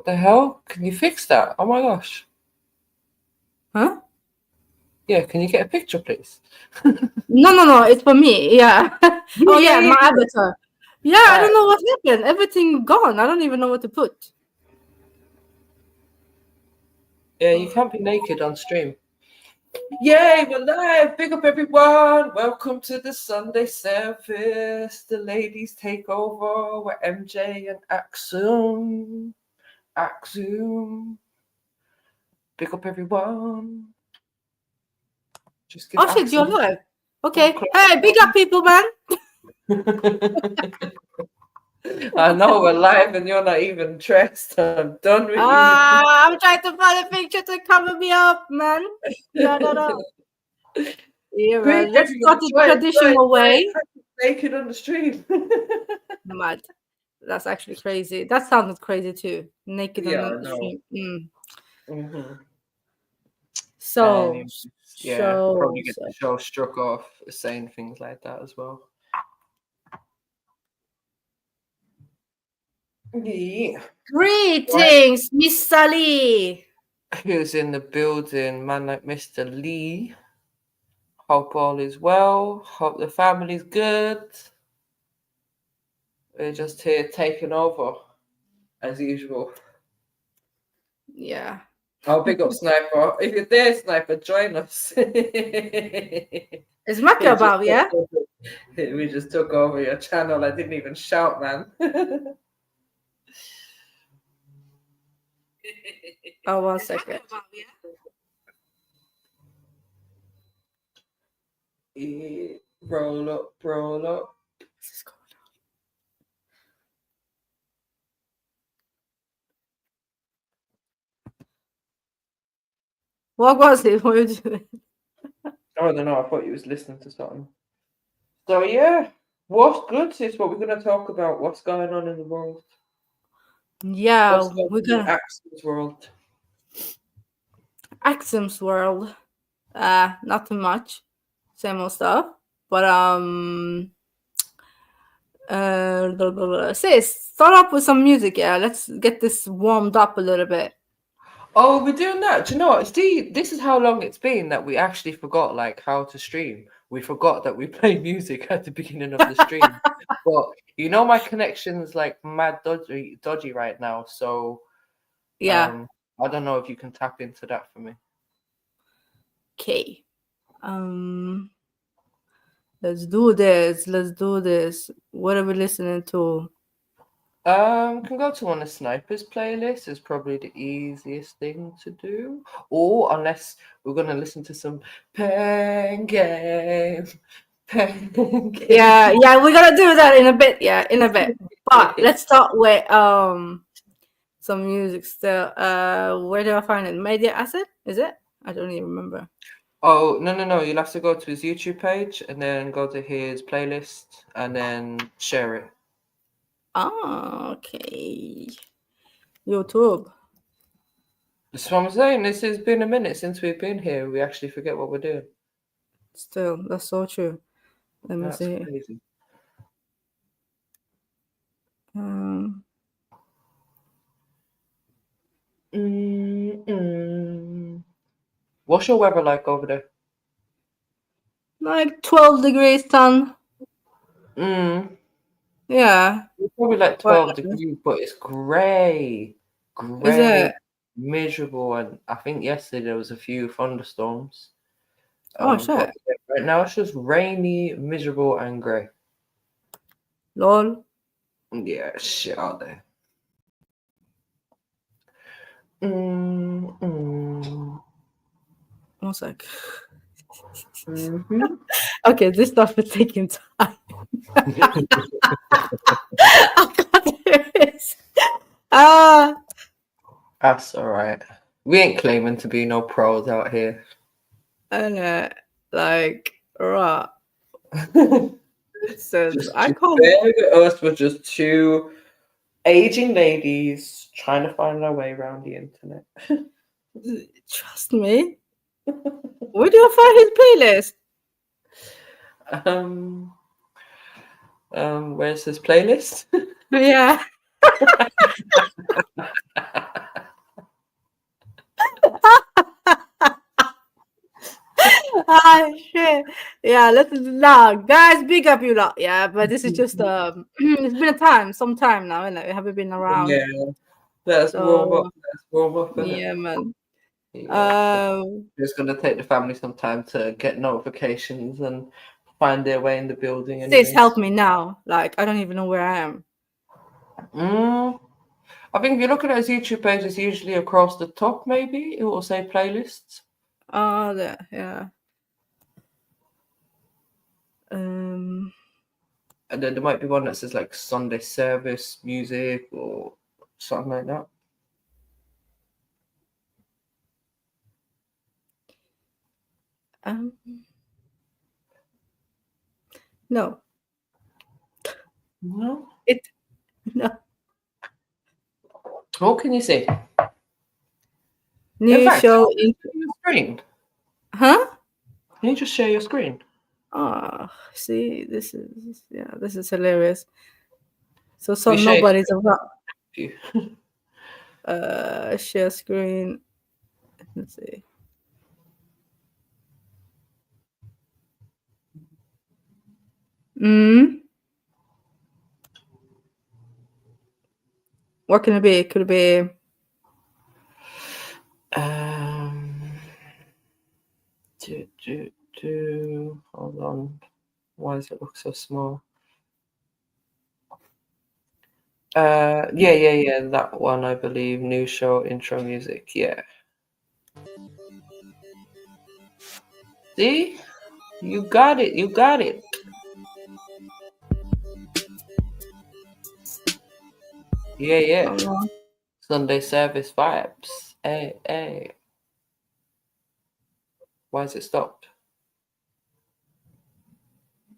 the hell? Can you fix that? Oh my gosh. Huh? Yeah, can you get a picture, please? No, it's for me. Yeah. Oh yeah, my avatar. Yeah, I don't know what happened. Everything gone. I don't even know what to put. Yeah, you can't be naked on stream. Yay, we're live! Big up everyone! Welcome to the Sunday service. The ladies take over. We're MJ and Axum. Big up everyone. Just give shit, you're Axum. live. Okay. Hey, big up people, man. I know we're live and you're not even dressed. I'm done with you. I'm trying to find a picture to cover me up, man. Yeah, man. Let's start the traditional way. Naked on the street. Mad. That's actually crazy. That sounded crazy too. Naked on the street. Mm-hmm. So, probably get the show struck off saying things like that as well. Yeah. Greetings, Mr. Lee. Who's in the building? Man like Mr. Lee. Hope all is well. Hope the family's good. We're just here taking over as usual. Yeah. Oh, big up Sniper. If you're there, Sniper, join us. It's Maka about, yeah? We just took over your channel. I didn't even shout, man. Oh, 1 second. Roll up. What was it? What were you doing? I don't know. I thought you was listening to something. So yeah, what's good is what we're gonna talk about. What's going on in the world? Yeah, we're gonna Axum's world. Axum's world. Not too much, same old stuff. But sis, start up with some music. Yeah, let's get this warmed up a little bit. Oh, we're doing that. Do you know what? See, this is how long it's been that we actually forgot like how to stream. We forgot that we play music at the beginning of the stream. But you know my connection's like mad dodgy right now. So yeah. I don't know if you can tap into that for me. Okay. Let's do this. What are we listening to? Can go to one of Sniper's playlists is probably the easiest thing to do. Or unless we're gonna listen to some Pen Game. Yeah, we're gonna do that in a bit. Yeah, in a bit. But let's start with some music still. Where do I find it? Media Asset? Is it? I don't even remember. Oh no! You'll have to go to his YouTube page and then go to his playlist and then share it. Oh, okay. YouTube. That's what I'm saying. This has been a minute since we've been here. We actually forget what we're doing. Still, that's so true. Let me see. Crazy. What's your weather like over there? Like 12 degrees, ton. Yeah. It's probably like 12 degrees, but it's grey. Is it? Miserable. And I think yesterday there was a few thunderstorms. Oh, shit. Right now it's just rainy, miserable, and grey. Lol. Yeah, shit out there. 1 sec. Okay, this stuff is taking time. I can't do this. That's all right. We ain't claiming to be no pros out here. And like, right. Says I can't. Us with just two aging ladies trying to find their way around the internet. Trust me. Where do you find his playlist? Where's his playlist? Yeah. shit. Yeah, guys, big up you lot. Yeah, but this is just it's been some time now, isn't it? We haven't been around. Yeah, that's warm up. So That's warm up, isn't it? yeah, man. Yeah. It's gonna take the family some time to get notifications and find their way in the building Sis, anyways. help me now. Like I don't even know where I am. I think if you look at his YouTube page, it's usually across the top, maybe. It will say playlists. Oh, yeah. And then there might be one that says like Sunday service music or something like that. No. No. No. What can you say? New In fact, show in your screen. Huh? Can you just share your screen? Oh, see, this is hilarious. So We share nobody's about you. share screen. Let's see. What can it be? Could it be Hold on. Why does it look so small? Yeah, that one, I believe. New show intro music, yeah. See? You got it. Yeah. Sunday service vibes. Hey. Why is it stopped?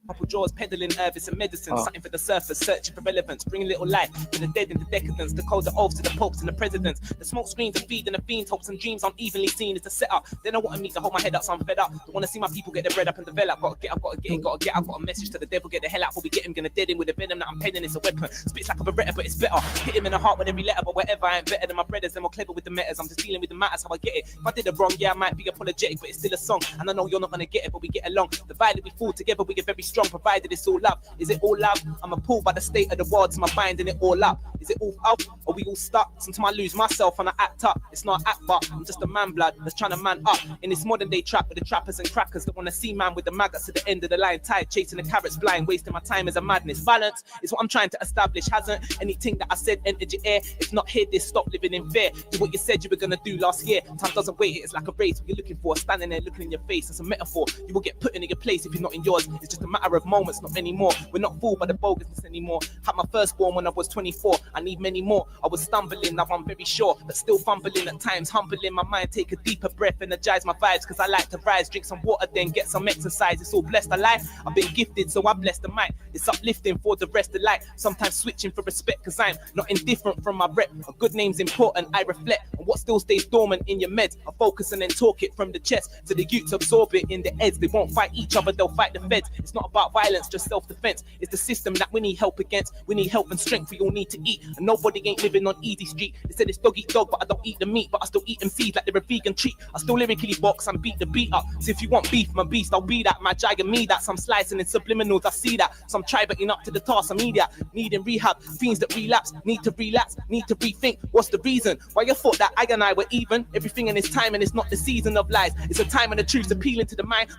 Couple jaws peddling herbs and medicine, something for the surface, searching for relevance, bringing little light to the dead into decadence, the codes of oaths to the popes and the presidents. The smoke screens are feeding the fiends, hopes and dreams unevenly seen. It's a setup. They don't want me to hold my head up, so I'm fed up. They want to see my people get their bread up and develop. Gotta get up, gotta get it, gotta get. I've got a message to the devil, get the hell out before we get him. Gonna dead him with a venom that I'm penning. It's a weapon. Spits like a beretta, but it's better. Hit him in the heart with every letter, but whatever. I ain't better than my brothers, they're more clever with the metas. I'm just dealing with the matters, how I get it. If I did it wrong, yeah, I might be apologetic, but it's still a song. And I know you're not gonna get it, but we get along. Divided, we fall together, we get very strong, provided it's all love. Is it all love? I'm appalled by the state of the world, so my binding it all up. Is it all up? Or we all stuck? Sometimes I lose myself and I act up. It's not act, but I'm just a man blood that's trying to man up. In this modern day trap with the trappers and crackers that want to see man with the maggots at the end of the line, tired, chasing the carrots blind, wasting my time is a madness. Balance is what I'm trying to establish. Hasn't anything that I said entered your ear? If not, hear this, stop living in fear. Do what you said you were gonna do last year. Time doesn't wait, it's like a race. What you're looking for, standing there looking in your face. That's a metaphor. You will get put in your place if you're not in yours. It's just a matter of moments, not many more. We're not fooled by the bogusness anymore. Had my firstborn when I was 24. I need many more. I was stumbling, now I'm very sure, but still fumbling at times, humbling my mind. Take a deeper breath, energize my vibes, cause I like to rise. Drink some water, then get some exercise. It's all blessed. I lie. I've been gifted, so I bless the mic. It's uplifting for the rest of life. Sometimes switching for respect, cause I'm not indifferent from my rep. A good name's important. I reflect on what still stays dormant in your meds. I focus and then talk it from the chest to the youths, absorb it in the heads. They won't fight each other, they'll fight the feds. It's not about violence, just self-defense. It's the system that we need help against. We need help and strength, we all need to eat. And nobody ain't living on easy street. They said it's dog eat dog, but I don't eat the meat. But I still eat them seeds like they're a vegan treat. I still lyrically box and beat the beat up. So if you want beef, my beast, I'll be that. My jag and me that. Some slicing in subliminals, I see that. Some try but up to the task, I'm idiot. Needing rehab, fiends that relapse. Need to relax, need to rethink. What's the reason why you thought that I and I were even? Everything in its time and it's not the season of lies. It's a time and the truth's appealing to the mind.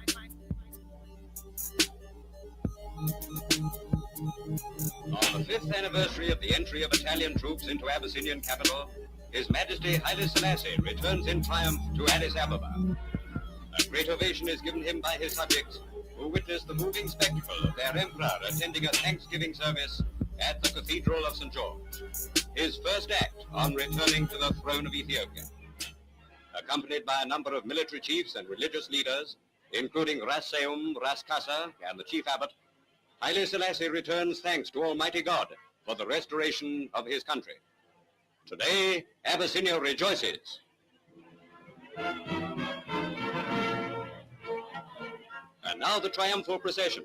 On the 5th anniversary of the entry of Italian troops into Abyssinian capital, His Majesty Haile Selassie returns in triumph to Addis Ababa. A great ovation is given him by his subjects, who witness the moving spectacle of their emperor attending a Thanksgiving service at the Cathedral of St. George, his first act on returning to the throne of Ethiopia. Accompanied by a number of military chiefs and religious leaders, including Ras Seum, Ras Kasa, and the chief abbot, Haile Selassie returns thanks to Almighty God for the restoration of his country. Today, Abyssinia rejoices. And now the triumphal procession,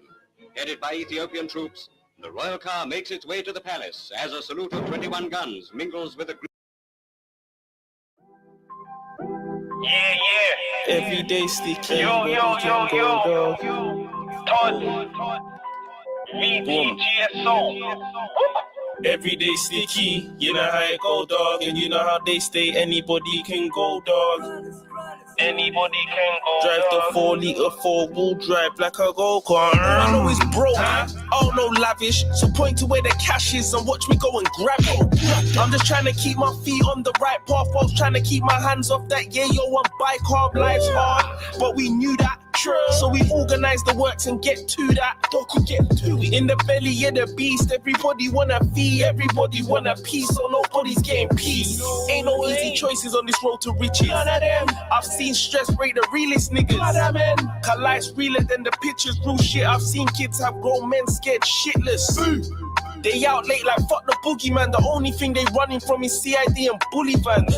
headed by Ethiopian troops. The royal car makes its way to the palace as a salute of 21 guns mingles with the... Yeah. Everyday sticky. Yo, yo, yo, yo. Todd. VDGSO. Everyday sticky. You know how it go, dog, and you know how they stay. Anybody can go, dog. Anybody can go. Drive the 4-liter 4-wheel drive like a go-kart. I know it's broke, oh no lavish. So point to where the cash is and watch me go and grab it. I'm just trying to keep my feet on the right path, whilst trying to keep my hands off that yayo and bike hard. Life's hard, but we knew that. So we organize the works and get to that. In the belly of the beast, everybody wanna feed, everybody want a piece, so nobody's getting peace. Ain't no easy choices on this road to riches. I've seen stress break the realest niggas. Cause life's realer than the pictures, real shit. I've seen kids have grown men scared shitless. They out late like fuck the boogeyman. The only thing they running from is CID and bully vans.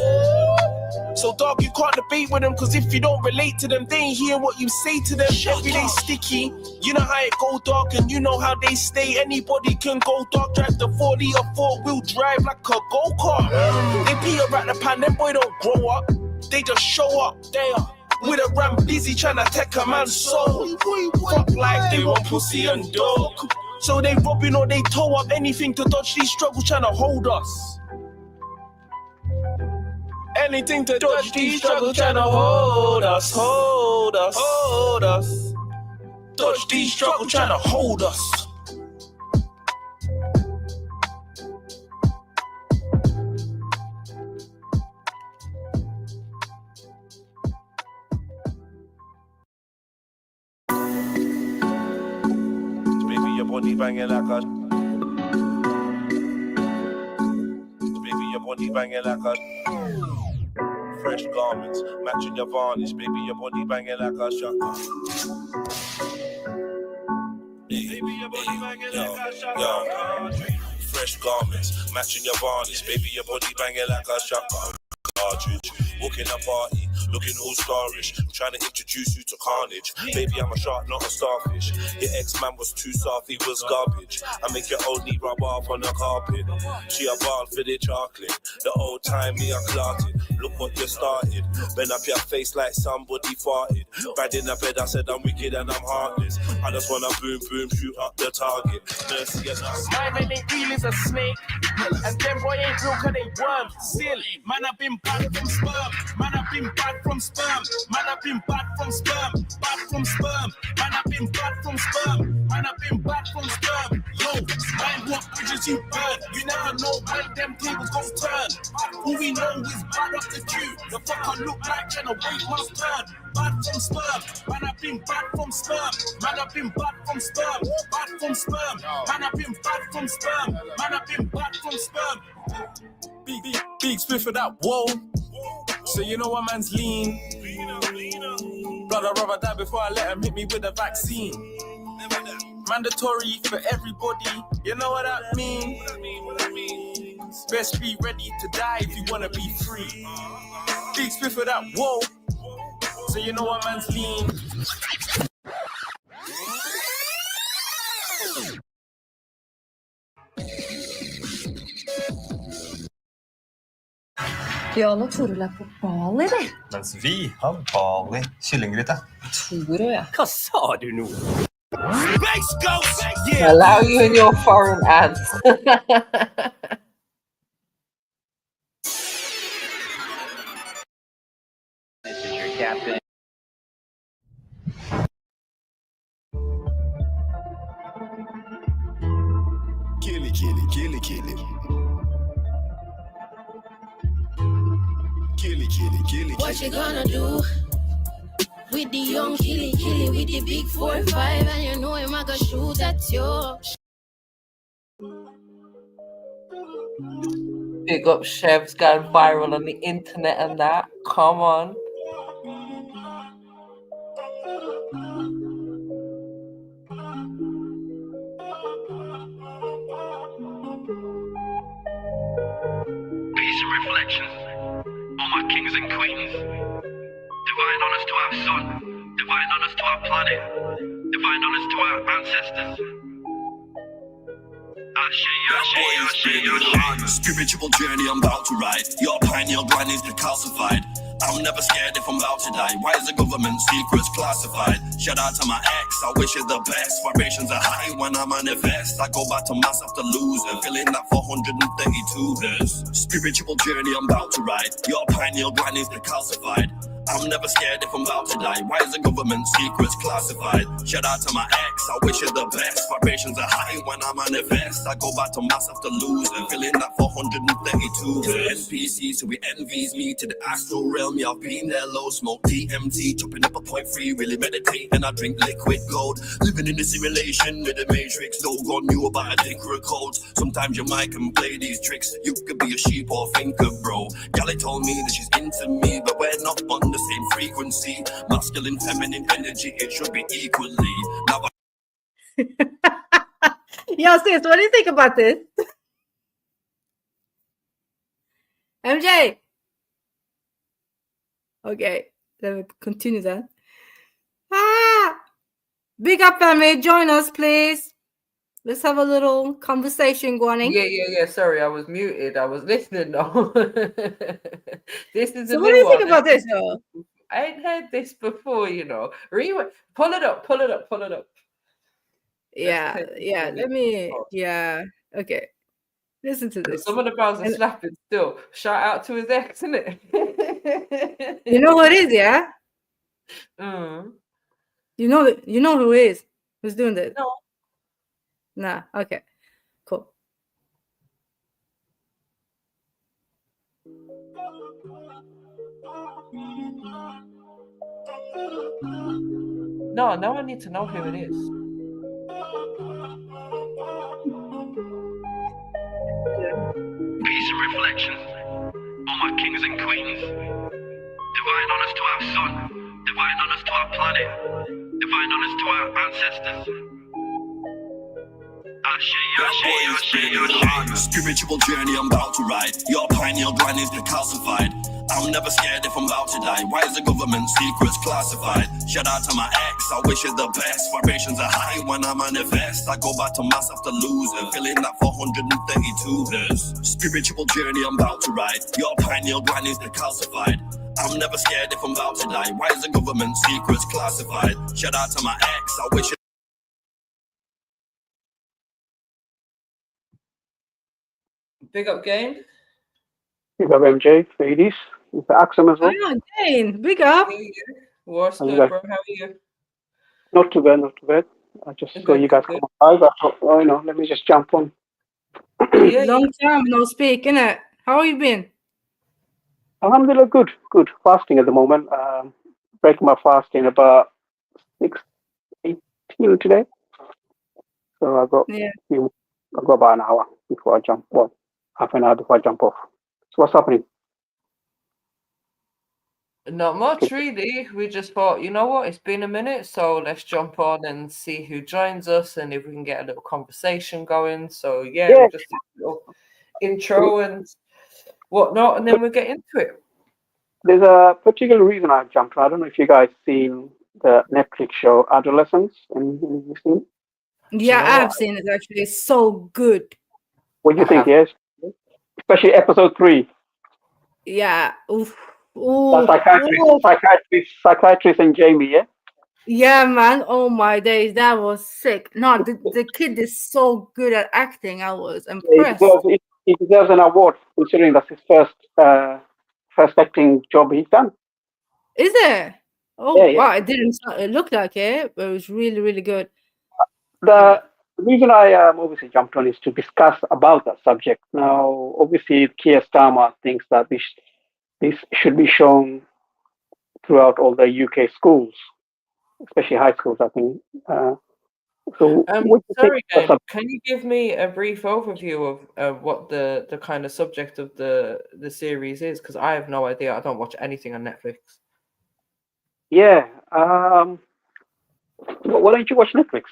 So dog, you can't debate with them, cause if you don't relate to them, they ain't hearing what you say to them. Everyday sticky, you know how it go, dog, and you know how they stay. Anybody can go, dog, drive the 4-liter 4-wheel drive like a go-kart. They peter at the pan, them boy don't grow up, they just show up. They are with a ram busy trying to take a man's soul. Fuck life, they want pussy and dog. So they robbing or they tow up anything to dodge these struggles trying to hold us. Anything to dodge these struggles trying to hold us, hold us, hold us. Dodge these struggles trying to hold us. Baby, your body banging like a. Baby, your body banging like a. Fresh garments, matching your varnish. Baby, your body banging like a shotgun. Baby, your body banging like a shotgun. Fresh garments, matching your varnish. Baby, your body banging like a shotgun. Cartridge, walking a party, looking all starish. I'm trying to introduce you to carnage. Baby, I'm a shark, not a starfish. Your ex-man was too soft, he was garbage. I make your old knee rub off on the carpet. She a ball for the chocolate. The old time me I clotted. Look what you started. Bend up your face like somebody farted. Bad in the bed, I said I'm wicked and I'm heartless. I just wanna boom boom shoot up the target. Mercy enough. My man ain't real is a snake. And them boy ain't real cause they worm. Still, man I've been bad from sperm. Man I've been bad from sperm. Man I've been bad from sperm. Bad from sperm. Man I've been bad from sperm. Man I've been bad from sperm. Yo, mind what bridges you burn. You never know when them tables gon' turn. All we know is bad off the queue. The fuck I look like and the weight must turn. Bad from sperm. Man I've been bad from sperm. Man I've been bad from sperm. Bad from sperm. Man I've been bad from sperm. Man I've been bad from sperm. Big split for that, whoa. So you know what man's lean. Blood I'd rather die before I let him hit me with a vaccine. Mandatory for everybody, you know what that means. Best be ready to die if you wanna be free. Big split for that, whoa. So you know what man's lean. Ja, nå Toril er på Bali, det. Mens vi har Bali kyllinggryte. Toro, ja. Hva sa du nå? Allow you in your foreign ads. This is your captain. Kill it, kill it, kill it, kill it. Kill it, kill it, kill it. What you gonna do with the young killy with the big 4-5 and you know him I gonna shoot at you. Big up chefs going viral on the internet and that. Come on. Peace and reflections on my kings and queens. Divine honors to our sun, divine honors to our planet, divine honors to our ancestors. Spiritual journey I'm about to ride. Your pineal gland is decalcified. I'm never scared if I'm about to die. Why is the government secrets classified? Shout out to my ex, I wish you the best. Vibrations are high when I manifest. I go back to mass after losing, feeling that 432 days. Spiritual journey I'm about to ride. Your pineal gland is decalcified. I'm never scared if I'm about to die. Why is the government secrets classified? Shout out to my ex, I wish you the best. Vibrations are high when I manifest. I go back to mass after losing, feeling that 432 days. NPCs who envies me to the astral realm. Yeah, I've been there, low smoke DMT, chopping up a point free, really meditate, and I drink liquid gold. Living in the simulation with the matrix, no one knew about a secret code. Sometimes your mic can play these tricks. You could be a sheep or thinker, bro. Gally told me that she's into me, but we're not on the same frequency. Masculine, feminine energy, it should be equally. Now Yo, sis, what do you think about this? MJ. Okay, let me continue that. Big up, family. Join us, please. Let's have a little conversation going. Yeah. Sorry, I was muted. I was listening though. This is So a what do new you think one. about this, though? I ain't heard this before, you know. Pull it up. Yeah. Let me. Oh. Yeah. Okay. Listen to this. Some of the bars are slapping still. Shout out to his ex, isn't it? You know who it is, yeah? Mm. You know who it is? Who's doing this? No. Nah. Okay. Cool. No, now I need to know who it is. peace and reflection. All my kings and queens. Divine honors to our sun. Divine honors to our planet. Divine honors to our ancestors. Spiritual journey I'm about to ride. Your pineal gland is decalcified. I'm never scared if I'm about to die. Why is the government secrets classified? Shout out to my ex, I wish you the best. Vibrations are high when I manifest. I go back to mass after losing, feeling that 432 days. Spiritual journey I'm about to ride. Your pineal gland is decalcified. I'm never scared if I'm about to die. Why is the government secrets classified? Shout out to my ex, I wish you. Big up, Game. Big up, MJ, ladies. With the Axum as well. Oh, Jane, big up. What's How you good, guys? bro? How are you? Not too bad, not too bad. I just saw Good, you guys good. come on live. I thought, oh, let me just jump on. Yeah, Long time no speak, innit? How you been? Alhamdulillah, good. Fasting at the moment. Breaking my fast in about 6:18 today. So I've got about an hour before I jump. Well, half an hour before I jump off. So what's happening? Not much, really. We just thought, you know what? It's been a minute, so let's jump on and see who joins us and if we can get a little conversation going. So, yeah. We'll just do a little intro and whatnot, and then we'll get into it. There's a particular reason I jumped on. I don't know if you guys seen the Netflix show Adolescence. Any you seen? Yeah, I have seen it actually. It's so good. What do you think? Yes, especially episode 3. Yeah. Oof. Psychiatrist and Jamie. Yeah. Yeah, man. Oh my days, that was sick. No, the kid is so good at acting. I was impressed. He deserves an award considering that's his first acting job he's done. Is it? Oh Yeah. wow! It didn't look like it, but it was really, really good. The reason I obviously jumped on is to discuss about that subject. Now, obviously, Keir Starmer thinks that this should be shown throughout all the UK schools, especially high schools, I think. Sorry, Game, can you give me a brief overview of what the kind of subject of the series is? Because I have no idea. I don't watch anything on Netflix. Yeah. Why don't you watch Netflix?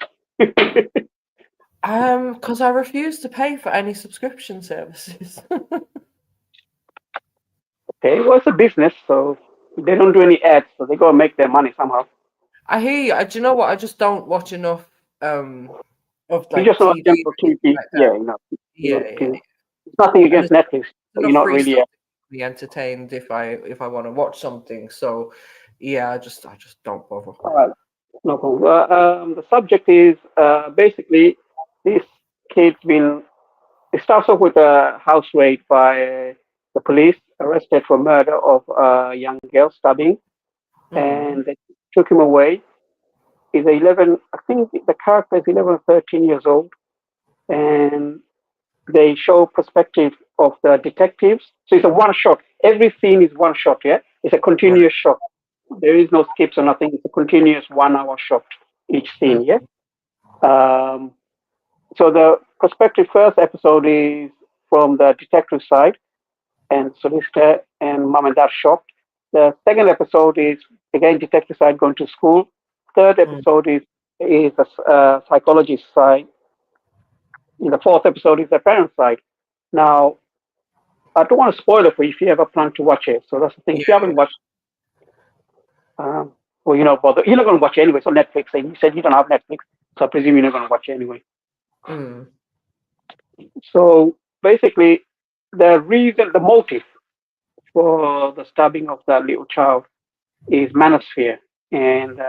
Because I refuse to pay for any subscription services. Okay, well, it's a business, so they don't do any ads, so they got to make their money somehow. I hear you. Do you know what? I just don't watch enough of like you just TV. TV. Like Yeah. It's It's nothing against Netflix, but you're not really. be entertained if I want to watch something. So yeah, I just don't bother. All right, no problem. The subject is basically this kid's been. It starts off with a house raid by the police, arrested for murder of a young girl, stabbing, and they took him away. He's 11, I think the character is 11 or 13 years old, and they show perspective of the detectives. So it's a one shot. Every scene is one shot, yeah? It's a continuous shot. There is no skips or nothing. It's a continuous 1 hour shot each scene, yeah? So the perspective first episode is from the detective side and solicitor and mom and dad shocked. The second episode is again detective side going to school. Third episode is the psychologist side. In the fourth episode is the parent side. Now, I don't want to spoil it for you if you ever plan to watch it. So that's the thing. If you haven't watched, well, bother. You're not going to watch it anyway. It's on Netflix. And you said you don't have Netflix, so I presume you're not going to watch it anyway. So basically, the motive for the stabbing of that little child is manosphere and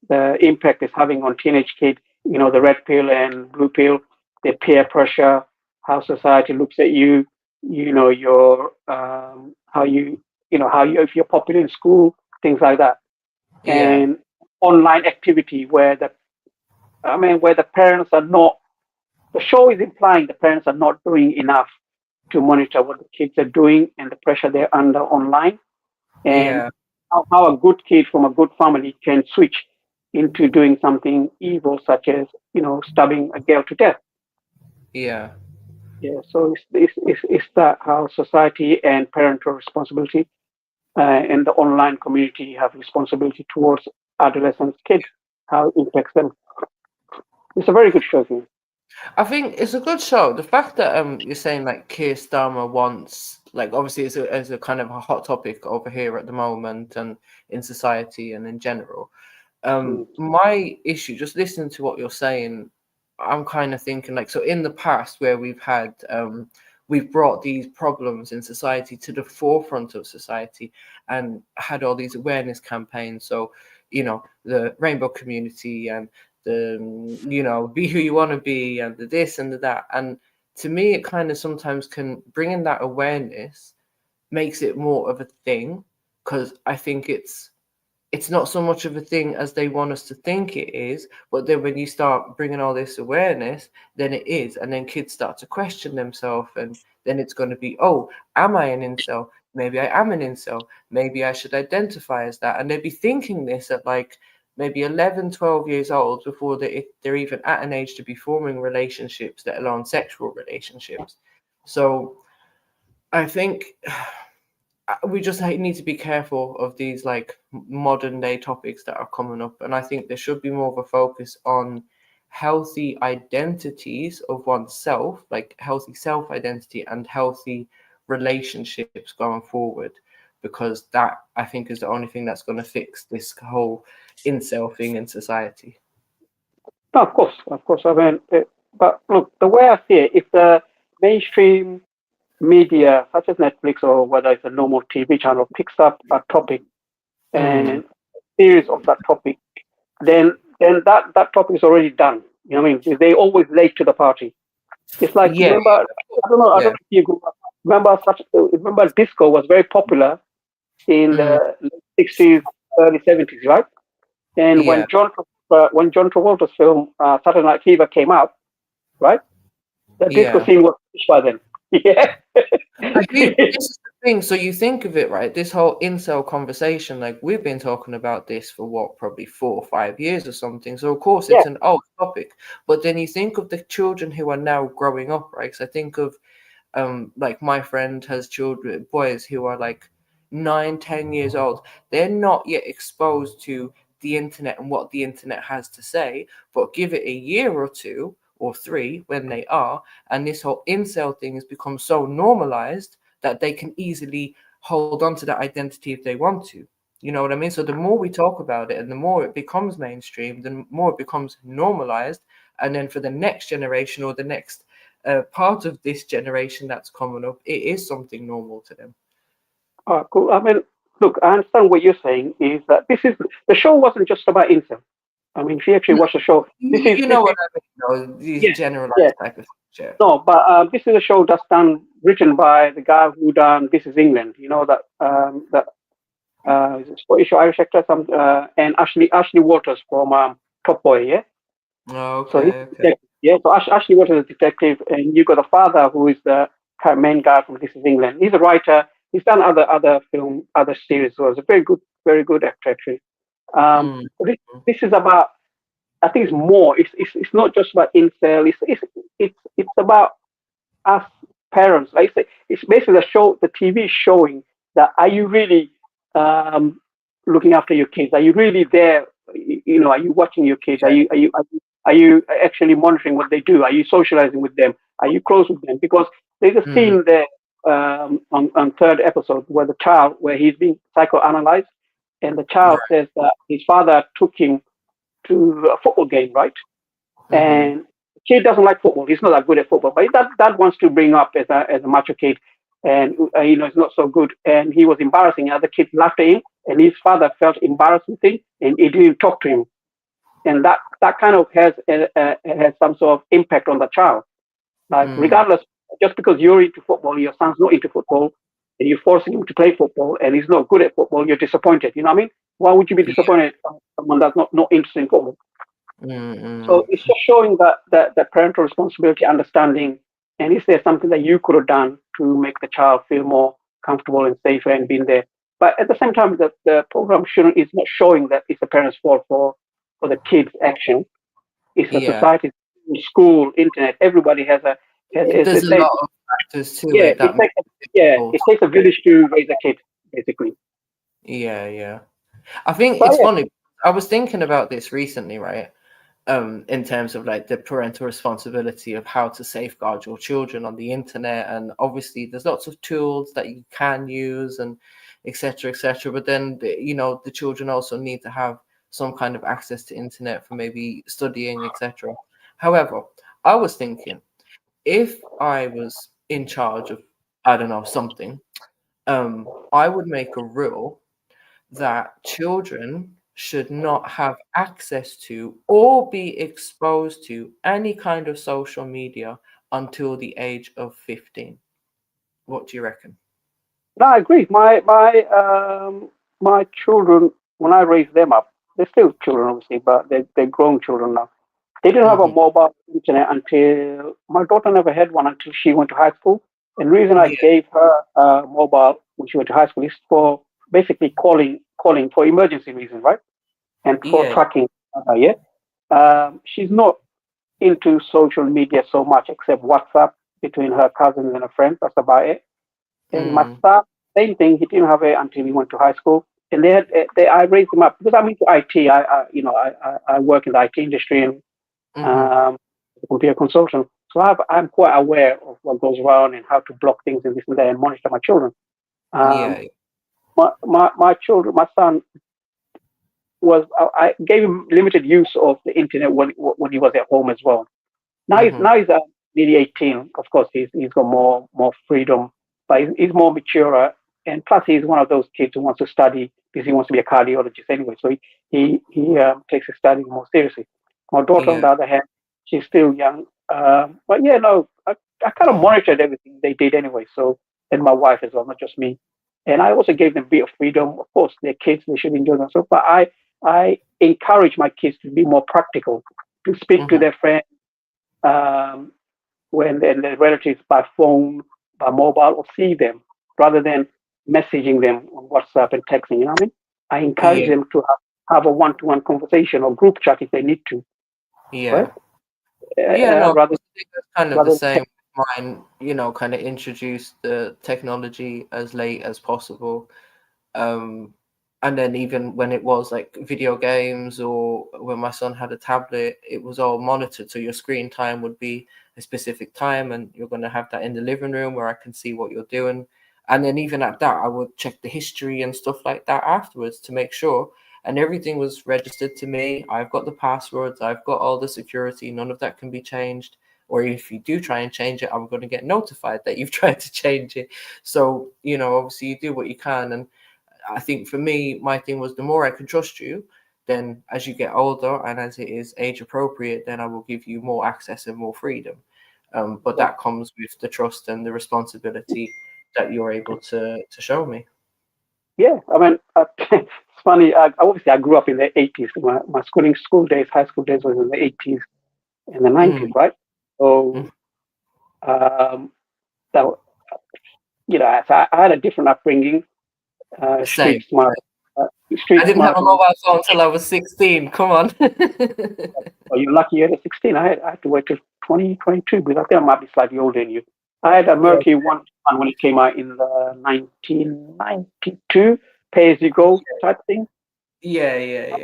the impact it's having on teenage kids. The red pill and blue pill, the peer pressure, how society looks at you. Your how you if you're popular in school, things like that, and online activity where the parents are not. The show is implying the parents are not doing enough to monitor what the kids are doing and the pressure they're under online, and how a good kid from a good family can switch into doing something evil, such as stabbing a girl to death. Yeah. So it's that how society and parental responsibility and the online community have responsibility towards adolescents, kids, how it impacts them. It's a very good show. I think it's a good show. The fact that you're saying like Keir Starmer wants, like, obviously it's a kind of a hot topic over here at the moment and in society and in general. My issue, just listening to what you're saying, I'm kind of thinking like, so in the past where we've brought these problems in society to the forefront of society and had all these awareness campaigns. So, the rainbow community and the be who you want to be and the this and the that, and to me it kind of sometimes can bring in that awareness, makes it more of a thing, because I think it's not so much of a thing as they want us to think it is, but then when you start bringing all this awareness, then it is, and then kids start to question themselves, and then it's going to be, oh, am I an incel? Maybe I am an incel. Maybe I should identify as that. And they'd be thinking this at like maybe 11, 12 years old before they're even at an age to be forming relationships, let alone sexual relationships. So I think we just need to be careful of these like modern day topics that are coming up, and I think there should be more of a focus on healthy identities of oneself, like healthy self-identity and healthy relationships going forward, because that I think is the only thing that's going to fix this whole incel thing in society. No, of course. I mean, but look, the way I see it, if the mainstream media, such as Netflix or whether it's a normal TV channel, picks up a topic and series of that topic, then that topic is already done. You know what I mean? They always late to the party. It's like remember, I don't know if you remember disco was very popular in the late 60s, early 70s, right? And when John Travolta's film Saturday Night Fever came out, right? The disco scene was finished by then. Yeah. I think this is the thing. So you think of it, right? This whole incel conversation, like we've been talking about this for what, probably 4 or 5 years or something. So of course it's an old topic. But then you think of the children who are now growing up, right? So I think of like my friend has children, boys who are like 9, 10 years old. They're not yet exposed to the internet and what the internet has to say, but give it a year or 2 or 3 when they are, and this whole incel thing has become so normalized that they can easily hold on to that identity if they want to. You know what I mean? So the more we talk about it and the more it becomes mainstream, the more it becomes normalized. And then for the next generation or the next part of this generation that's coming up, it is something normal to them. Cool. I mean, look, I understand what you're saying is that the show wasn't just about incel. I mean, if you actually watch the show, You know this what is I mean, though, these yeah, yeah. generalized type of things. Yeah. No, but this is a show that's written by the guy who done This Is England. You know that is it Scottish or Irish actor, and Ashley Waters from Top Boy. Yeah. Oh, So he's okay, a okay. detective. Yeah. So Ashley Waters is a detective, and you got the father who is the main guy from This Is England. He's a writer. He's done other film, other series. So he's a very good actor actually. Mm. So this is about. I think it's more. It's not just about incel. It's about us parents. Like I say, it's basically the TV is showing that are you really um, looking after your kids? Are you really there? You know, are you watching your kids? Are you actually monitoring what they do? Are you socializing with them? Are you close with them? Because there's a Mm. scene there on third episode where he's being psychoanalyzed, and the child Right. says that his father took him to a football game, right? Mm-hmm. And the kid doesn't like football. He's not that good at football, but that wants to bring up as a macho kid, and it's not so good. And he was embarrassing. Other kids laughed at him, and his father felt embarrassed with him, and he didn't talk to him. And that kind of has some sort of impact on the child. Like Mm. regardless, just because you're into football, your son's not into football, and you're forcing him to play football, and he's not good at football, you're disappointed. You know what I mean? Why would you be Yeah. disappointed in someone that's not interested in football? Mm-mm. So it's just showing that parental responsibility, understanding, and is there something that you could have done to make the child feel more comfortable and safer and being there? But at the same time, the program shouldn't is not showing that it's the parents' fault for the kids' action. It's the Yeah. society, school, internet. Everybody has There's a lot of factors to yeah. it that make it difficult. It takes a village to raise a kid, basically. Yeah, yeah. I think But it's yeah, funny. I was thinking about this recently, right? In terms of like the parental responsibility of how to safeguard your children on the internet, and obviously there's lots of tools that you can use, and etc., etc. But then the children also need to have some kind of access to internet for maybe studying, etc. However, I was thinking, if I was in charge of, I don't know, something, I would make a rule that children should not have access to or be exposed to any kind of social media until the age of 15. What do you reckon? no, I agree. My children, when I raised them up, they're still children, obviously, but they're grown children now. They didn't have a Hmm. mobile internet until my daughter never had one until she went to high school. And the reason I Yeah, gave her a mobile when she went to high school is for basically calling for emergency reasons, right? And for yeah. tracking. Yeah. She's not into social media so much except WhatsApp between her cousins and her friends. That's about it. And my Mm, son, same thing. He didn't have it until he went to high school. And I raised him up because I'm into IT. I work in the IT industry and mm-hmm. um, as a computer consultant. So I'm quite aware of what goes around and how to block things and this and that and monitor my children. Um, Yeah. my children, my son I gave him limited use of the internet when he was at home as well. Mm-hmm. Now he's nearly 18. Of course, he's got more freedom, but he's more mature. And plus, he's one of those kids who wants to study because he wants to be a cardiologist anyway. So he takes his studies more seriously. My daughter, on Yeah. the other hand, she's still young. But yeah, no, I kind of monitored everything they did anyway. So and my wife as well, not just me. And I also gave them a bit of freedom. Of course, they're kids; they should enjoy themselves. But I encourage my kids to be more practical, to speak to Mm-hmm. their friends um, when their relatives by phone, by mobile, or see them rather than messaging them on WhatsApp and texting. You know what I mean? I encourage Yeah. them to have a one-to-one conversation or group chat if they need to, right? Yeah. Yeah, no, Rather I think that's kind of the rather than same. Mine, kind of introduce the technology as late as possible. Um, and then even when it was like video games or when my son had a tablet, it was all monitored. So your screen time would be a specific time, and you're going to have that in the living room where I can see what you're doing. And then even at that, I would check the history and stuff like that afterwards to make sure. And everything was registered to me. I've got the passwords. I've got all the security. None of that can be changed or if you do try and change it, I'm going to get notified that you've tried to change it. So, you know, obviously you do what you can. And I think for me, my thing was the more I can trust you, then as you get older and as it is age appropriate, then I will give you more access and more freedom. But that comes with the trust and the responsibility that you're able to show me. Yeah, I mean, it's funny. Obviously, I grew up in the 80s. My school days, high school days was in the 80s and the 90s, right? So, that, you know, so I had a different upbringing, Same. street smart. I Street didn't have smart. a mobile phone until I was 16. Come on. Oh, you're lucky you had a 16. I had to wait till 2022 because I think I might be slightly older than you. I had a Mercury 1 when it came out in the 1992, pay as you go type thing. Yeah.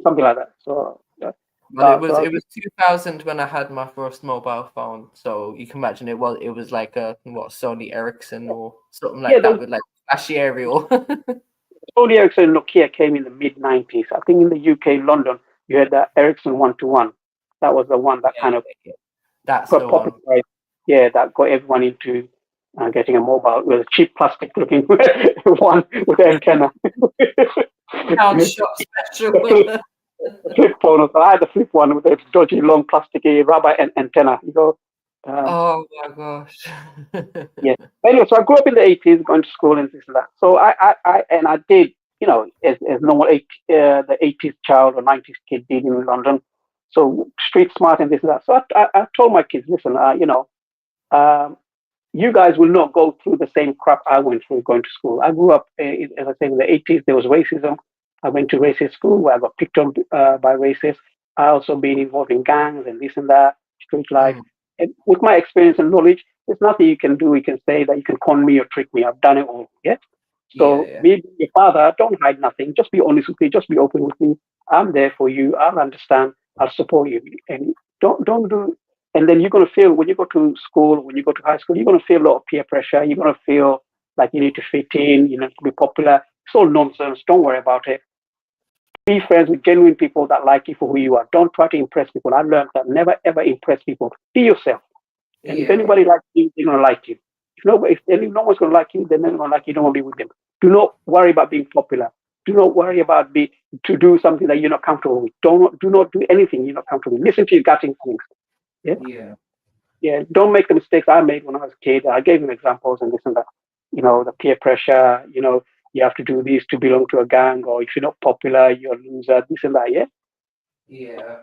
Something like that. So, Well, it was 2000 when I had my first mobile phone. So you can imagine it was like a Sony Ericsson or something like that with like flashy aerial. Sony Ericsson Nokia came in the mid 90s. I think in the UK, London, you had the Ericsson 121. That was the one that kind of That's got the one. popularized. Yeah, that got everyone into getting a mobile with a cheap plastic looking one with an antenna. Pound shop special. Flip phone. I had the flip one with a dodgy long plasticky rubber antenna. You go. Oh my gosh. Yeah. Anyway, so I grew up in the 80s, going to school and this and that. So I did, you know, as normal the 80s child or 90s kid did in London. So street smart and this and that. So I told my kids, listen, you know, you guys will not go through the same crap I went through going to school. I grew up, as I said, in the 80s. There was racism. I went to racist school where I got picked on by racists. I also been involved in gangs and this and that, street life. And with my experience and knowledge, there's nothing you can do. You can say that you can con me or trick me. I've done it all. Yeah. So me, your father, don't hide nothing. Just be honest with me. Just be open with me. I'm there for you. I'll understand. I'll support you. And don't do. And then you're gonna feel when you go to school, when you go to high school, you're gonna feel a lot of peer pressure. You're gonna feel like you need to fit in. You know, to be popular. It's all nonsense. Don't worry about it. Be friends with genuine people that like you for who you are. Don't try to impress people. I learned that never ever impress people. Be yourself. And if anybody likes you, they're gonna like you. If no one's gonna like you, then they're not gonna like you. Don't want to be with them. Do not worry about being popular. Do not worry about to do something that you're not comfortable with. Do not do anything you're not comfortable with. Listen to your gut instincts. Yeah. Don't make the mistakes I made when I was a kid. I gave them examples and this and that. You know, the peer pressure. You know, you have to do this to belong to a gang, or if you're not popular, you're a loser. This and that. Yeah.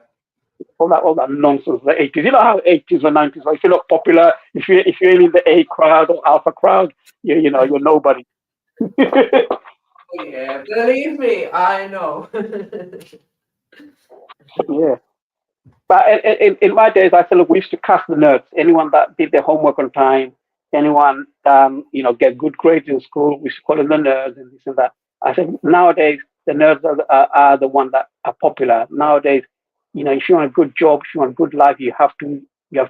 All that nonsense. The 80s. You know how 80s or 90s. Like if you're not popular, if you're in the A crowd or alpha crowd, you know you're nobody. Yeah, believe me, I know. Yeah. But in my days, I said, look, we used to cast the nerds. Anyone that did their homework on time, anyone you know, get good grades in school, we used to call them the nerds and this and that. I said nowadays the nerds are the ones that are popular. Nowadays, you know, if you want a good job, if you want a good life, you have to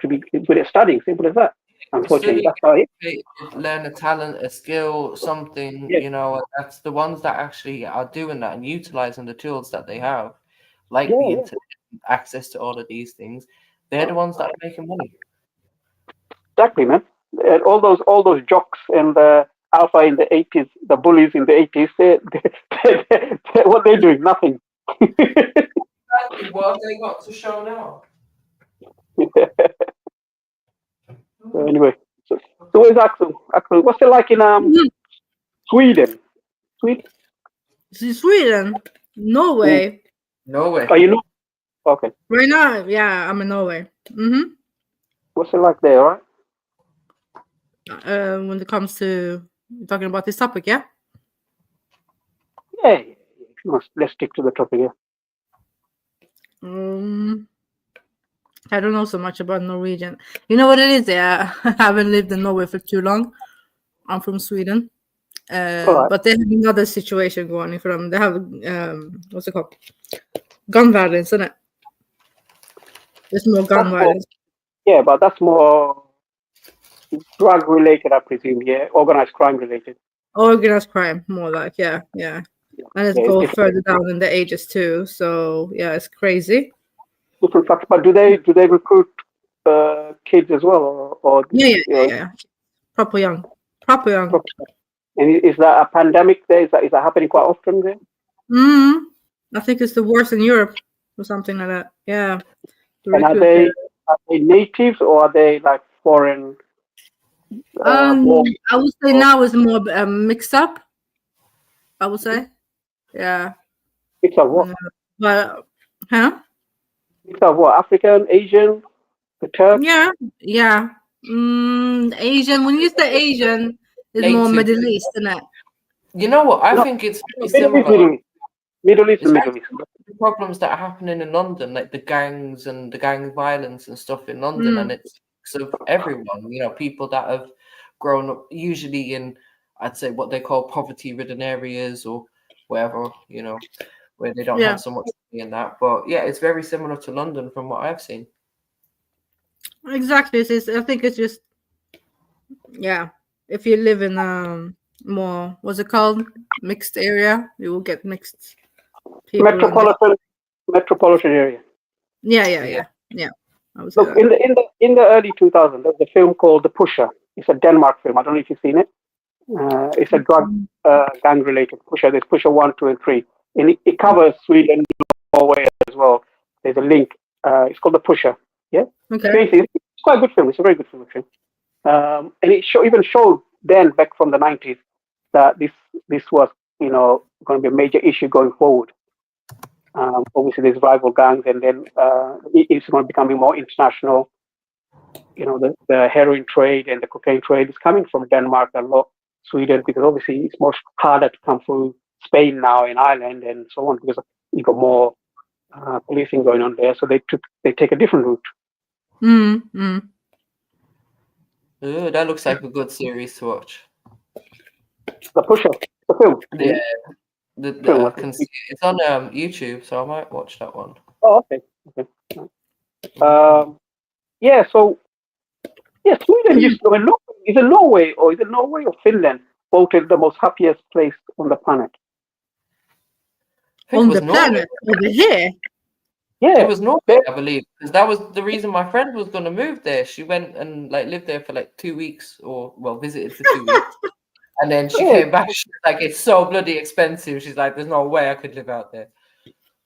be good at studying. Simple as that. Unfortunately, that's how it is. Learn a talent, a skill, something, you know, that's the ones that actually are doing that and utilizing the tools that they have, like the internet, access to all of these things. They're the ones that are making money. Exactly, man. And all those jocks and the alpha in the 80s, the bullies in the 80s, what they're doing, nothing. Exactly. What have they got to show now? So anyway, so where's Axel? Axel, what's it like in Sweden? Sweden, Norway. Norway. Oh, you know? Okay. Right now, yeah, I'm in Norway. What's it like there, right? When it comes to talking about this topic, yeah. Yeah. Let's stick to the topic, yeah. I don't know so much about Norwegian. You know what it is? Yeah, I haven't lived in Norway for too long. I'm from Sweden, but they have another situation going for them. They have what's it called? Gun violence, isn't it? There's more gun violence. Yeah, but that's more drug related, I presume. Yeah, organized crime related. Organized crime, more like yeah. And it goes further down in the ages too. So yeah, it's crazy. Different facts, but do they recruit kids as well, or Yeah. Proper young. And is that a pandemic there? Is that happening quite often there? I think it's the worst in Europe or something like that. Yeah. And are they natives or are they like foreign? I would say now it's more mixed up. I would say, yeah. Mix of what? But Mix of what? African, Asian, the Turks? Yeah. Asian. When you say Asian, it's more Middle East, isn't it? You know what? I think it's very similar. Middle East. The problems that are happening in London, like the gangs and the gang violence and stuff in London, and it's of everyone. You know, people that have grown up usually in, I'd say, what they call poverty-ridden areas or wherever, you know, where they don't have so much money in that. But yeah, it's very similar to London from what I've seen. Exactly. I think it's just, if you live in more, what's it called, mixed area, you will get mixed people. Metropolitan area. Yeah. Look, in the early 2000s, there was a film called The Pusher. It's a Denmark film. I don't know if you've seen it. It's a drug gang related Pusher. There's Pusher 1, 2, and 3, and it covers Sweden, Norway as well. There's a link. It's called The Pusher. Yeah. Okay. It's quite a good film. It's a very good film. And it even showed then back from the 90s that this was, you know, going to be a major issue going forward. Obviously, there's rival gangs, and then it's going to becoming more international. You know, the heroin trade and the cocaine trade is coming from Denmark a lot, Sweden, because obviously it's much harder to come through Spain now and Ireland and so on, because you've got more policing going on there. So they take a different route. Ooh, that looks like a good series to watch. The Pusher, the film. Yeah. I can see it's on YouTube, so I might watch that one. Oh, okay. Sweden used to. Is it Norway or Finland voted the most happiest place on the planet? On the planet over here. Yeah, it was Norway, I believe, because that was the reason my friend was going to move there. She went and lived there for 2 weeks, visited for 2 weeks. And then she came back. She's like, it's so bloody expensive. She's like, there's no way I could live out there.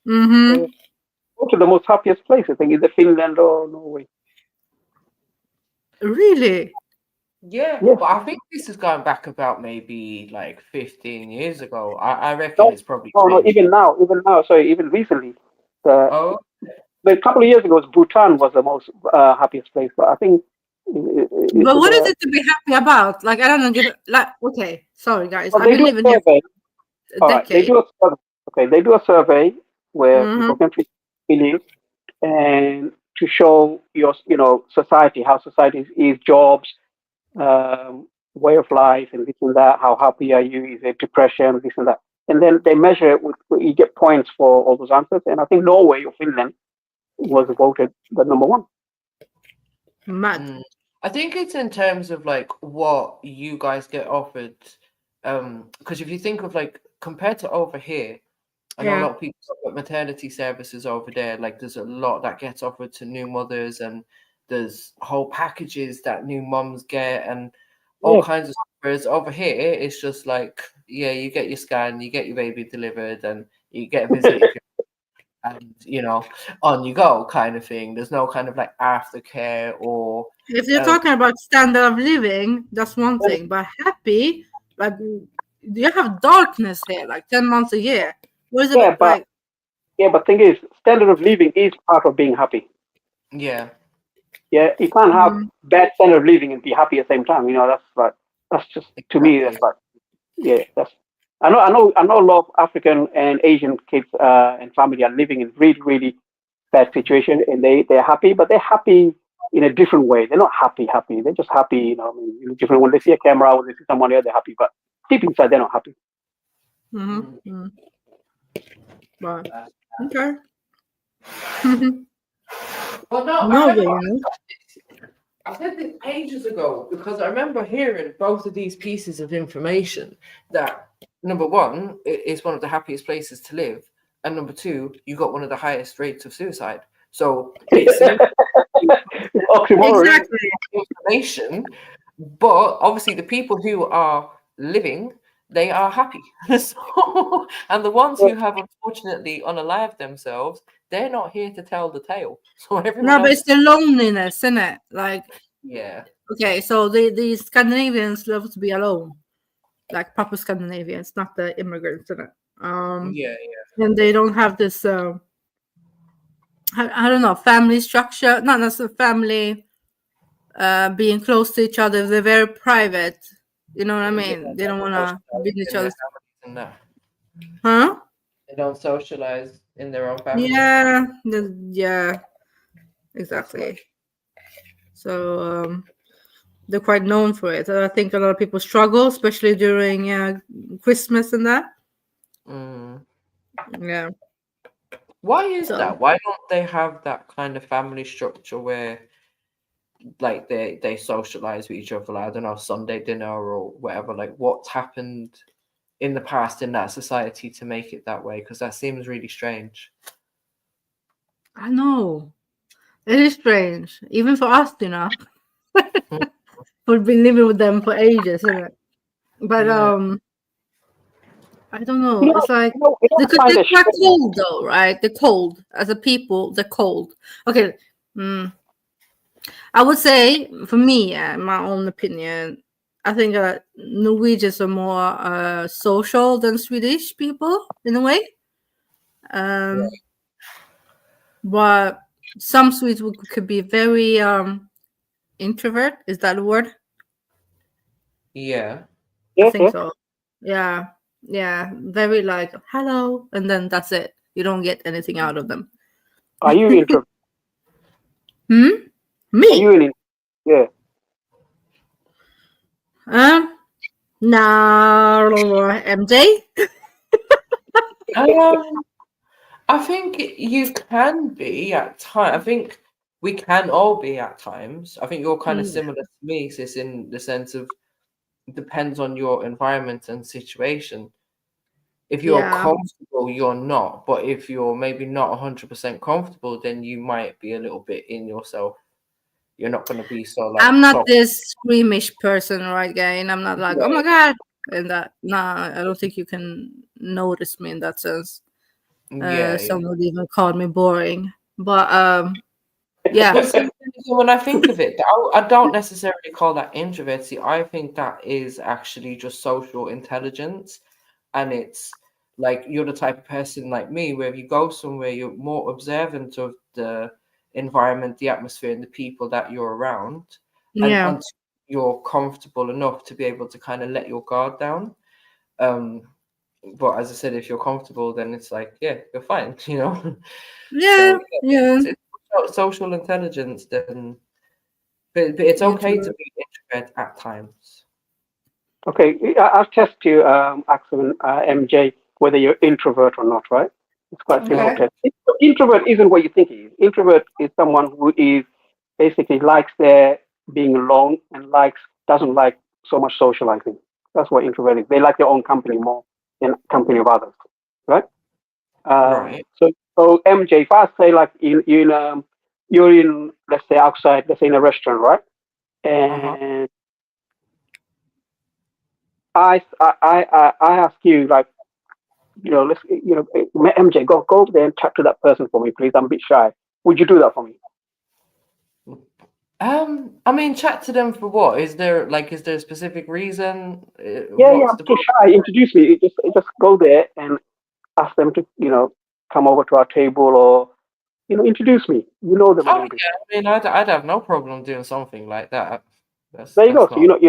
Go to the most happiest place, I think, either Finland or Norway. Really? Yeah, but I think this is going back about maybe 15 years ago. I reckon it's probably no, even now. Sorry, even recently. A couple of years ago, Bhutan was the most happiest place, but I think. But what is it to be happy about? I don't know. Okay, sorry guys, well, I've been living here a decade. They do a survey where people can fill in and to show your, society, how society is, jobs, way of life, and this and that. How happy are you? Is it depression? This and that, and then they measure it. You get points for all those answers, and I think Norway or Finland was voted the number one. Mad. I think it's in terms of what you guys get offered, because if you think of compared to over here, I know a lot of people talk about maternity services over there. There's a lot that gets offered to new mothers, and there's whole packages that new moms get, and all kinds of stuff. Whereas over here, it's just you get your scan, you get your baby delivered, and you get a visit. And on you go kind of thing. There's no kind of aftercare or. If you're talking about standard of living, that's one thing. But happy, you have darkness here, 10 months a year. What is it but thing is, standard of living is part of being happy. Yeah. Yeah, you can't have bad standard of living and be happy at the same time. That's just to me. That's that's. I know a lot of African and Asian kids and family are living in really, really bad situation, and they're happy, but they're happy in a different way. They're not happy. They're just happy, in a different. When they see a camera, when they see someone else, they're happy, but deep inside, they're not happy. Wow. Okay. Well, no, I said this ages ago because I remember hearing both of these pieces of information that number one, it's one of the happiest places to live, and number two, you got one of the highest rates of suicide. So it seems Oxymoron. Exactly. Information, but obviously the people who are living, they are happy. So, and the ones who have unfortunately unalived themselves, they're not here to tell the tale. So everyone No, but else, it's the loneliness, isn't it? Like, yeah, okay, so the Scandinavians love to be alone, like proper Scandinavians, not the immigrants, isn't it? yeah, And they don't have this, I don't know, family structure, not necessarily family, being close to each other. They're very private. You know what I yeah. mean? They don't want to Socialize be in each in their other's. families and that. Huh? They don't socialize in their own families. Yeah. Yeah. That's Exactly. much. So they're quite known for it. I think a lot of people struggle, especially during Christmas and that. Mm. Yeah. Why is So that? Why don't they have that kind of family structure where like they socialize with each other, like, I don't know, Sunday dinner or whatever? Like what's happened in the past in that society to make it that way? Because that seems really strange. I know it is strange, even for us, We've been living with them for ages, isn't it? But Yeah. I don't know. It's like because find they're it quite strange. cold, though, right? They're cold as a people. They're cold. Okay. I would say, for me, my own opinion, I think Norwegians are more social than Swedish people in a way. But some Swedes could be very introvert. Is that a word? Yeah. I think so. Yeah. Yeah. Very like, hello. And then that's it. You don't get anything out of them. Are you introvert? Me? Are you an yeah? No, MJ? I think you can be at times. I think we can all be at times. I think you're kind of similar to me, sis, in the sense of it depends on your environment and situation. If you're Yeah. comfortable, you're not. But if you're maybe not 100% comfortable, then you might be a little bit in yourself. You're not going to be so like I'm not so. this squeamish person, right, guy? And I'm not like, oh my God. And that, nah, I don't think you can notice me in that sense. Yeah, Some would even call me boring. But yeah. But see, when I think of it, I don't necessarily call that introverted. I think that is actually just social intelligence. And it's like you're the type of person like me, where if you go somewhere, you're more observant of the environment, the atmosphere, and the people that you're around. And Yeah. until you're comfortable enough to be able to kind of let your guard down. But as I said, if you're comfortable, then it's like, yeah, you're fine, Yeah. So Yeah. it's social intelligence, then, but it's okay to Introvert. be introvert at times. Okay, I'll test you, Axel and MJ, whether you're introvert or not, right? It's quite simple Okay. test. Introvert isn't what you think he is. Introvert is someone who is basically likes their being alone and doesn't like so much socializing. That's what introvert is. They like their own company more than company of others, right? Right. So MJ, if I say like you're in, let's say outside, let's say in a restaurant, right? Uh-huh. And I ask you like, let's, MJ, go over there and chat to that person for me, please. I'm a bit shy. Would you do that for me? I mean, chat to them for what? Is there a specific reason? Yeah, What's I'm the too shy. Introduce me. Just go there and ask them to, come over to our table or, introduce me. You know them a Oh little bit. yeah, I mean, I'd have no problem doing something like that. There you go. That's So not.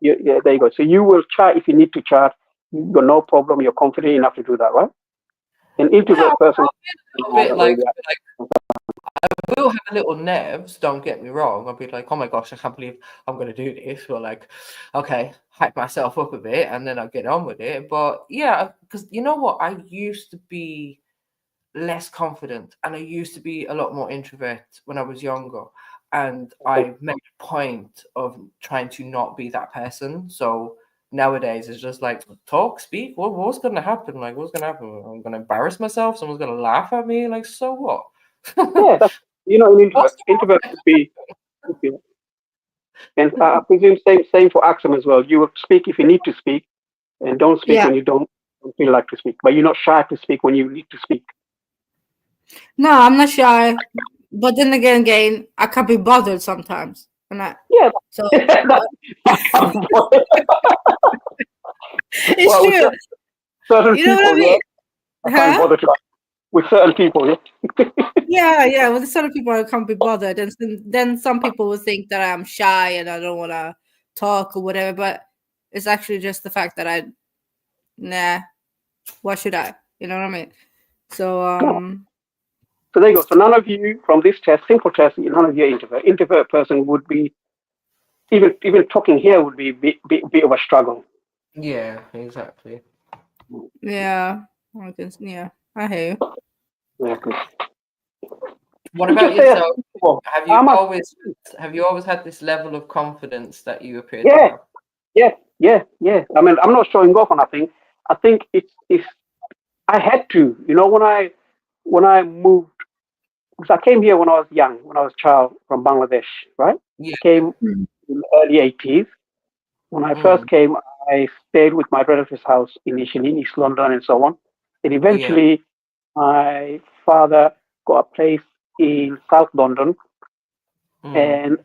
yeah, there you go. So you will chat if you need to chat. You got no problem. You're confident enough to do that, right? An Yeah, introvert person. I'll be a little bit like I will have a little nerves. Don't get me wrong. I'll be like, oh my gosh, I can't believe I'm gonna do this. But like, okay, hype myself up a bit, and then I'll get on with it. But yeah, because you know what, I used to be less confident and I used to be a lot more introvert when I was younger. And I made a point of trying to not be that person. So nowadays it's just like talk, speak. What's gonna happen? Like what's gonna happen? I'm gonna embarrass myself, someone's gonna laugh at me, like so what? Yeah, an introvert. What's the Introvert would be, and I presume same for accent as well. You will speak if you need to speak, and don't speak Yeah. when you don't feel like to speak. But you're not shy to speak when you need to speak. No, I'm not shy. But then again, I can't be bothered sometimes. Yeah. So it's Well, with true. certain You know what I people, yeah, mean? I find Huh? bother to with certain people, yeah. Yeah. With some people, I can't be bothered, and then some people will think that I'm shy and I don't want to talk or whatever. But it's actually just the fact that why should I? You know what I mean? So No. So there you go. So none of you from this test, simple test, none of you are introvert. Introvert person would be even talking here would be bit of a struggle. Yeah, exactly. yeah, I hear you. Yeah, 'cause What you about just say, yourself? well, Have you I'm a, always had this level of confidence that you appear to yeah, have? yeah. I mean, I'm not showing off on nothing. I think it's I had to, when I moved, because I came here when I was young, when I was a child from Bangladesh, right? Yeah. I came in the early 80s. When I first Mm. came, I stayed with my relative's house initially in East London and so on. And Yeah. eventually, my father got a place in South London, Mm. and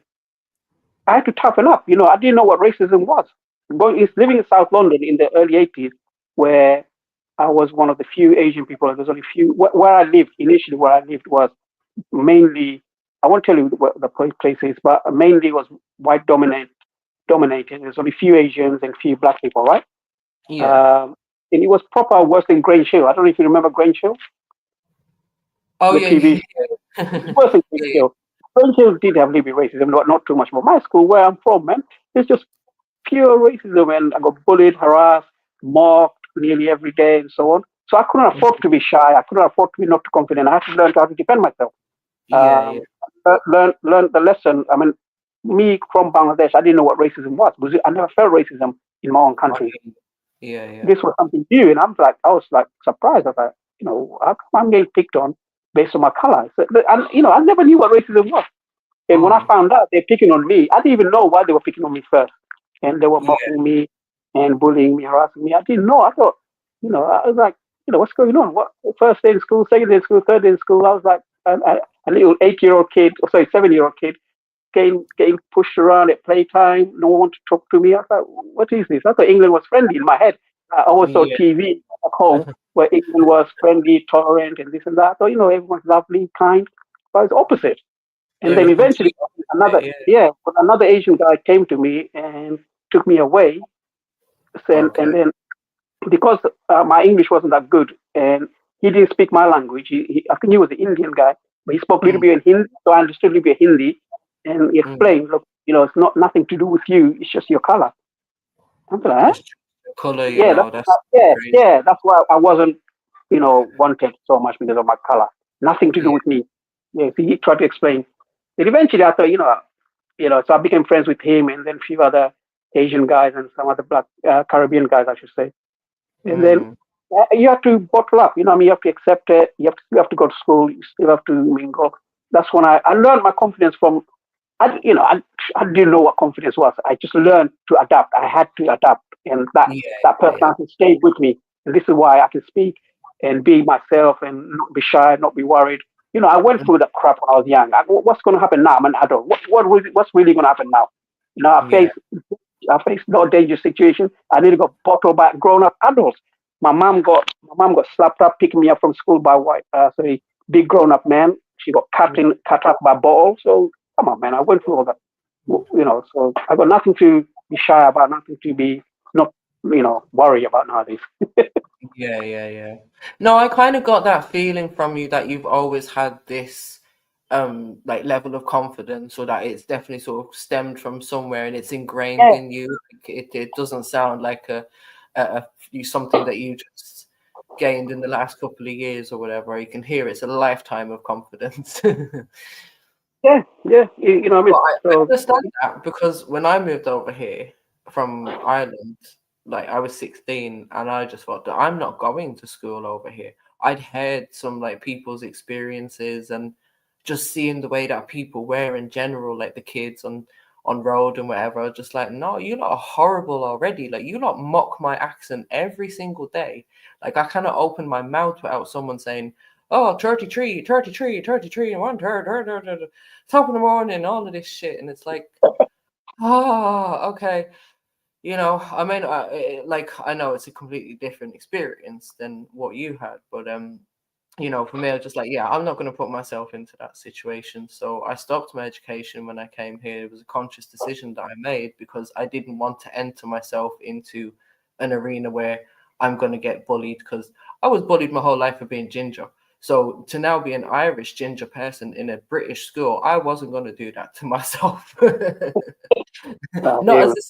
I had to toughen up. I didn't know what racism was. Living in South London in the early 80s, where I was one of the few Asian people. There's only few where I lived initially. Where I lived was mainly. I won't tell you what the place is, but mainly was white dominated. There's only few Asians and few black people, right? Yeah. And it was proper worse than Grange Hill. I don't know if you remember Grange Hill, Oh the yeah, TV. yeah. It was in Grange Yeah. Hill. Grange Hill did have a little bit racism, not too much. But my school, where I'm from, man, it's just pure racism, and I got bullied, harassed, mocked nearly every day, and so on. So I couldn't afford to be shy. I couldn't afford to be not too confident. I had to learn how to defend myself. Yeah. Learn the lesson. I mean, me from Bangladesh, I didn't know what racism was because I never felt racism in my own Oh, country. yeah. Yeah. This was something new, and I was like surprised. I was like, how come I'm getting picked on based on my color? So, and I never knew what racism was. And when I Mm. found out they're picking on me, I didn't even know why they were picking on me first. And they were Yeah. mocking me and bullying me, harassing me. I didn't know. I thought, I was like, what's going on? What first day in school, second day in school, third day in school? I was like a little 8-year-old kid, or sorry, 7-year-old kid, getting pushed around at playtime. No one wanted to talk to me. I was like, what is this? I thought England was friendly in my head. I always saw Yeah. TV at home where England was friendly, tolerant, and this and that. So, everyone's lovely, kind. But it's opposite. And Yeah, then the eventually, complete opposite. Yeah. another Asian guy came to me and took me away. And Okay. then because my English wasn't that good, and he didn't speak my language, I think he was an Indian guy, but he spoke a little Mm. bit in Hindi, so I understood a little bit of Hindi. And he Mm. explained, look, it's not nothing to do with you, it's just your color. I'm like, huh? Just the color, Yeah, that's crazy. that's why I wasn't, wanted so much because of my color. Nothing to do Yeah. with me. Yeah, so he tried to explain. And eventually, I thought, so I became friends with him and then a few other Asian guys and some other black Caribbean guys, I should say. And then Mm. you have to bottle up. You have to accept it. You have to go to school. You still have to mingle. That's when I learned my confidence from. I didn't know what confidence was. I just learned to adapt. I had to adapt, and that Yeah. that Yeah. personality stayed with me. And this is why I can speak and be myself and not be shy, not be worried. I went through the crap when I was young. What's going to happen now? I'm an adult. What's really going to happen now? Yeah. I faced no dangerous situation. I nearly got bottled by grown up adults. My mom got slapped up picking me up from school by big grown up man. She got cut up by ball. So come on, man. I went through all that. So I got nothing to be shy about, nothing to be not worry about nowadays. Yeah. No, I kind of got that feeling from you that you've always had this like level of confidence, or that it's definitely sort of stemmed from somewhere and it's ingrained Yeah, in you. It doesn't sound like something that you just gained in the last couple of years or whatever. You can hear it's a lifetime of confidence. yeah. What I But mean. I So understand that because when I moved over here from Ireland, like I was 16 and I just thought that I'm not going to school over here. I'd heard some like people's experiences and just seeing the way that people wear in general, like the kids on road and whatever, just like, no, you lot are horrible already. Like, you lot mock my accent every single day. Like, I cannot open my mouth without someone saying, oh, 33, 33, 33, and one, top of the morning, all of this shit. And it's like, oh, okay. You know, I mean, like, I know it's a completely different experience than what you had, but you know, for me, I was just like, yeah, I'm not going to put myself into that situation. So I stopped my education when I came here. It was a conscious decision that I made because I didn't want to enter myself into an arena where I'm going to get bullied, because I was bullied my whole life for being ginger. So to now be an Irish ginger person in a British school, I wasn't going to do that to myself. Not as a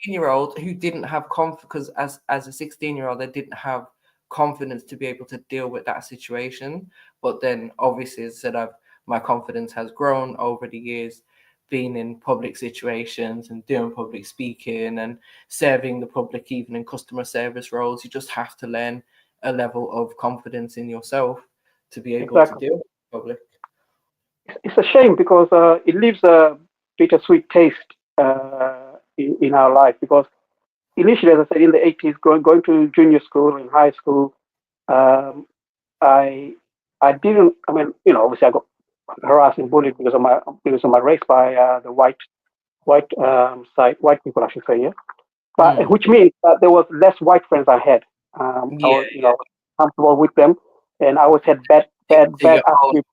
16-year-old who didn't have confidence, because as a 16-year-old, I didn't have confidence to be able to deal with that situation. But then obviously, as I said, my confidence has grown over the years, being in public situations and doing public speaking and serving the public, even in customer service roles. You just have to learn a level of confidence in yourself to be able to deal with the public. It's a shame because it leaves a bittersweet taste in our life, because initially, as I said, in the 80s, going to junior school and high school, I didn't. I mean, you know, obviously, I got harassed and bullied because of my race by the white people, I should say, yeah. But which means that there was less white friends I had. I was, you know, comfortable with them, and I always had bad attitude.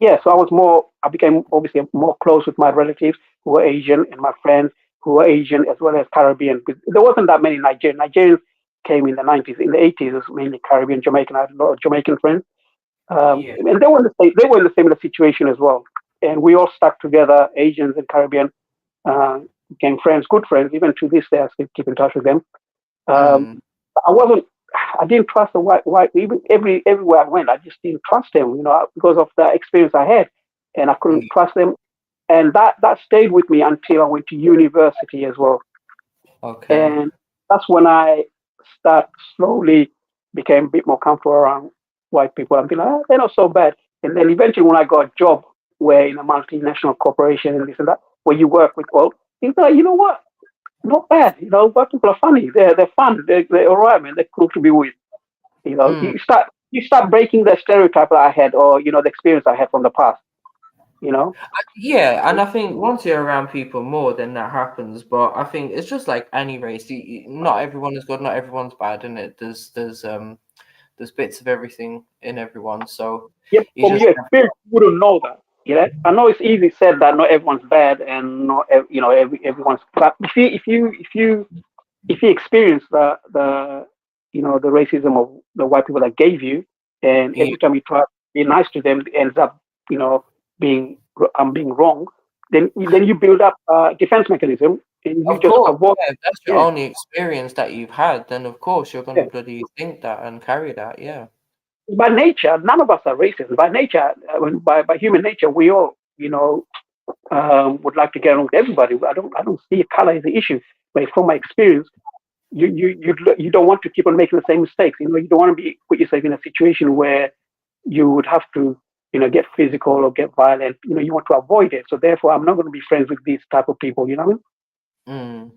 Yeah, so I became obviously more close with my relatives who were Asian and my friends who were Asian as well as Caribbean. There wasn't that many Nigerians. Nigerians came in the 90s. In the 80s, it was mainly Caribbean, Jamaican. I had a lot of Jamaican friends. And they were in the similar situation as well. And we all stuck together, Asians and Caribbean, became friends, good friends. Even to this day, I still keep in touch with them. I didn't trust the white. Even everywhere I went, I just didn't trust them. You know, because of the experience I had, and I couldn't trust them. And that stayed with me until I went to university as well. Okay. And that's when I slowly became a bit more comfortable around white people. I'm thinking, they're not so bad. And then eventually, when I got a job where in a multinational corporation and this and that, where you work with, well, things like, you know what? Not bad. You know, white people are funny. They're fun. They're all right, man. They're cool to be with. You know, you start breaking the stereotype that I had, or you know, the experience I had from the past. You know. Yeah, and I think once you're around people more, then that happens. But I think it's just like any race. Not everyone is good. Not everyone's bad, in it. There's bits of everything in everyone. So yeah, from your experience, you wouldn't know that. Yeah, I know it's easy said that not everyone's bad and not you know everyone's. But if you experience the you know the racism of the white people that gave you, and every time you try to be nice to them, it ends up you know being wrong. Then you build up a defense mechanism, and you just avoid. If that's your only experience that you've had, then of course you're going to bloody think that and carry that. Yeah. By nature, none of us are racist. By nature, by human nature, we all you know would like to get along with everybody. I don't see color as the issue, but from my experience, you don't want to keep on making the same mistakes. You know, you don't want to put yourself in a situation where you would have to, you know, get physical or get violent. You know, you want to avoid it. So therefore, I'm not going to be friends with these type of people. You know what I mean?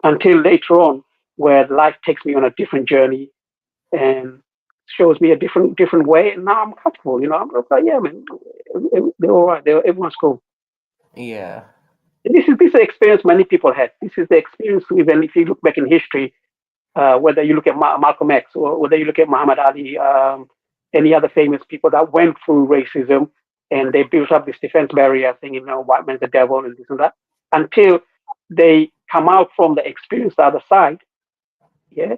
Until later on, where life takes me on a different journey and shows me a different way, and now I'm comfortable. You know, I'm like, yeah, man, they're all right. Everyone's cool. Yeah. This is the experience many people had. This is the experience, even if you look back in history, whether you look at Malcolm X or whether you look at Muhammad Ali, any other famous people that went through racism and they built up this defense barrier, saying, you know, white man's the devil and this and that, until they come out from the experience the other side, yeah,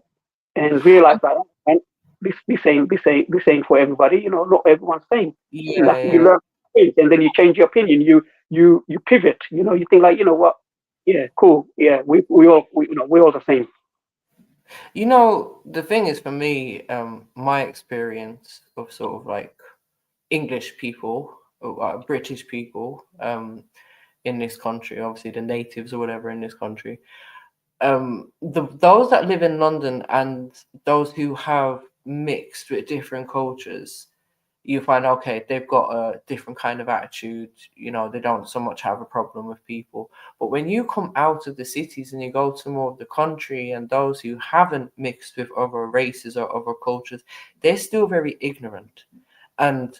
and realize that and this ain't for everybody. You know, not everyone's same. Yeah. You learn, and then you change your opinion. You pivot. You know, you think like, you know what? Yeah, cool. Yeah, we all we're all the same. You know, the thing is for me, my experience of sort of like English people, or British people, in this country, obviously the natives or whatever in this country, those that live in London and those who have mixed with different cultures, you find, okay, they've got a different kind of attitude. You know, they don't so much have a problem with people. But when you come out of the cities and you go to more of the country, and those who haven't mixed with other races or other cultures, they're still very ignorant. And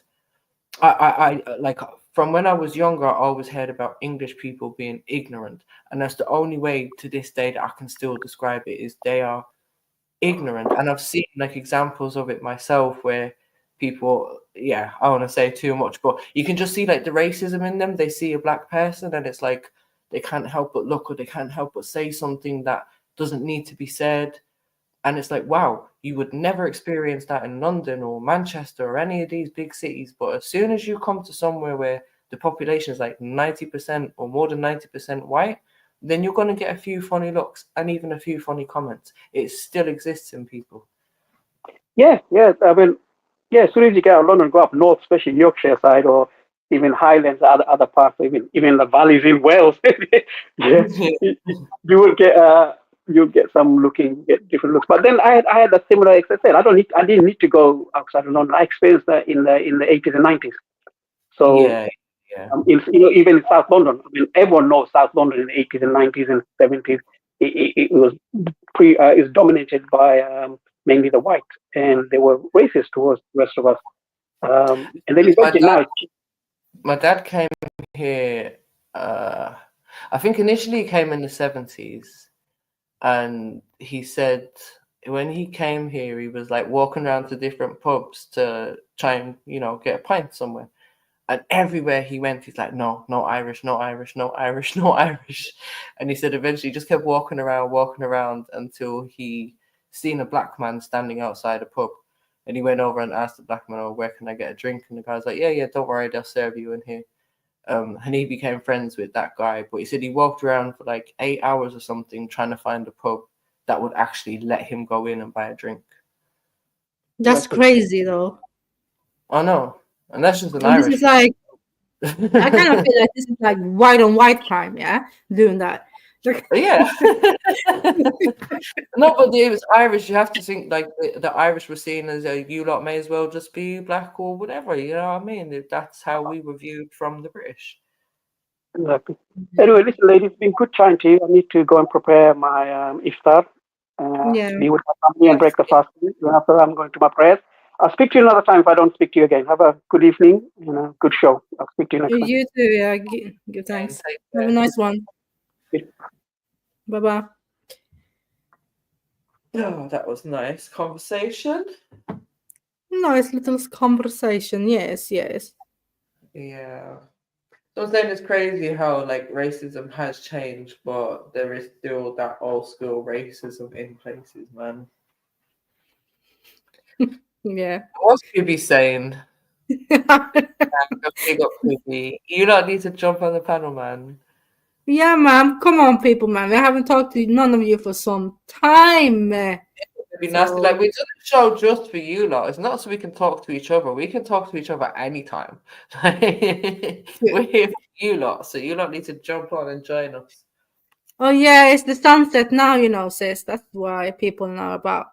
I like, from when I was younger, I always heard about English people being ignorant, and that's the only way to this day that I can still describe it, is they are ignorant. And I've seen like examples of it myself where people, yeah, I don't want to say too much, but you can just see like the racism in them. They see a black person and it's like they can't help but look, or they can't help but say something that doesn't need to be said. And it's like, wow, you would never experience that in London or Manchester or any of these big cities. But as soon as you come to somewhere where the population is like 90% or more than 90% white, then you're going to get a few funny looks and even a few funny comments. It still exists in people. Yeah, yeah. I mean, yeah. As soon as you get out of London, go up north, especially Yorkshire side, or even Highlands, other parts, even the valleys in Wales. Yeah, you will get you'll get some get different looks. But then I had a similar, as I said, I didn't need to go outside of London. I experienced that in the 80s and 90s. So Yeah, yeah. Even in South London, I mean, everyone knows South London in the 80s and 90s and 70s. It was is dominated by mainly the white, and they were racist towards the rest of us. And then eventually now, My dad came here, I think initially he came in the 70s, and he said when he came here, he was like walking around to different pubs to try and, you know, get a pint somewhere. And everywhere he went, he's like, no, no Irish, no Irish, no Irish, no Irish. And he said eventually he just kept walking around until he seen a black man standing outside a pub. And he went over and asked the black man, oh, where can I get a drink? And the guy's like, yeah, yeah, don't worry, they'll serve you in here. And he became friends with that guy. But he said he walked around for like 8 hours or something trying to find a pub that would actually let him go in and buy a drink. That's crazy, though. I know. And that's just an And Irish. this is like, I kind of feel like this is like white on white crime, yeah, doing that. Yeah. No, but it was Irish. You have to think like the Irish were seen as you lot may as well just be black or whatever. You know what I mean? That's how we were viewed from the British. exactly. Anyway, listen, ladies, it's been good chatting to you. I need to go and prepare my iftar. Yeah. Be with my family and break the fast. After I'm going to my prayers. I'll speak to you another time if I don't speak to you again. Have a good evening and a good show. I'll speak to you next time. You too, yeah. Give thanks. Have a nice one. Bye bye. Oh, that was nice conversation. Nice little conversation. Yes, yes. Yeah. So I'm saying it's crazy how like racism has changed, but there is still that old school racism in places, man. Yeah. What could you be saying? Big up, Piggy. You don't need to jump on the panel, man. Yeah, man. Come on, people, man. We haven't talked to none of you for some time. It'd be nasty. Like, we did a show just for you lot. It's not so we can talk to each other. We can talk to each other anytime. We're here for you lot, so you lot need to jump on and join us. Oh yeah, it's the sunset now, you know, sis. That's why people know about.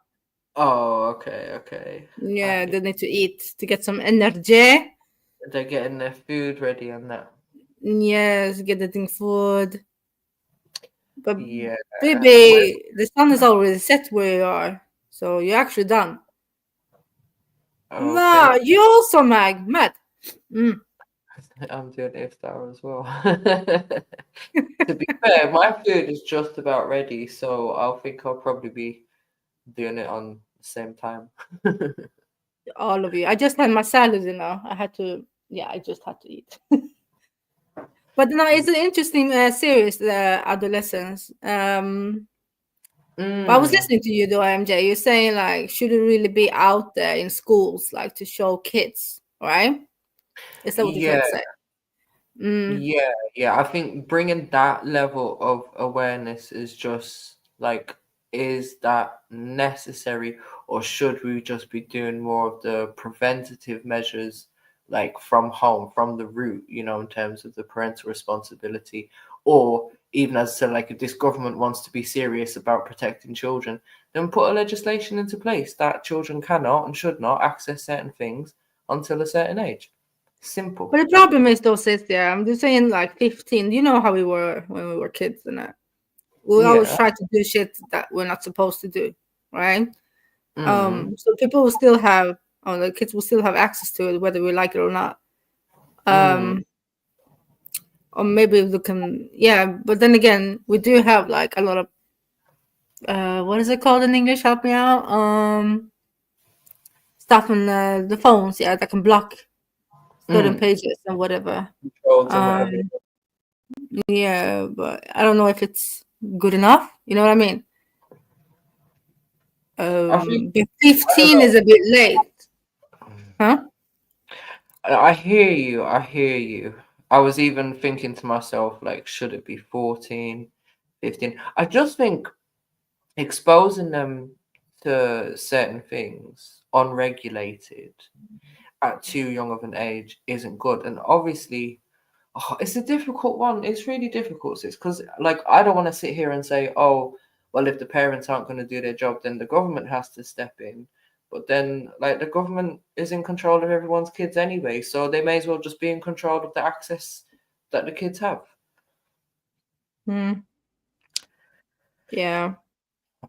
Oh, okay. Yeah, they need to eat to get some energy. They're getting their food ready and that. Yes, getting food. But yeah, baby, the sun is already set where you are, so you're actually done. Okay. No, you also, Matt. I'm doing iftar as well. To be fair, my food is just about ready, so I think I'll probably be doing it on the same time. All of you. I just had my salad, you know. I just had to eat. But no, it's an interesting series, Adolescence. But I was listening to you though, MJ. You're saying like, should it really be out there in schools, like to show kids, right? Is that what you're trying to say? Yeah. I think bringing that level of awareness is just like, is that necessary, or should we just be doing more of the preventative measures, like from home, from the root, you know, in terms of the parental responsibility? Or even as I said, like if this government wants to be serious about protecting children, then put a legislation into place that children cannot and should not access certain things until a certain age. Simple. But the problem is, though, sis, I'm just saying, like 15. You know how we were when we were kids, and that we always Yeah. try to do shit that we're not supposed to do, right? Mm. So people will still have, or the kids will still have access to it, whether we like it or not. Or maybe we can, yeah. But then again, we do have like a lot of, what is it called in English? Help me out. Stuff on the phones, yeah, that can block certain pages and whatever. Controls and whatever. Yeah, but I don't know if it's good enough. You know what I mean? But 15 is a bit late, huh? I hear you. I hear you. I was even thinking to myself, like, should it be 14, 15? I just think exposing them to certain things unregulated at too young of an age isn't good. And obviously, it's a difficult one. It's really difficult, sis, because like I don't want to sit here and say, oh, well, if the parents aren't going to do their job, then the government has to step in. But then, like, the government is in control of everyone's kids anyway, so they may as well just be in control of the access that the kids have. Yeah.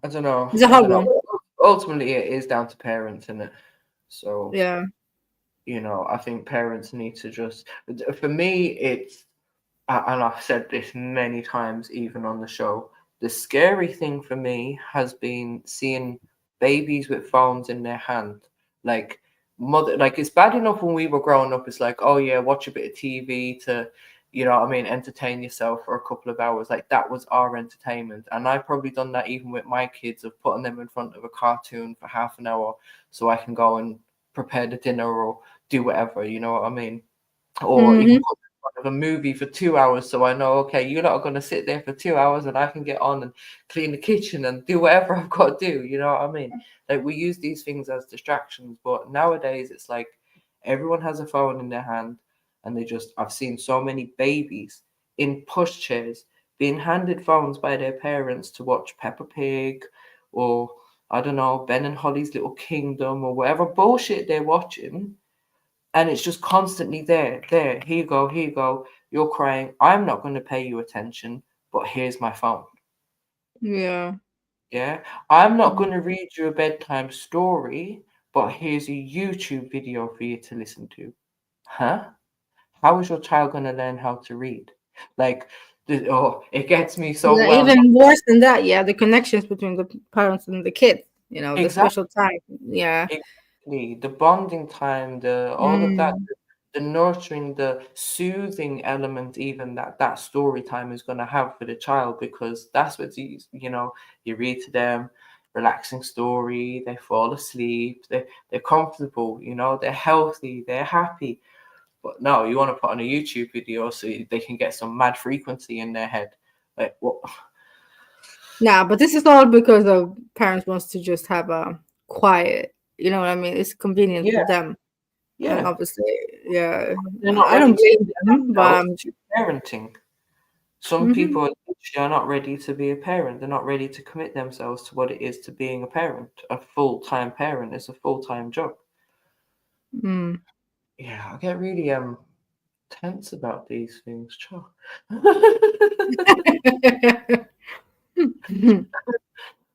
I don't know. It's a hard one. Ultimately, it is down to parents, isn't it? So yeah, I think parents need to just. For me, it's, and I've said this many times, even on the show. The scary thing for me has been seeing babies with phones in their hand. Like it's bad enough when we were growing up. It's like, oh yeah, watch a bit of TV to, entertain yourself for a couple of hours. Like that was our entertainment. And I've probably done that even with my kids, of putting them in front of a cartoon for half an hour so I can go and prepare the dinner or do whatever, you know what I mean? Or even put them in front of a movie for 2 hours so I know, okay, you're not going to sit there for 2 hours and I can get on and clean the kitchen and do whatever I've got to do, you know what I mean? Like we use these things as distractions, but nowadays it's like everyone has a phone in their hand and I've seen so many babies in pushchairs being handed phones by their parents to watch Peppa Pig or I don't know, Ben and Holly's Little Kingdom or whatever bullshit they're watching. And it's just constantly there, here you go, you're crying. I'm not going to pay you attention, but here's my phone. Yeah. Yeah. I'm not going to read you a bedtime story, but here's a YouTube video for you to listen to. Huh? How is your child going to learn how to read? Like, it gets me so Yeah, well. even worse than that, yeah, the connections between the parents and the kids, the Exactly. special time. Yeah. Exactly. The bonding time, all of that, the nurturing, the soothing element, even that story time is going to have for the child, because that's what you read to them, relaxing story, they fall asleep, they're comfortable, they're healthy, they're happy. But no, you want to put on a YouTube video so they can get some mad frequency in their head. Like what? Nah, but this is all because of parents wants to just have a quiet. You know what I mean? It's convenient for them. Yeah. And obviously, yeah. They're not I don't ready blame them, but parenting. Some people are not ready to be a parent. They're not ready to commit themselves to what it is to being a parent. A full-time parent is a full-time job. Yeah, I get really tense about these things, Chuck.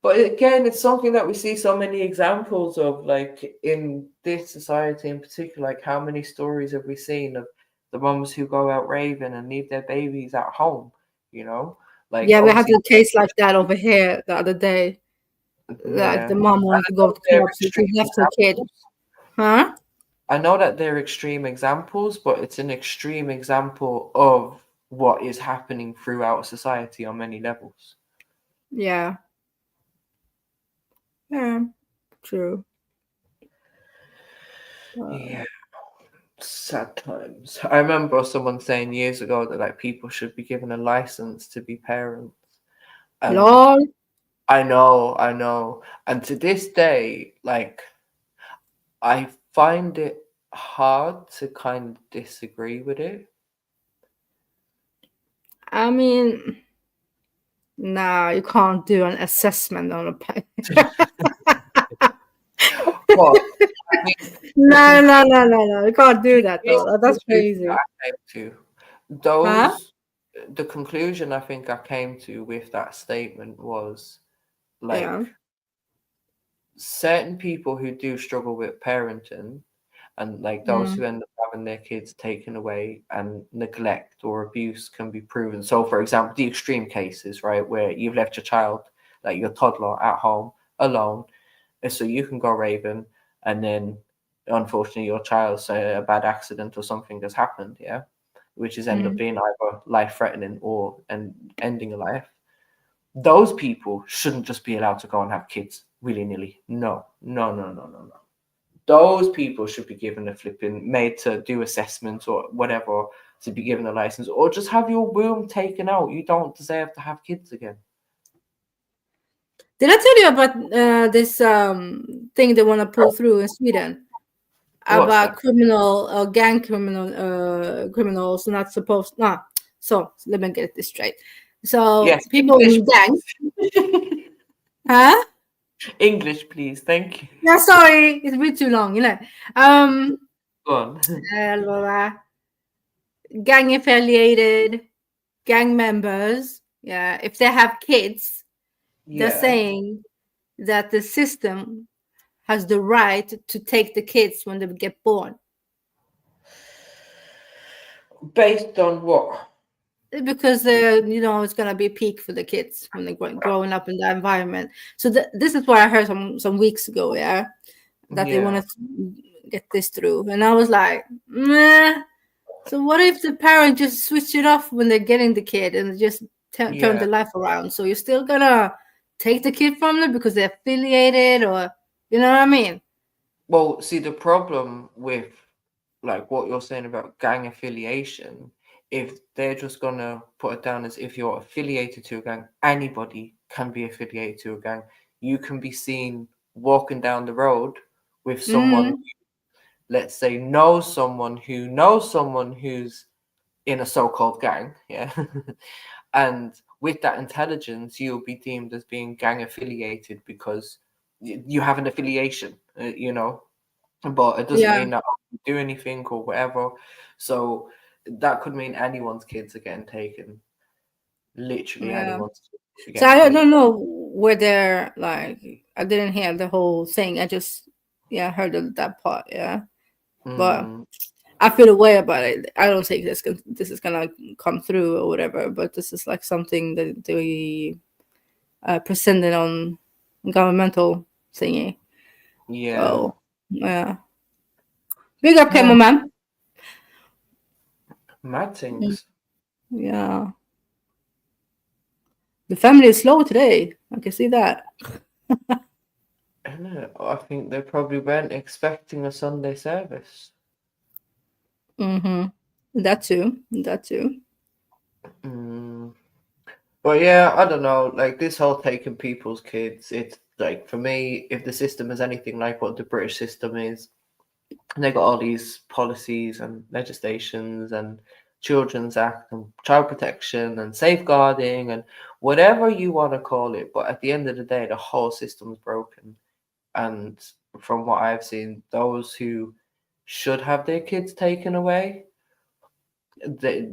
But again, it's something that we see so many examples of, like in this society in particular. Like, how many stories have we seen of the mums who go out raving and leave their babies at home? Like yeah, we had obviously, a case like that over here the other day. Like the mom wanted to go to clubs, so she left her kid. Huh? I know that they're extreme examples, but it's an extreme example of what is happening throughout society on many levels. Yeah. Yeah, true. Yeah, sad times. I remember someone saying years ago that like people should be given a license to be parents. Lol. I know. And to this day, like I find it hard to kind of disagree with it. I mean, nah, you can't do an assessment on a But I mean, No. You can't do that though. That's crazy. I came to Huh? the conclusion I think I came to with that statement was like Yeah. certain people who do struggle with parenting and like those who end up having their kids taken away and neglect or abuse can be proven. So, for example, the extreme cases, right, where you've left your child, like your toddler, at home alone, and so you can go raving, and then unfortunately your child, say a bad accident or something has happened, yeah, which is end up being either life threatening or ending a life. Those people shouldn't just be allowed to go and have kids willy nilly. No. Those people should be given a flipping made to do assessments or whatever to be given a license, or just have your womb taken out. You don't deserve to have kids again. Did I tell you about this thing they want to pull through in Sweden What's about that? gang criminals not supposed? No, so let me get this straight. So Yes, people in gangs, huh? English, please. Thank you. Yeah, sorry, it's been too long, you know. Go on. Gang affiliated gang members, yeah, if they have kids, they're Yeah. saying that the system has the right to take the kids when they get born. Based on what? Because it's gonna be a peak for the kids when they're growing up in that environment. So this is what I heard some weeks ago, yeah, that they Yeah. wanted to get this through, and I was like, meh. So what if the parent just switch it off when they're getting the kid and just turn the life around? So you're still gonna take the kid from them because they're affiliated, or you know what I mean? Well, see, the problem with like what you're saying about gang affiliation, if they're just gonna put it down as if you're affiliated to a gang, anybody can be affiliated to a gang. You can be seen walking down the road with someone, let's say, knows someone who's in a so-called gang, yeah. And with that intelligence, you'll be deemed as being gang affiliated because you have an affiliation, but it doesn't Yeah, mean that you do anything or whatever. So that could mean anyone's kids are getting taken. Literally yeah. anyone's kids are So getting I don't taken. know whether like I didn't hear the whole thing. I just heard that part. Yeah, but I feel a way about it. I don't think this is gonna come through or whatever. But this is like something that they presented on governmental thingy. Yeah. So yeah, big up, Kemo man. Mad things. Yeah, the family is slow today. I can see that. I think they probably weren't expecting a Sunday service. That too. But yeah, I don't know. Like this whole taking people's kids, it's like for me, if the system is anything like what the British system is, and they got all these policies and legislations and Children's Act and child protection and safeguarding and whatever you want to call it. But at the end of the day, the whole system is broken. And from what I've seen, those who should have their kids taken away, they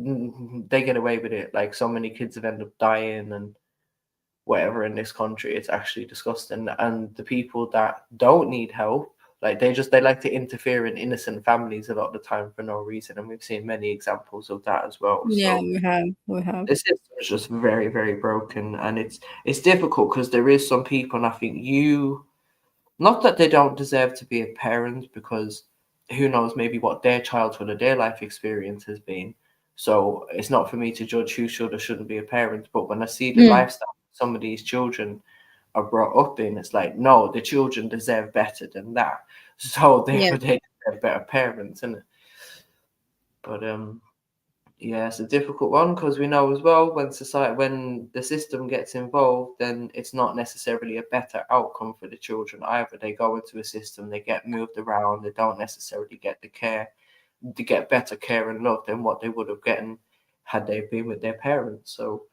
get away with it. Like so many kids have ended up dying and whatever in this country. It's actually disgusting. And the people that don't need help, like they like to interfere in innocent families a lot of the time for no reason, and we've seen many examples of that as well. Yeah, So we have. the system is just very, very broken, and it's difficult because there is some people, and I think not that they don't deserve to be a parent, because who knows maybe what their childhood or their life experience has been. So it's not for me to judge who should or shouldn't be a parent. But when I see the lifestyle some of these children are brought up in, it's like, no, the children deserve better than that. So therefore they deserve better parents, isn't it? But yeah, it's a difficult one because we know as well when the system gets involved, then it's not necessarily a better outcome for the children either. They go into a system, they get moved around, they don't necessarily get the care, to get better care and love than what they would have gotten had they been with their parents. So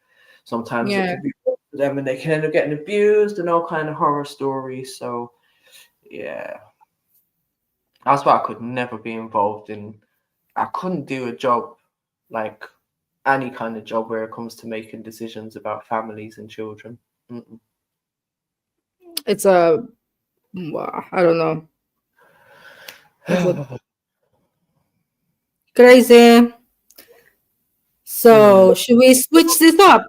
sometimes it can be for them and they can end up getting abused and all kind of horror stories. So yeah. That's why I could never be involved in. I couldn't do a job like any kind of job where it comes to making decisions about families and children. Mm-mm. It's a, I don't know. It's crazy. So should we switch this up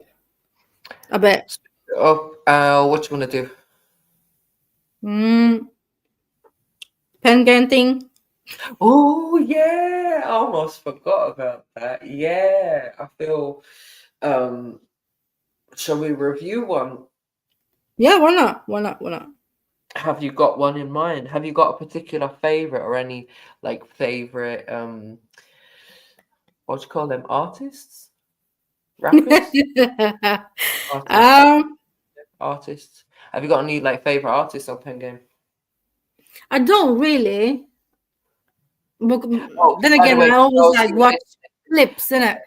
a bit? What you want to do? Pen game thing. Oh yeah, I almost forgot about that. Yeah, I feel. Shall we review one? Yeah, why not? Why not? Why not? Have you got one in mind? Have you got a particular favorite or any like favorite what do you call them? Artists? Rappers? Artists. Artists. Have you got any like favorite artists on Pen Game? I don't really. But Oh, then by the again, way, I for always those like who are watch listening, clips, innit? I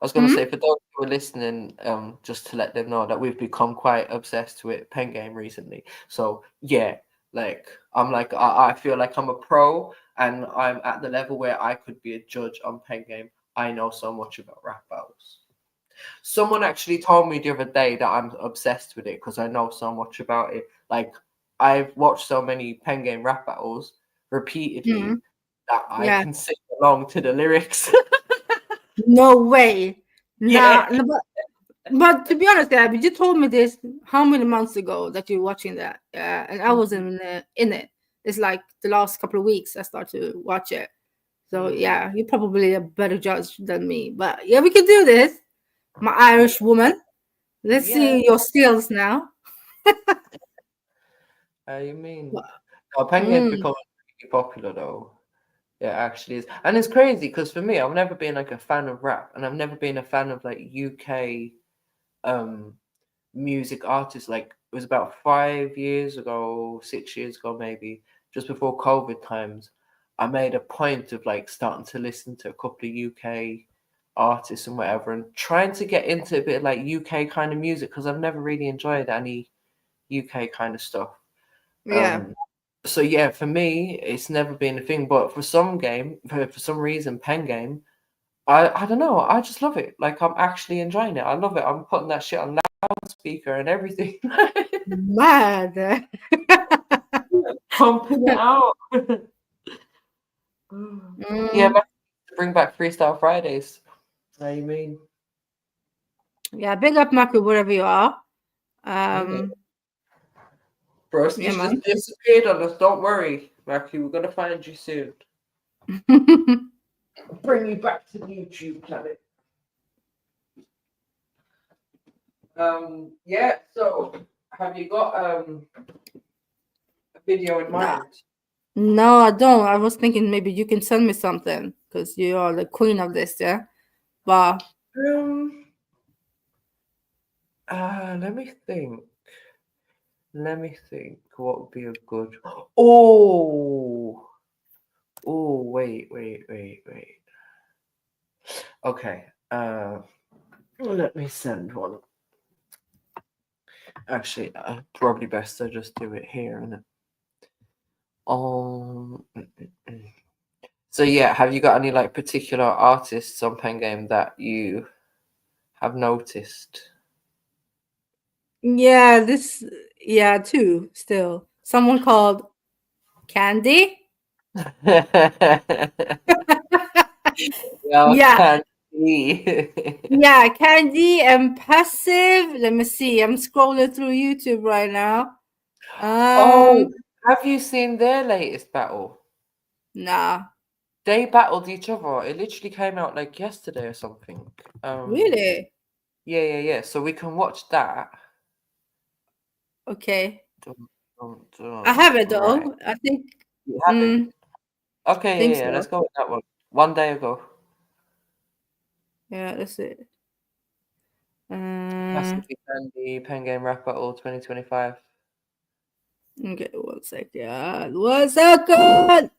was going to say for those who are listening, just to let them know that we've become quite obsessed with Pen Game recently. So yeah, like I feel like I'm a pro, and I'm at the level where I could be a judge on Pen Game. I know so much about rap battles. Someone actually told me the other day that I'm obsessed with it because I know so much about it. Like I've watched so many Pen Game rap battles repeatedly that I Yeah. can sing along to the lyrics. No way. Yeah. Nah, no, but to be honest, Gabby, you told me this how many months ago that you're watching that, and I wasn't in it. It's like the last couple of weeks I started to watch it. So yeah, you're probably a better judge than me. But yeah, we can do this. My Irish woman. Let's see your skills now. You mean? No, Pen Game's becoming pretty popular though. Yeah, it actually is. And it's crazy because for me, I've never been like a fan of rap and I've never been a fan of like UK music artists. Like it was about 5 years ago, 6 years ago maybe, just before COVID times, I made a point of like starting to listen to a couple of UK artists and whatever and trying to get into a bit of like UK kind of music because I've never really enjoyed any UK kind of stuff. Yeah. So yeah, for me, it's never been a thing. But for some reason, Pen Game, I don't know. I just love it. Like I'm actually enjoying it. I love it. I'm putting that shit on loudspeaker and everything. Mad. Pumping it out. Yeah, man, bring back Freestyle Fridays. How you mean? Yeah, big up Maki wherever you are. Broski's Yeah, man. just disappeared on us. Don't worry, Maki. We're gonna find you soon. Bring you back to the YouTube planet. Yeah, so have you got a video in mind? No, I don't. I was thinking maybe you can send me something because you are the queen of this, yeah. But Let me think. Let me think. What would be a good? Oh, wait. Okay. Let me send one. Actually, probably best to just do it here, isn't it? So yeah, have you got any like particular artists on Pen Game that you have noticed? yeah, too. Still, someone called Candy. Yeah, Candy. yeah, Candy and Passive. Let me see. I'm scrolling through YouTube right now. Oh, have you seen their latest battle? Nah. They battled each other. It literally came out like yesterday or something. Really? Yeah. So we can watch that. Okay. I have it though. Right. I think. You have it. Okay, Think yeah. so. Let's go with that one. One day ago. Yeah, that's it. Massively Candy Pen Game Rap Battle 2025. Okay, 1 second. 1 second.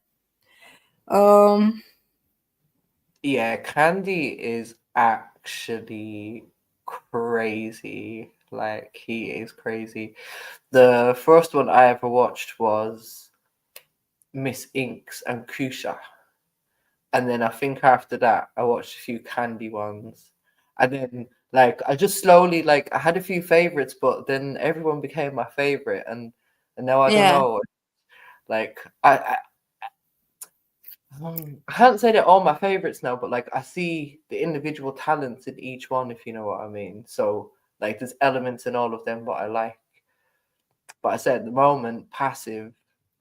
Yeah, Candy is actually crazy. Like he is crazy. The first one I ever watched was Miss Inks and Kusha. And then I think after that, I watched a few Candy ones. And then, like, I just slowly, like, I had a few favorites, but then everyone became my favorite. And now I don't know. Like, I can't say they're all my favorites now, but, like, I see the individual talents in each one, if you know what I mean. So, like, there's elements in all of them that I like. But I said at the moment, Passive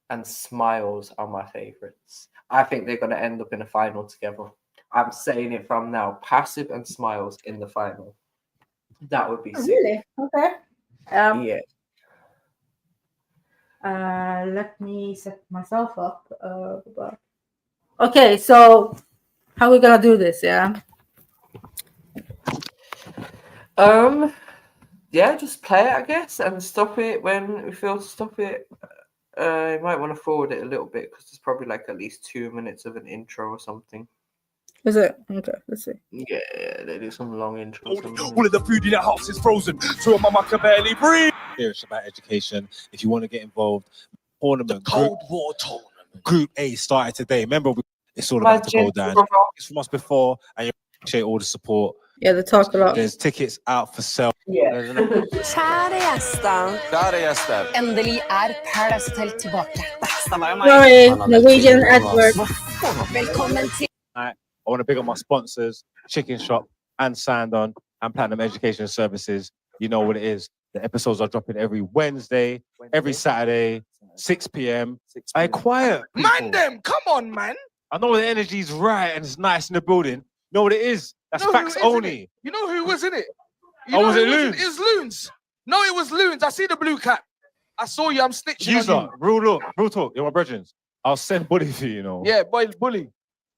and Smiles are my favorites. I think they're going to end up in a final together. I'm saying it from now. Passive and Smiles in the final. That would be sick. Really? Okay. Yeah. Let me set myself up. Okay, so how are we gonna do this? Yeah. Yeah, just play it, I guess, and stop it when we feel to stop it. You might want to forward it a little bit because there's probably like at least 2 minutes of an intro or something. Is it? Okay, let's see. Yeah, they do some long intros. All of the food in the house is frozen, so my mama can barely breathe. It's about education. If you want to get involved, tournament, The Cold War tournament. Group A started today. Remember, it's all about to go down. It's from us before, and you appreciate all the support. Yeah, they talk a lot. There's tickets out for sale. Yeah. Kjære gjester. Endelig Paradise Hotel tilbake. Sorry, Norwegian advert. Velkommen til. I want to big up my sponsors, Chicken Shop and Sandon and Platinum Education Services. You know what it is. The episodes are dropping every Wednesday, every Saturday, 6 p.m. I quiet. Man, them, come on, man. I know the energy's right and it's nice in the building. You know what it is? That's facts only. You know who was in it? Was it Loons? It was Loons. No, it was Loons. I see the blue cap. I saw you. I'm snitching on Real talk. You're my brethren. I'll send Bully for you, you know. Yeah, boy, Bully.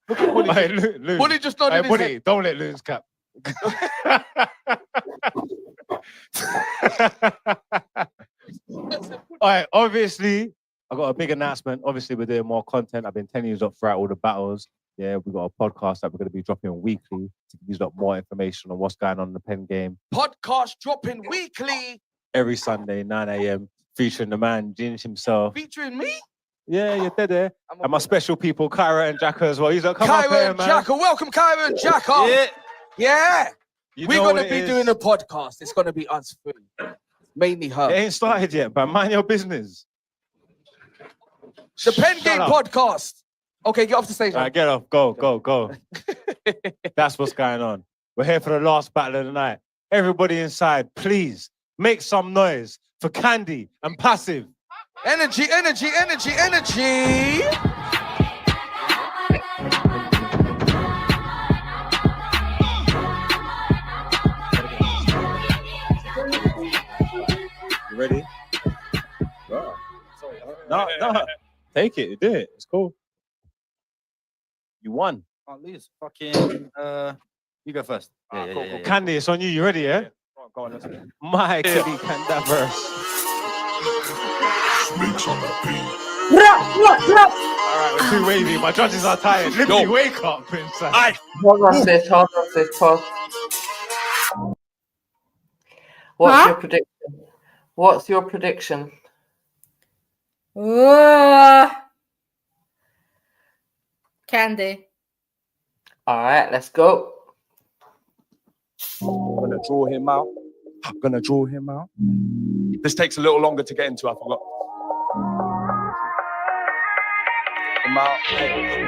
Look at Bully. Loons. Bully just nodded his Bully, head. don't let Loons cap. All right, obviously, I got a big announcement. Obviously, we're doing more content. I've been telling you throughout all the battles. Yeah, we've got a podcast that we're going to be dropping weekly to give you more information on what's going on in the pen game. Podcast dropping weekly. Every Sunday, 9 a.m., featuring the man, Ginge himself. Featuring me? Yeah, you're dead there. And my special people, Kyra and Jacka as well. He's like, come up Kyra here, and man. Jacka. Welcome, Kyra and Jacka. Yeah. We're going to be doing a podcast. It's going to be us three. Mainly her. It ain't started yet, but mind your business. The Pen Game Podcast. Okay, get off the stage. All right, get off. Go. That's what's going on. We're here for the last battle of the night. Everybody inside, please make some noise for Candy and Passive. Energy. You ready? No. Take it. You did it. It's cool. You won. At least fucking you go first. Yeah. Candy, it's on you. You ready, yeah? Go on, let's go. My Kitty Candaverse. Snakes on that beat. Alright, we're too wavy. My judges are tired. Liberty, wake up, inside. Hold on, sis. Pause. What's your prediction? What's your prediction? Candy. All right, let's go. I'm gonna draw him out. This takes a little longer to get into. I forgot. I'm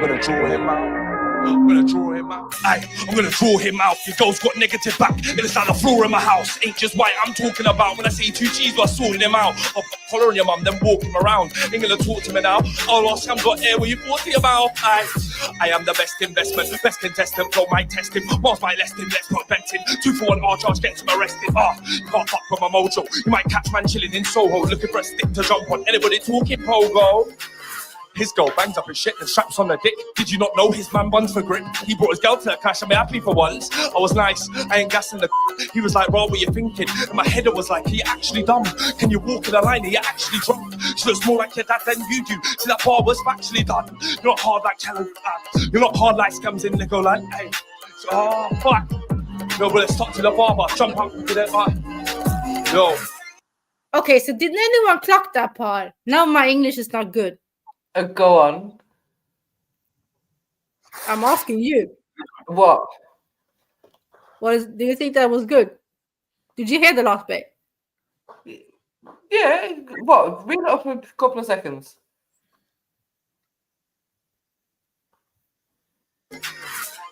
gonna draw him out. I'm gonna draw him out. Your girl's got negative back. It's like the floor in my house. Ain't just white I'm talking about. When I say 2 G's, we're sorting him out. I'll put a collar on your mum, then walk him around. Ain't gonna talk to me now. I'll ask him, got air, what you talking about? I am the best investment, best contestant. Flow might test him, Mars might lest him. Let's put bets in. 2 for 1 R charge, gets him arrested. Can't fuck with my mojo. You might catch man chilling in Soho, looking for a stick to jump on. Anybody talking pogo? His girl bangs up his shit and straps on the dick. Did you not know his man buns for grip? He brought his girl to the clash and be happy for once. I was nice, I ain't gassing the He was like, what were you thinking? And my header was like, are you actually dumb? Can you walk in a line? Are you actually drunk? She looks more like your dad than you do. See, that bar was factually done. You're not hard like challenge. You're not hard like scams in Legoland. Hey. Fuck. No, but let's talk to the barber. Jump up to the Yo. Okay, so did anyone clock that part? Now my English is not good. Go on. I'm asking you. What? Do you think that was good? Did you hear the last bit? Yeah. What? Read it up for a couple of seconds.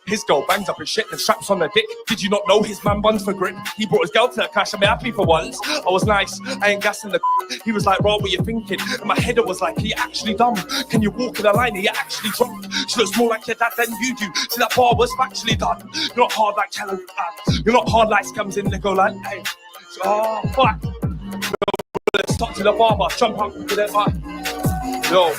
His girl bangs up his shit and straps on her dick. Did you not know his man buns for grip? He brought his girl to the clash and be happy for once. I was nice, I ain't gassing the. He was like, Rob, what you thinking? And my header was like, are you actually dumb? Can you walk in a line? Are you actually drunk? She looks more like your dad than you do. See, that bar was factually done. You're not hard like Callum. You're not hard like scums in Nicola. Hey. Oh, fuck. Let's talk to the barber. Jump up with it. Yo.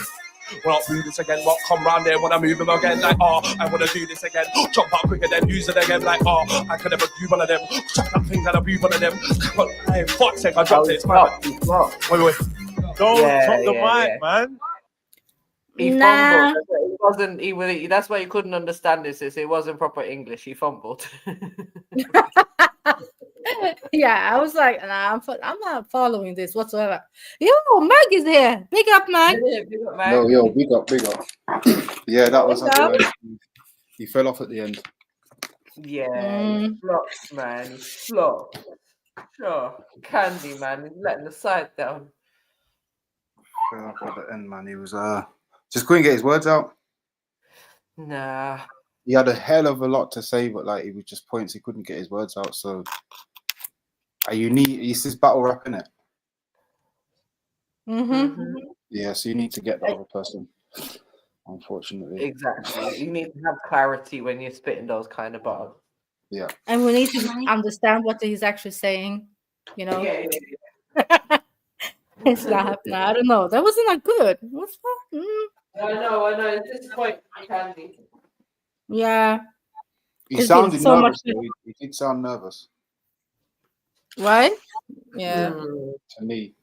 Well, I'll do this again, well, come round there when I move him again, like, oh, I wanna do this again, jump up quicker then use it again, like, oh, I could never do one of them, chuck that thing that I breathe one of them, hey, fuck's sake, I dropped it, it's mad. Wait. Don't drop the mic, man. He fumbled. It wasn't, that's why you couldn't understand this, it wasn't proper English, he fumbled. Yeah, I was like, nah, I'm not following this whatsoever. Yo, Mag is here. Big up, Mag. Big up, Mag. Yo, big up. Yeah, that was he fell off at the end. Yeah, he flopped, man. He flopped. Sure. Candy, man. He's letting the side down. Fell off at the end, man. He was just couldn't get his words out. Nah. He had a hell of a lot to say, but like it was just points he couldn't get his words out. So it's this battle rap, innit? Yeah, so you need to get the other person, unfortunately. Exactly. You need to have clarity when you're spitting those kind of bars. Yeah. And we need to understand what he's actually saying, you know. Yeah. It's not happening. I don't know. That wasn't that good. What's that? I know. It's just quite Candy. Yeah. He sounded so nervous. He did sound nervous. Right? Yeah. To me.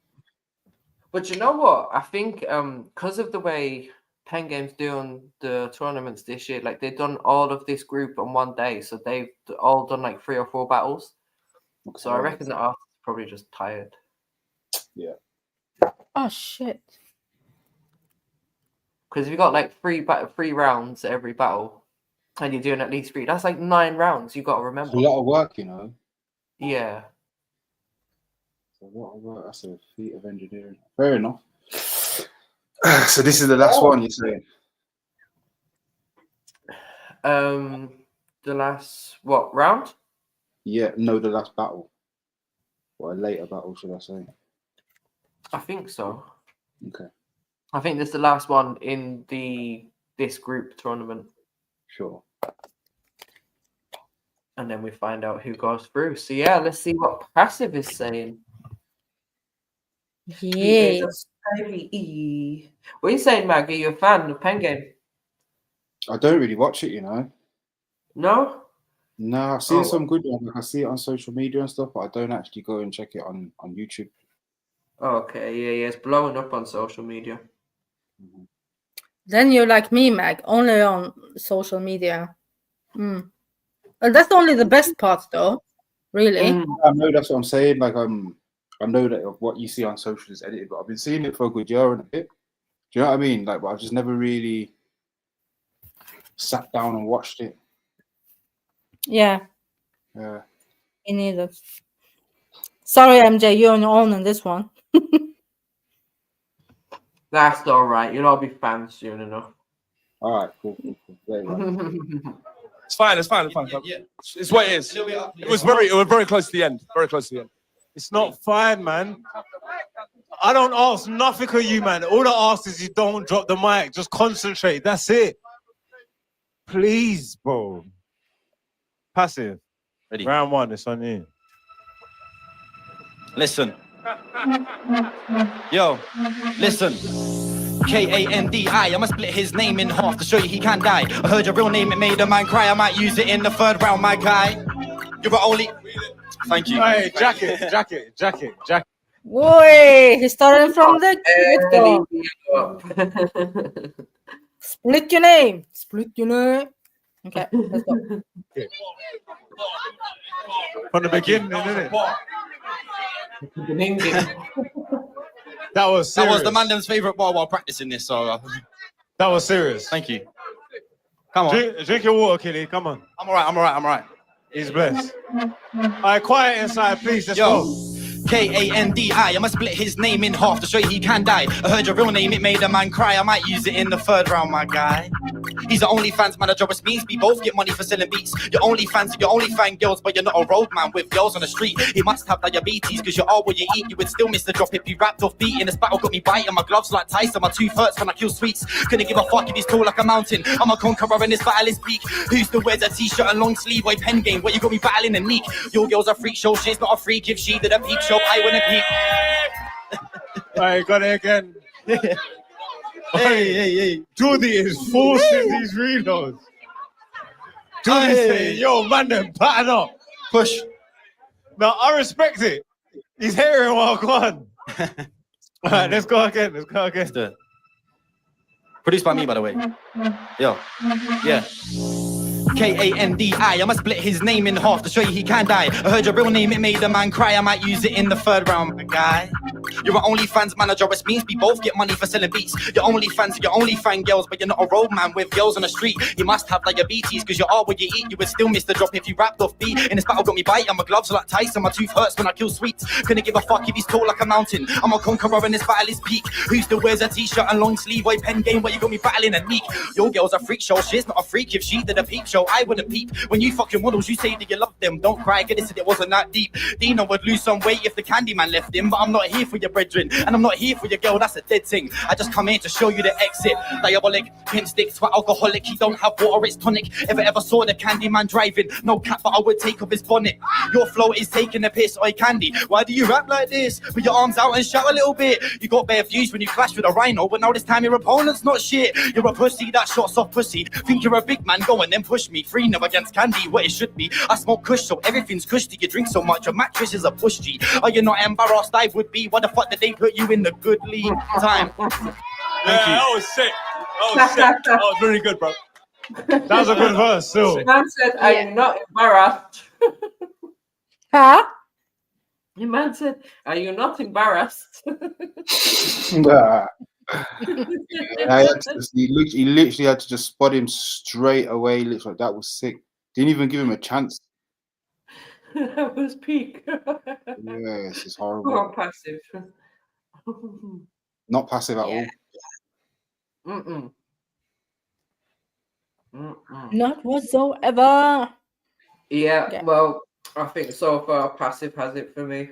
But you know what? I think because of the way Pen Game's doing the tournaments this year, like they've done all of this group on one day, so they've all done like 3 or 4 battles. Okay. So I reckon the artist is probably just tired. Yeah. Oh shit. Because if you got like 3 rounds every battle, and you're doing at least 3, that's like 9 rounds. You got to remember. It's a lot of work, you know. Yeah. A lot of work. That's a feat of engineering. Fair enough. So this is the last one, you're saying? The last round? Yeah, no, the last battle. Or a later battle, should I say? I think so. Okay. I think this is the last one in this group tournament. Sure. And then we find out who goes through. So yeah, let's see what Passive is saying. Yes. What are you saying, Mag? Are you a fan of Pen Game? I don't really watch it, you know. No? No, I've seen some good ones. I see it on social media and stuff, but I don't actually go and check it on YouTube. Okay, yeah, it's blowing up on social media. Then you're like me, Mag, only on social media. Well, that's only the best part, though. Really? I know, that's what I'm saying. Like, I know that what you see on social is edited, but I've been seeing it for a good year and a bit. Do you know what I mean? Like, but I've just never really sat down and watched it. Yeah. Yeah. Me neither. Sorry, MJ, you're on your own on this one. That's all right. You'll all be fans soon enough. All right, cool. Very well. It's fine. Yeah. It's what it is. It was very close to the end. Very close to the end. It's not fine, man. I don't ask nothing of you, man. All I ask is you don't drop the mic. Just concentrate. That's it. Please, bro. Passive. Ready. Round 1, it's on you. Listen. Yo, listen. K-A-N-D-I, I'ma split his name in half to show you he can die. I heard your real name, it made a man cry. I might use it in the 3rd round, my guy. You're the only... Thank you. Hey, jacket. Boy, he started from the Split your name. Okay, let's go. Okay. From the beginning, innit? That was the Mandem's favourite bar while practicing this, so... That was serious. Thank you. Come on. Drink your water, Killy. Come on. I'm alright. He's blessed. All right, quiet inside, please. Let's go. K-A-N-D-I, I'ma split his name in half to show you he can die. I heard your real name, it made a man cry. I might use it in the third round, my guy. He's the OnlyFans manager, which means we both get money for selling beats. You're OnlyFans, you're only fan girls, but you're not a road man with girls on the street. He must have diabetes, cause you're all what you eat. You would still miss the drop if you wrapped off beat. In this battle got me biting my gloves like Tyson. My tooth hurts when I kill sweets. Couldn't give a fuck if he's tall like a mountain. I'm a conqueror in this battle is peak. Who still wears a t-shirt and long sleeve? Boy, pen game, where you got me battling and meek. Your girl's a freak show, she's not a freak. If she did a peep show, I wouldn't peep. Alright, got it again. Hey. Judy is forcing these reloads. Judy's saying, yo, man, then pattern up. Push. Now, I respect it. He's hearing what I want. Alright, let's go again. Let's do it. Produced by me, by the way. Yo. Yeah. K-A-N-D-I, I'ma split his name in half to show you he can die. I heard your real name, it made a man cry. I might use it in the third round, my guy. You're an OnlyFans manager, which means we both get money for selling beats. You're OnlyFans, you're only fan girls, but you're not a road man with girls on the street. You must have diabetes, cause you're all what you eat. You would still miss the drop if you wrapped off beat. In this battle got me biting my gloves like Tyson. My tooth hurts when I kill sweets. Couldn't give a fuck if he's tall like a mountain. I'm a conqueror in this battle is peak. Who still wears a t-shirt and long sleeve? Boy, pen game, where you got me battling and meek. Your girl's a freak show, she's not a freak. If she did a peep show, I wouldn't peep. When you fuck your models, you say that you love them. Don't cry, get it, said it wasn't that deep. Dino would lose some weight if the candy man left him. But I'm not here for your brethren, and I'm not here for your girl, that's a dead thing. I just come here to show you the exit. Diabolic, pimp stick, twat alcoholic. He don't have water, it's tonic. Ever saw the candy man driving? No cap, but I would take off his bonnet. Your flow is taking a piss, oi candy. Why do you rap like this? Put your arms out and shout a little bit. You got bare views when you clash with a rhino, but now this time your opponent's not shit. You're a pussy that shots off pussy. Think you're a big man, go and then push me. 3-0 against candy, what it should be. I smoke kush, so everything's cushy. You drink so much, your mattress is a push G. Are you not embarrassed? I would be. Why the fuck did they put you in the good league? Time. Thank you. That was sick. That was really good, bro. That was a good verse, still. Man said, are you not embarrassed? Huh? The man said, are you not embarrassed? Nah. He literally had to just spot him straight away. Literally, that was sick. Didn't even give him a chance. That was peak. Yes, it's horrible. Oh, passive. Not passive at all. Mm-mm. Not whatsoever. Yeah, well, I think so far passive has it for me.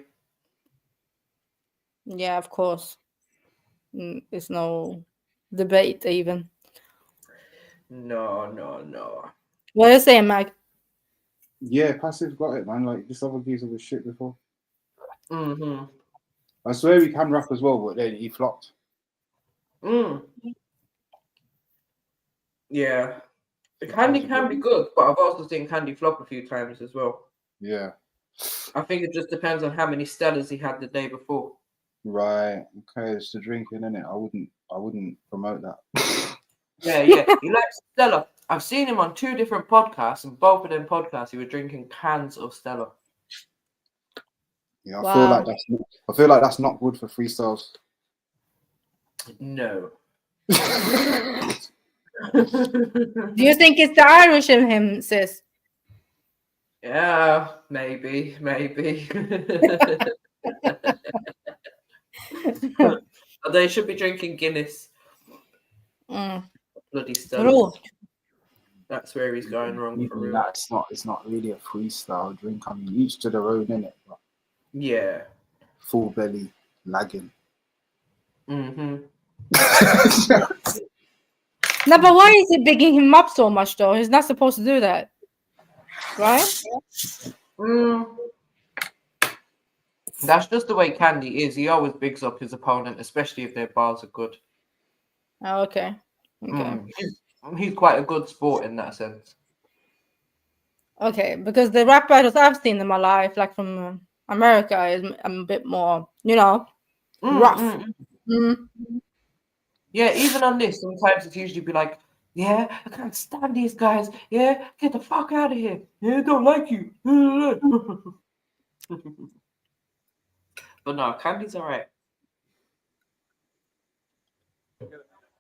Yeah, of course. It's no debate even. No. What are you saying, Mag? Yeah, passive got it, man. Like this other geezer was shit before. Mm-hmm. I swear he can rap as well, but then he flopped. Yeah. Candy can be good, but I've also seen Candy flop a few times as well. Yeah. I think it just depends on how many Stellas he had the day before. Right. Okay, it's the drinking, isn't it? I wouldn't promote that. Yeah. He likes Stella. I've seen him on 2 different podcasts, and both of them podcasts he was drinking cans of Stella. Yeah, I feel like that's not good for freestyles. No. Do you think it's the Irish in him, sis? Yeah, maybe. They should be drinking Guinness. Bloody Stella. That's where he's going wrong for real. It's not really a freestyle drink. I mean, each to their own, innit? Yeah. Full belly, lagging. No, but why is he bigging him up so much, though? He's not supposed to do that. Right? That's just the way Candy is. He always bigs up his opponent, especially if their bars are good. Oh, okay. He's quite a good sport in that sense. Okay, because the rap battles I've seen in my life, like from America, is a bit more, rough. Yeah, even on this, sometimes it's usually be like, yeah, I can't stand these guys. Yeah, get the fuck out of here. Yeah, I don't like you. But no, Candy's all right.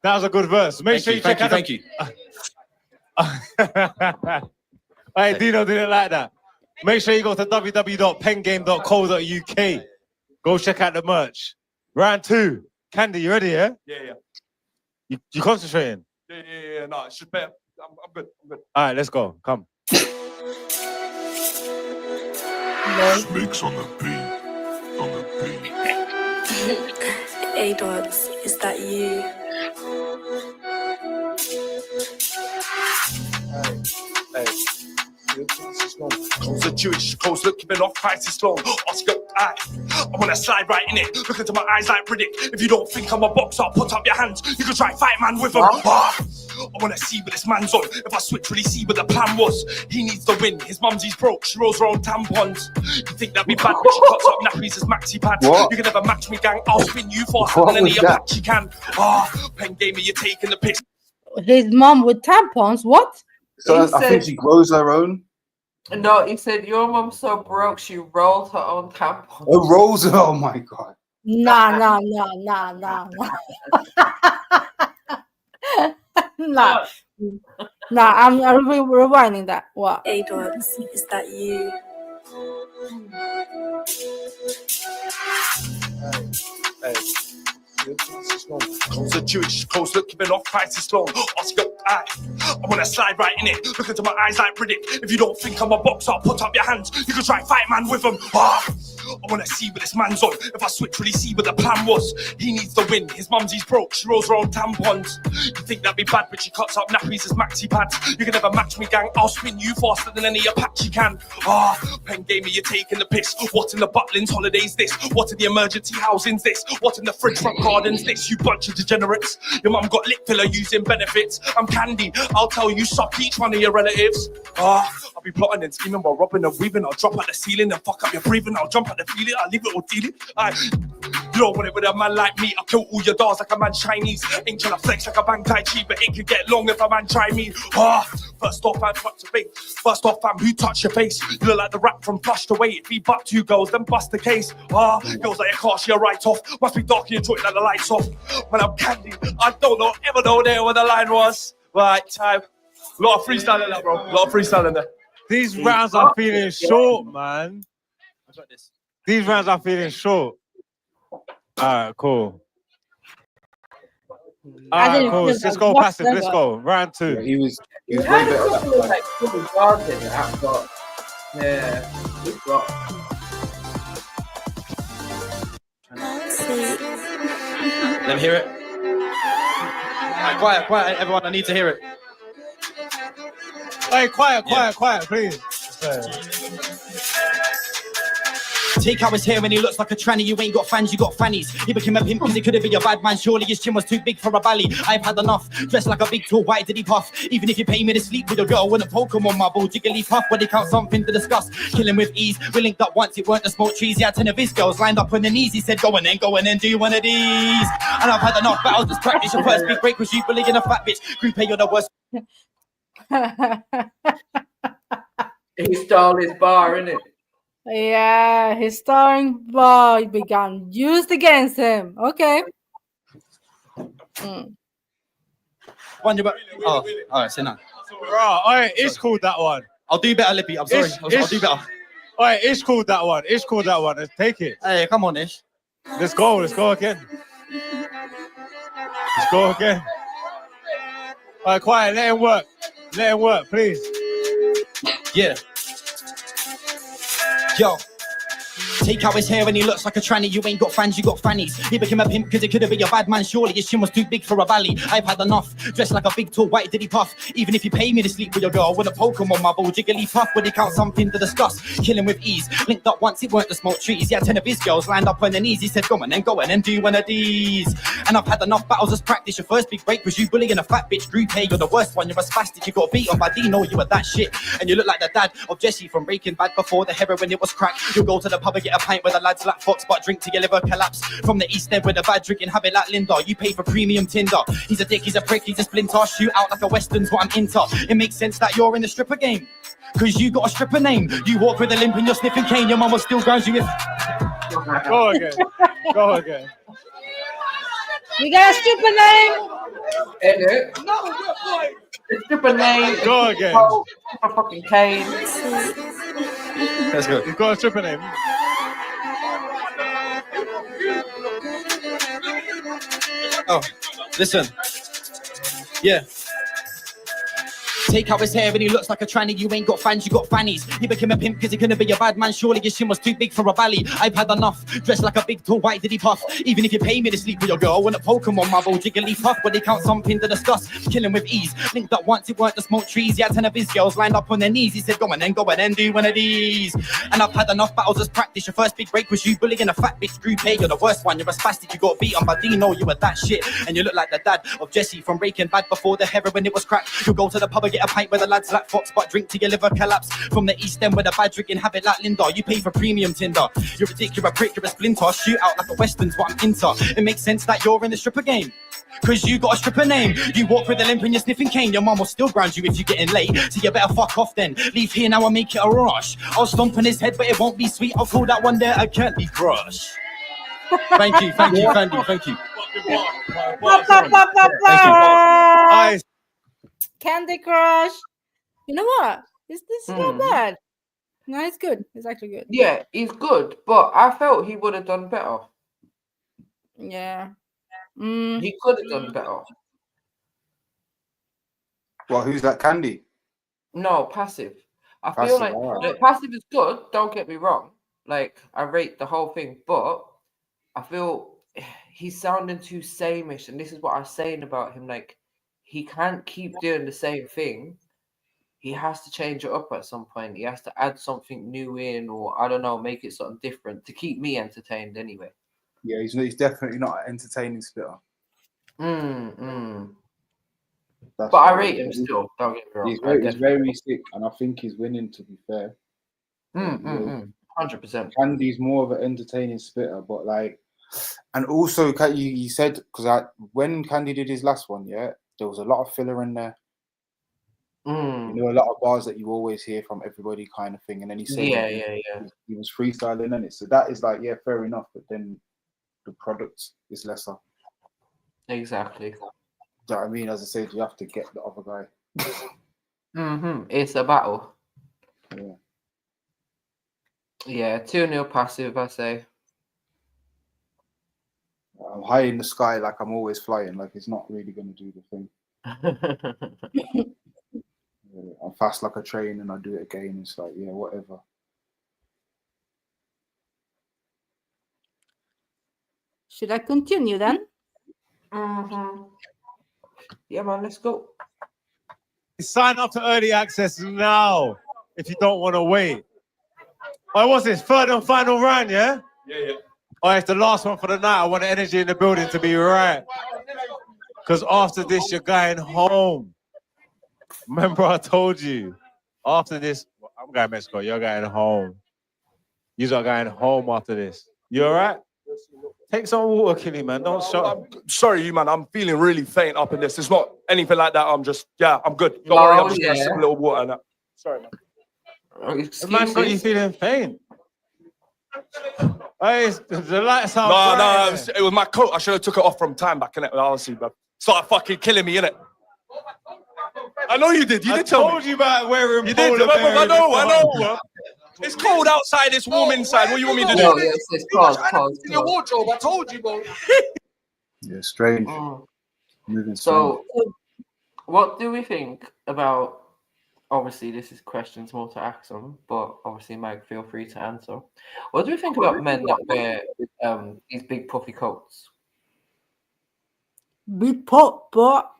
That was a good verse. Make sure you check out. Thank you. Hey, Dino didn't like that. Make sure you go to www.pengame.co.uk. Go check out the merch. Round 2. Candy, you ready, yeah? Yeah. You concentrating? Yeah. No, it's just better. I'm good. All right, let's go. Come. Snakes on the beat. Hey dogs, is that you? Hey. Codes are Jewish, codes look giving off prices long. Oscar, I wanna slide right in it. Look into my eyes like Riddick. If you don't think I'm a boxer, put up your hands. You can try fight man with him. I wanna see what this man's on. If I switch, really see what the plan was. He needs the win. His mumsy's broke. She rolls her own tampons. You think that'd be bad, but she cuts up nappies as maxi pads. You can never match me, gang. I'll spin you faster than any patch you can. Pen game, you're taking the piss. His mum with tampons? What? So I think she grows her own. No, he said your mum's so broke she rolled her own tampon. Oh, rolls her. Oh my god. Nah. Nah, I'm rewinding that. What? Hey dogs, is that you? Hey. Codes are Jewish, codes look giving off prices long. Oscar, I wanna slide right in it. Look into my eyes like Riddick. If you don't think I'm a boxer, put up your hands. You can try fight man with him. I wanna see what this man's on. If I switch, really see what the plan was. He needs the win. His mumsy's broke. She rolls her own tampons. You think that'd be bad, but she cuts up nappies as maxi pads. You can never match me, gang. I'll spin you faster than any Apache can. Pen game, you're taking the piss. What in the Butlins holidays this? What in the emergency housings this? What in the fridge front gardens this? You bunch of degenerates. Your mum got lip filler using benefits. I'm Candy. I'll tell you, suck each one of your relatives. I'll be plotting and scheming while robbing and weaving. I'll drop at the ceiling and fuck up your breathing. I'll jump at the feeling. I'll leave it or deal it. You don't want it with a man like me. I'll kill all your dolls like a man Chinese. Ain't trying to flex like a bang tai chi, but it could get long if a man try me. First off, I'm touch your face. First off, fam, who touch your face? You look like the rap from Flushed Away. If he butt 2 girls, then bust the case. Girls like a car, she a write off. Must be dark in your joint like the lights off. When I'm Candy, I don't know, ever know there where the line was. Right, time. A lot of freestyle in there, bro. A lot of freestyle in there. These rounds are feeling short, man. These rounds are feeling short. Alright, cool. Alright, cool. Let's go passive. Let's go. Round 2. Yeah, he was He way had a better. couple of like good bars in that, but yeah, we've got. Let me hear it. Quiet, everyone. I need to hear it. Hey, quiet, please. Takeover is here and he looks like a tranny. You ain't got fans, you got fannies. He became a pimp because he could have been a bad man. Surely his chin was too big for a valley. I've had enough. Dressed like a big tall white diddy puff. Even if you pay me to sleep with a girl with a Pokemon marble, jiggly puff, when they count something to discuss. Kill him with ease. We linked up once, it weren't the smoke trees. He had 10 of his girls lined up on their knees. He said, go on then, do one of these. And I've had enough battles, just practice. Your first big break was you bullying a fat bitch. Group A, you're the worst. He stole his bar, innit? Yeah, his starring bar began used against him. Okay. One, all right, say none. All right, it's called that one. I'll do better, Lippy. I'm sorry. I'll do better. All right, it's called that one. Let's take it. Hey, come on, Ish. Let's go again. All right, quiet. Let him work, please. Yeah. Yo. Take out his hair and he looks like a tranny. You ain't got fans, you got fannies. He became a pimp because he could have been a bad man. Surely his chin was too big for a valley. I've had enough. Dressed like a big tall white diddy puff. Even if you pay me to sleep with your girl with a Pokemon marble, jiggly puff, when they count something to discuss. Kill him with ease. Linked up once, it weren't the smoke trees. He had 10 of his girls lined up on their knees. He said, go on then, do one of these. And I've had enough battles as practice. Your first big break was you bullying a fat bitch. Group A, you're the worst one. You're a spastic. You got beat on by Dino. You were that shit. And you look like the dad of Jesse from Breaking Bad before the heroin it was crack. You'll go to the pub and get a pint with the lads like Fox, but drink till your liver collapse. From the East End with a bad drinking habit like Linda. You pay for premium Tinder. He's a dick, he's a prick, he's a splinter. Shoot out like a Western's what I'm into. It makes sense that you're in the stripper game, cause you got a stripper name. You walk with a limp and you're sniffing cane. Your mama still grounds you with. Go again. You got a stripper name? Edit. No, boy. The stripper name. Go again. Stripper fucking Kane. Let's go. You got a stripper name? Oh, listen. Yeah. Take out his hair and he looks like a tranny. You ain't got fans, you got fannies. He became a pimp because he couldn't be a bad man. Surely his shin was too big for a valley. I've had enough. Dressed like a big tall white diddy puff. Even if you pay me to sleep with your girl, when a Pokemon marble jigglypuff, but they count something to discuss. Killing with ease. Linked up once, it weren't the smoke trees. He had 10 of his girls lined up on their knees. He said, go and then do one of these. And I've had enough battles as practice. Your first big break was you bullying a fat bitch screw pay. You're the worst one. You're a spastic. You got beaten by Dino. You were that shit. And you look like the dad of Jesse from Breaking Bad before the heroin it was crack. You'll go to the pub and get a pint with the lads like Fox, but drink till your liver collapse. From the East End with a bad drinking habit like Linda. You pay for premium Tinder. You're ridiculous, you're a prick, you're a splinter. Shoot out like a Western's what I'm into. It makes sense that you're in the stripper game. Cause you got a stripper name. You walk with a limp and you're sniffing cane. Your mum will still ground you if you're getting late. So you better fuck off then. Leave here now and make it a rush. I'll stomp on his head but it won't be sweet. I'll call that one there a Candy Crush. Thank you. Thank you. Nice. Candy Crush. You know what? This is not bad. No, it's good. It's actually good. Yeah, he's good, but I felt he would have done better. Yeah. He could have done better. Well, who's that? Candy? No, Passive. I Passive, feel like alright. Passive is good. Don't get me wrong. Like I rate the whole thing, but I feel he's sounding too sameish, and this is what I was saying about him. Like he can't keep doing the same thing. He has to change it up at some point. He has to add something new in, or I don't know, make it something different to keep me entertained. Anyway. Yeah, he's definitely not an entertaining spitter. But I rate him still. Don't get me wrong. He's very sick, and I think he's winning. To be fair, 100%. Candy's more of an entertaining spitter, but like, and also you said because when Candy did his last one, yeah, there was a lot of filler in there. You know, a lot of bars that you always hear from everybody, kind of thing, and then he said, he was freestyling in it. So that is like, yeah, fair enough. But then the product is lesser. Exactly. Do you know what I mean? As I said, you have to get the other guy. It's a battle. Yeah. Yeah, 2-0 Passive, I say. I'm high in the sky, like I'm always flying. Like it's not really going to do the thing. I'm fast like a train, and I do it again. It's like, yeah, whatever. Should I continue then? Yeah, man, let's go. Sign up to early access now if you don't want to wait. Oh, what's this? Third and final round, yeah? Yeah. Oh, it's the last one for the night. I want the energy in the building to be right. Because after this, you're going home. Remember I told you. After this, I'm going to Mexico. You're going home. You're going home after this. You all right? Take some water, Killy, man. Don't shut. Sorry, you man. I'm feeling really faint up in this. It's not anything like that. I'm just, I'm good. Don't worry. I'm just gonna sip a little water and that. Sorry, man. The man got you feeling faint. Hey, the lights are No, it was my coat. I should have took it off from time back in it. Honestly, but started fucking killing me, innit? I know you did. You did tell me. I told you about wearing you did. I know. It's cold outside. It's warm inside. What do you want me to do? No, it's pause. In your wardrobe. I told you, bro. Yeah, strange. Moving so, what do we think about? Obviously, this is questions more to ask them, but obviously, Mike, feel free to answer. What do we think about men that wear these big puffy coats? Big pop, but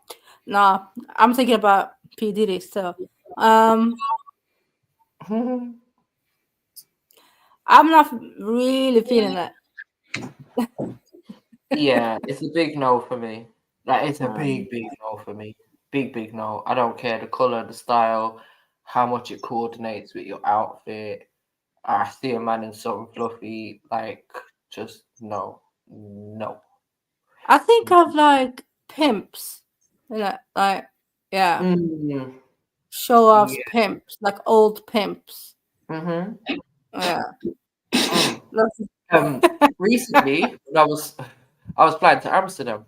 nah, I'm thinking about P. Diddy still. I'm not really feeling that. Yeah, it's a big no for me. Like, it's a big no for me. Big no. I don't care the color, the style, how much it coordinates with your outfit. I see a man in something fluffy, like, just no. I think of like pimps, like show off pimps, like old pimps. Yeah. Recently, when I was flying to Amsterdam,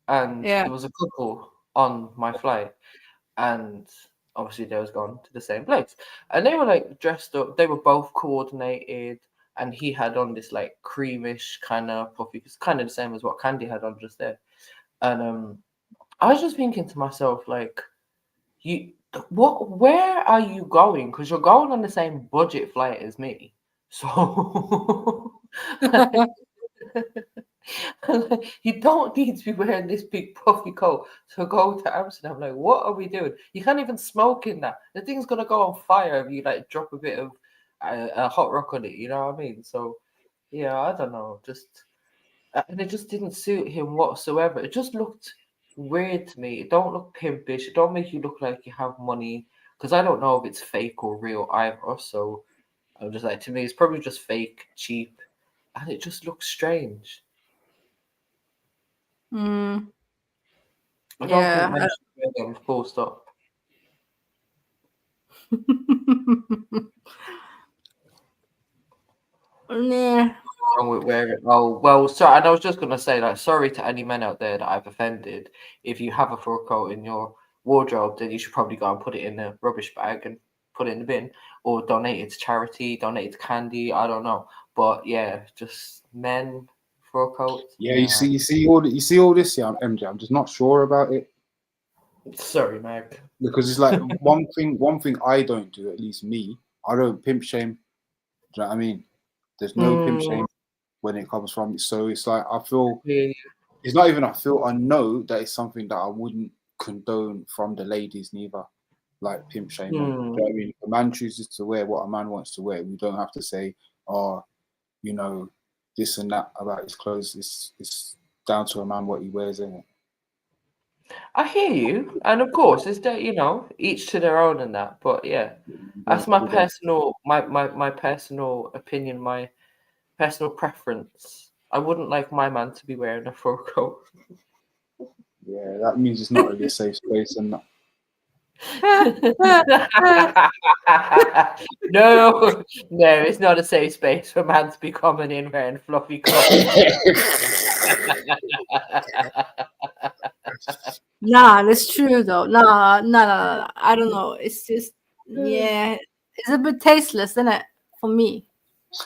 and Yeah. there was a couple on my flight, and obviously they was gone to the same place, and they were like dressed up. They were both coordinated, and he had on this like creamish kind of puffy, it's kind of the same as what Candy had on just there, and I was just thinking to myself like, where are you going? Because you're going on the same budget flight as me, so. You don't need to be wearing this big puffy coat to go to Amsterdam. Like, what are we doing? You can't even smoke in that. The thing's gonna go on fire if you like drop a bit of a hot rock on it. You know what I mean? So, yeah, I don't know. Just and it just didn't suit him whatsoever. It just looked weird to me. It don't look pimpish. It don't make you look like you have money. Because I don't know if it's fake or real either. So I'm just like, to me, it's probably just fake, cheap, and it just looks strange. Mm. I don't think Yeah. men should wear them full stop. Nah. Wrong with wearing. Oh well, sorry. And I was just gonna say, like, sorry to any men out there that I've offended. If you have a fur coat in your wardrobe, then you should probably go and put it in the rubbish bag and put it in the bin, or donate it to charity, donate it to Candy. I don't know, but yeah, just men fur coats. Yeah, Nah. you see all this, yeah, MJ. I'm just not sure about it. Sorry, Meg. Because it's like one thing I don't do, at least me, I don't pimp shame. Do you know what I mean? There's no pimp shame when it comes from it. So it's like I feel it's not even I feel, I know that it's something that I wouldn't condone from the ladies neither. Like pimp shame. Do you know what I mean? If a man chooses to wear what a man wants to wear, we don't have to say, oh, you know, this and that about his clothes. It's down to a man what he wears, isn't it? I hear you, and of course, it's that, you know, each to their own and that. But yeah, that's my personal, my personal opinion, my personal preference. I wouldn't like my man to be wearing a fur coat. Yeah, that means it's not really a safe space, and that. No, it's not a safe space for man to be coming in wearing fluffy clothes. Nah, that's true though. Nah, no. I don't know. It's just, yeah, it's a bit tasteless, isn't it? For me.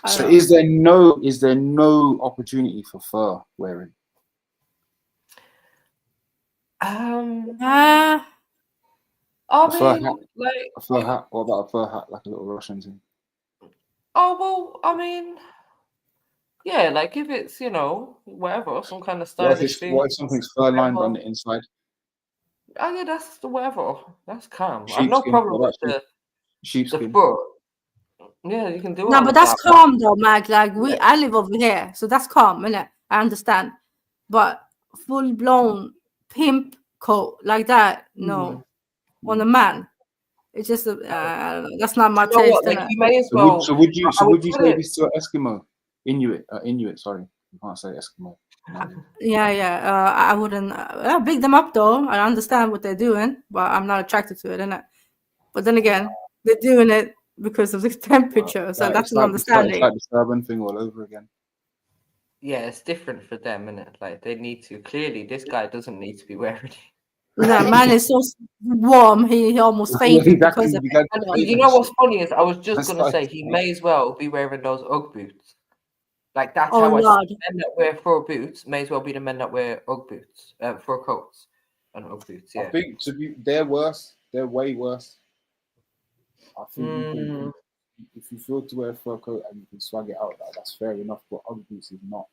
So is there no opportunity for fur wearing? I A fur mean, hat? like, A fur hat? What about a fur hat, like a little Russian thing? oh well, I mean, yeah, like if it's, you know, whatever, some kind of stylish thing. What if something's fur lined on the inside? Oh yeah, that's the whatever. That's calm. I've no Sheepskin. problem What with about the sheepskin? fur. Yeah, you can do No, all but of that's that. calm though, Mag. Like I live over here, so that's calm, innit? I understand. But full blown pimp coat like that, no. On a man. It's just I don't know. That's not my You know taste, what? Like, innit? you may as So well. would you I would say put this to an Eskimo? Inuit, sorry. You can't say Eskimo. Yeah. I wouldn't big them up though. I understand what they're doing, but I'm not attracted to it, innit? But then again, they're doing it because of the temperature, so that's an It's understanding. like the Serbian thing all over again. Yeah, it's different for them, isn't it? Like they need to. Clearly, this guy doesn't need to be wearing it. No, man is so warm. He almost fainted because of it. And you know what's funny is I was just That's gonna like- say he may as well be wearing those UGG boots. Like that's Oh, how I Lord. see men that wear fur boots may as well be the men that wear UGG boots, fur coats and UGG boots. Yeah. I think they're worse. They're way worse. I think you can, if you feel to wear a fur coat and you can swag it out, that's fair enough. But UGG boots is not.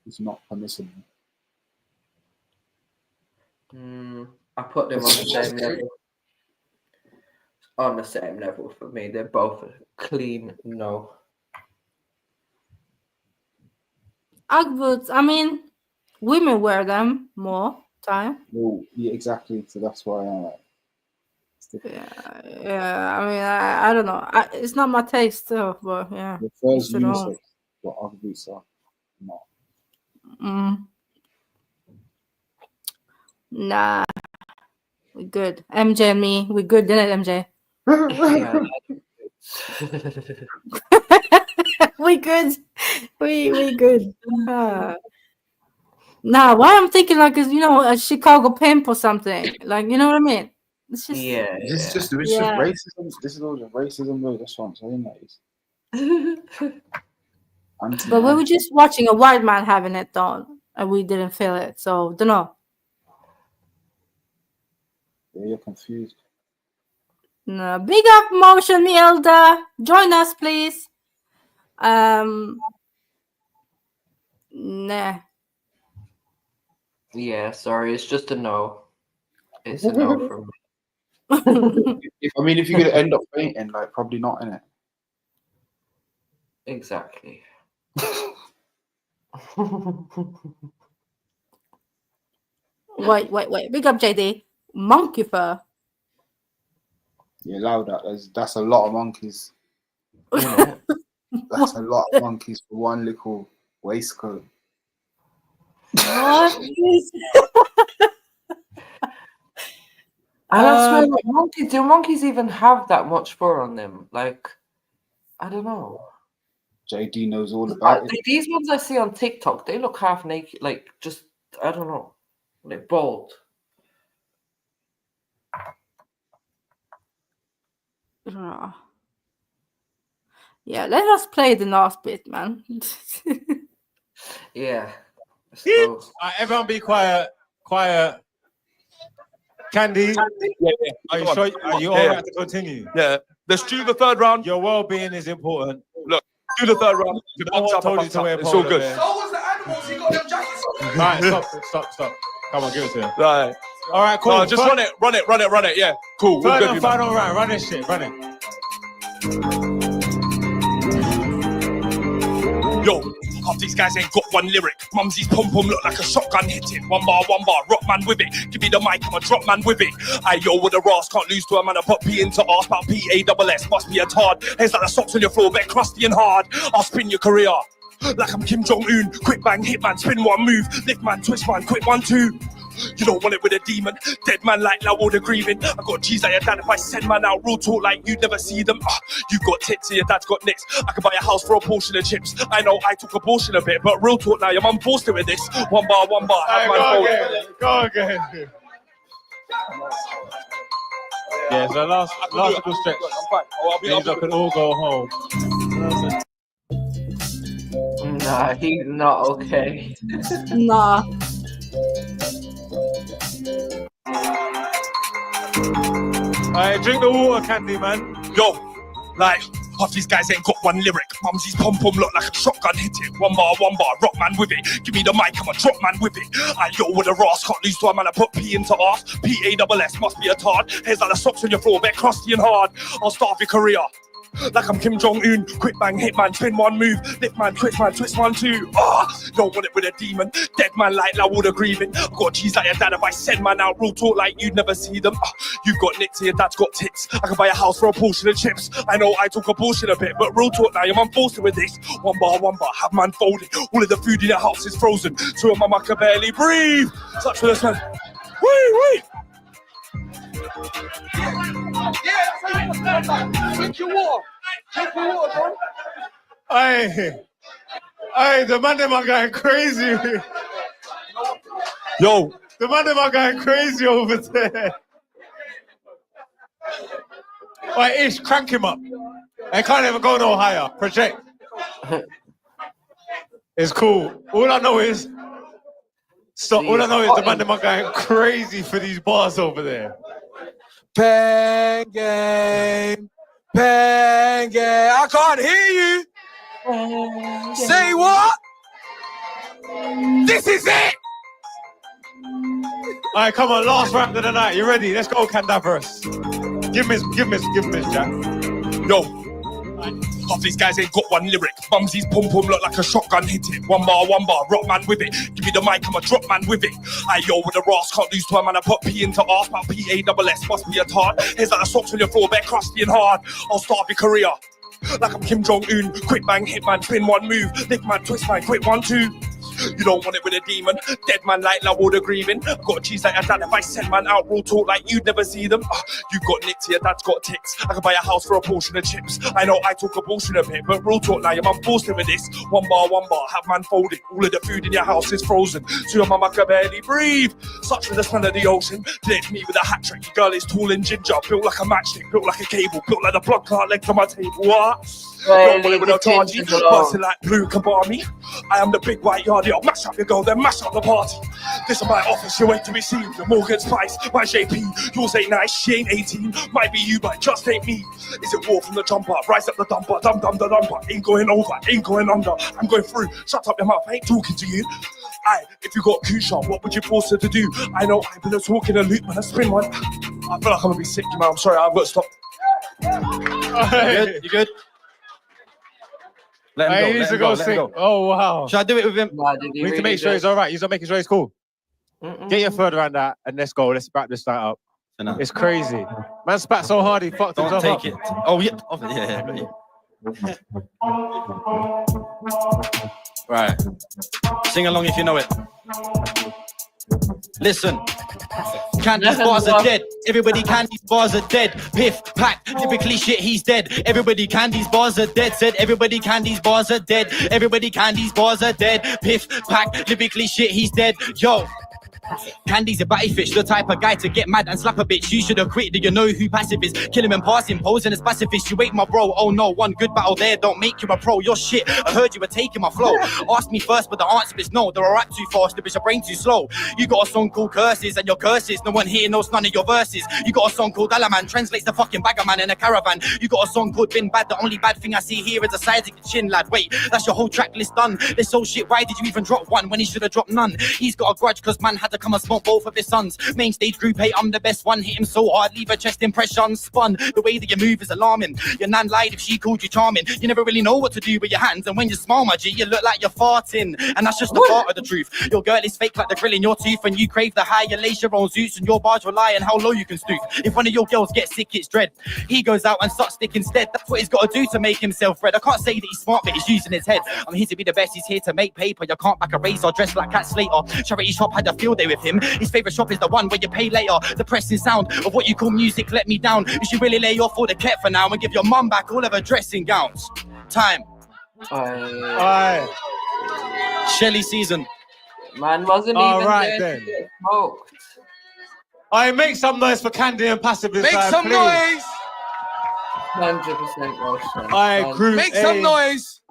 It's not permissible. I put them on the same level. On the same level for me. They're both clean. No. UGG boots. I mean, women wear them more time. Well, yeah, exactly. So that's why I'm like. Yeah. I mean, I don't know. It's not my taste, though. But yeah. The fur's each their own. unisex, but UGG boots are not. Nah, we good. MJ and me, we good, didn't it, MJ? We good. We good. Nah, why I'm thinking like, you know, a Chicago pimp or something. Like, you know what I mean? It's just This is just Yeah. racism. This is all just racism, bro. That's what I'm saying. That is. But we were just watching a white man having it done, and we didn't feel it. So don't know. Yeah, you're confused. No, big up Motion Elder. Join us, please. Nah. Yeah, sorry, it's just a no. It's a no from me. If you're gonna end up fainting, like probably not in it. Exactly. Wait. Big up JD. Monkey fur. You allow that. That's a lot of monkeys. Yeah. That's a lot of monkeys for one little waistcoat. What? And I swear, like, monkeys, do monkeys even have that much fur on them? Like, I don't know. JD knows all about it. These ones I see on TikTok, they look half naked, like just, I don't know, like bald. Yeah, let us play the last bit, man. Yeah. Everyone be quiet. Quiet. Candy, are you sure? Are you all right to continue? Yeah. Let's do the third round. Your well-being is important. Look, do the third round. It's all good. was the animals. He got them jackets. All right, stop. Come on, give it to him. Right. All right, cool. No, just run it. Yeah, cool. Third and final round. Run this shit. Run it. Yo, half these guys ain't got one lyric. Mumsy's pom-pom look like a shotgun hitting. One bar, rock man with it. Give me the mic, I'm a drop man with it. Yo, with a Ross, can't lose to a man. I put P into arse, about P-A-S-S. Must be a tard. Heads like the socks on your floor, bit crusty and hard. I'll spin your career like I'm Kim Jong-un. Quick bang, hit man, spin one move. Lift man, twist man, quick 1-2. You don't want it with a demon. Dead man like now all the grieving. I got G's like your dad if I send man out. Real talk like you'd never see them. You got tits and your dad's got nicks. I can buy a house for a portion of chips. I know I took a portion of it, but real talk now, your mum forced it with this. One bar. Go again. Yeah, so last little stretch. These I can all go home. Nah, he's not okay. Nah. Alright, drink the water, Candy, man. Yo, like, half these guys ain't got one lyric. Mumsy's pom-pom look like a shotgun hitting. One bar, rock man with it. Give me the mic, I'm a drop man with it. Yo, with a Ross, can't lose to a man. I put P into arse. P-A-S-S, must be a tard. Heads like the socks on your floor, bit crusty and hard. I'll starve your career like I'm Kim Jong-un. Quick bang, hit man, spin one move. Lift man, twist 1-2. Don't want it with a demon. Dead man like now all the grieving. I got G's like your dad if I send man out. Real talk like you'd never see them. You got nicks and your dad's got tits. I can buy a house for a portion of chips. I know I took a portion of it, but real talk now, your mum forced it with this. One bar, have man folded. All of the food in your house is frozen. So your mama can barely breathe. Such for this man. Wait. Drink your water. Bro. Hey, the man them are going crazy. Yo, the man them are going crazy over there. Alright, Ish, crank him up. I can't even go no higher. Project. It's cool. All I know is the man them are going crazy for these bars over there. Bang game. I can't hear you. Say what? This is it. All right, come on, last round of the night. You ready? Let's go, Candaverse. Give me, Jack. Yo. Half these guys ain't got one lyric. Mumsy's pom-pom look like a shotgun hitting. One bar, rock man with it. Give me the mic, I'm a drop man with it. Yo, with a Ross, can't lose to a man. I put P into arse, about P-A-S-S, must be a tard. Heads like the socks on your floor, bit crusty and hard. I'll starve your career like I'm Kim Jong-un. Quick bang, hit man, spin one move. Lift man, twist man, quick 1-2. You don't want it with a demon. Dead man like love all the grieving. Got cheese like a dad. If I send man out, real talk like you'd never see them. You got nicked, your dad's got ticks. I can buy a house for a portion of chips. I know I talk a bullshit a bit, but real talk now, your mum forced him with this. One bar, have man folded. All of the food in your house is frozen. So your mama can barely breathe. Such with the smell of the ocean. Left me with a hat trick. Girl is tall and ginger. Built like a matchstick. Built like a cable. Built like the blood clot leg to my table. What? Well, Don't with a chargy. ginger alone. Busting like blue kabami. I am the big white yardie. I'll mash up your girl, then mash up the party. This is my office, you ain't to be seen. The Morgan Spice, my JP. Yours ain't nice, she ain't 18. Might be you, but just ain't me. Is it war from the jumper? Rise up the dumper, dum dum the dumper. Ain't going over, ain't going under. I'm going through. Shut up your mouth, I ain't talking to you. Aye, if you got Kusha, what would you force her to do? I know I've been a talk in a loop, but I spin one. I feel like I'm gonna be sick, man. I'm sorry, I've got to stop. You good? Let him go. He needs to go sick. Oh, wow. Should I do it with him? We need to make sure he's all right. He's not making sure he's cool. Get your third around that and let's go. Let's wrap this night up. It's crazy. Man spat so hard he fucked himself Don't up. take it. Oh, yeah. Oh, yeah. Right. Sing along if you know it. Listen. Candy's bars are dead. Everybody Candy's bars are dead. Piff, pack, typically shit, he's dead. Everybody Candy's bars are dead. Said everybody Candy's bars are dead. Everybody Candy's bars are dead. Piff, pack, typically shit, he's dead. Yo. Candy's a batty fish, the type of guy to get mad and slap a bitch. You should have quit, do you know who passive is? Kill him and pass him, posing as pacifist. You ain't my bro, oh no, one good battle there don't make you a pro. You're shit, I heard you were taking my flow. Ask me first, but the answer is no. They're alright too fast, the bitch, your brain too slow. You got a song called Curses, and your curses, no one here knows none of your verses. You got a song called Alaman, translates the fucking bagger man in a caravan. You got a song called Been Bad, the only bad thing I see here is the size of your chin, lad. Wait, that's your whole track list done. This whole shit, why did you even drop one when he should have dropped none? He's got a grudge, cause man had to come and smoke both of his sons. Main stage group, hey, I'm the best one. Hit him so hard, leave a chest impression spun. The way that you move is alarming. Your nan lied if she called you charming. You never really know what to do with your hands, and when you smile, my G, you look like you're farting. And that's just the part of the truth. Your girl is fake like the grill in your tooth, and you crave the high. You lace your own suits, and your bars rely on how low you can stoop. If one of your girls gets sick, it's dread. He goes out and sucks dick instead. That's what he's got to do to make himself red. I can't say that he's smart, but he's using his head. I'm here to be the best, he's here to make paper. You can't back a race or dress like Cat Slater. Charity shop had a field day with him. His favourite shop is the one where you pay later. The pressing sound of what you call music let me down. You should really lay off all the cat for now and give your mum back all of her dressing gowns. Time. Aye. Shelly season. Man wasn't All even right, there then. to get smoked. I make some noise for Candy and Passive. Make some noise. 100% Roshan. I group Make some noise.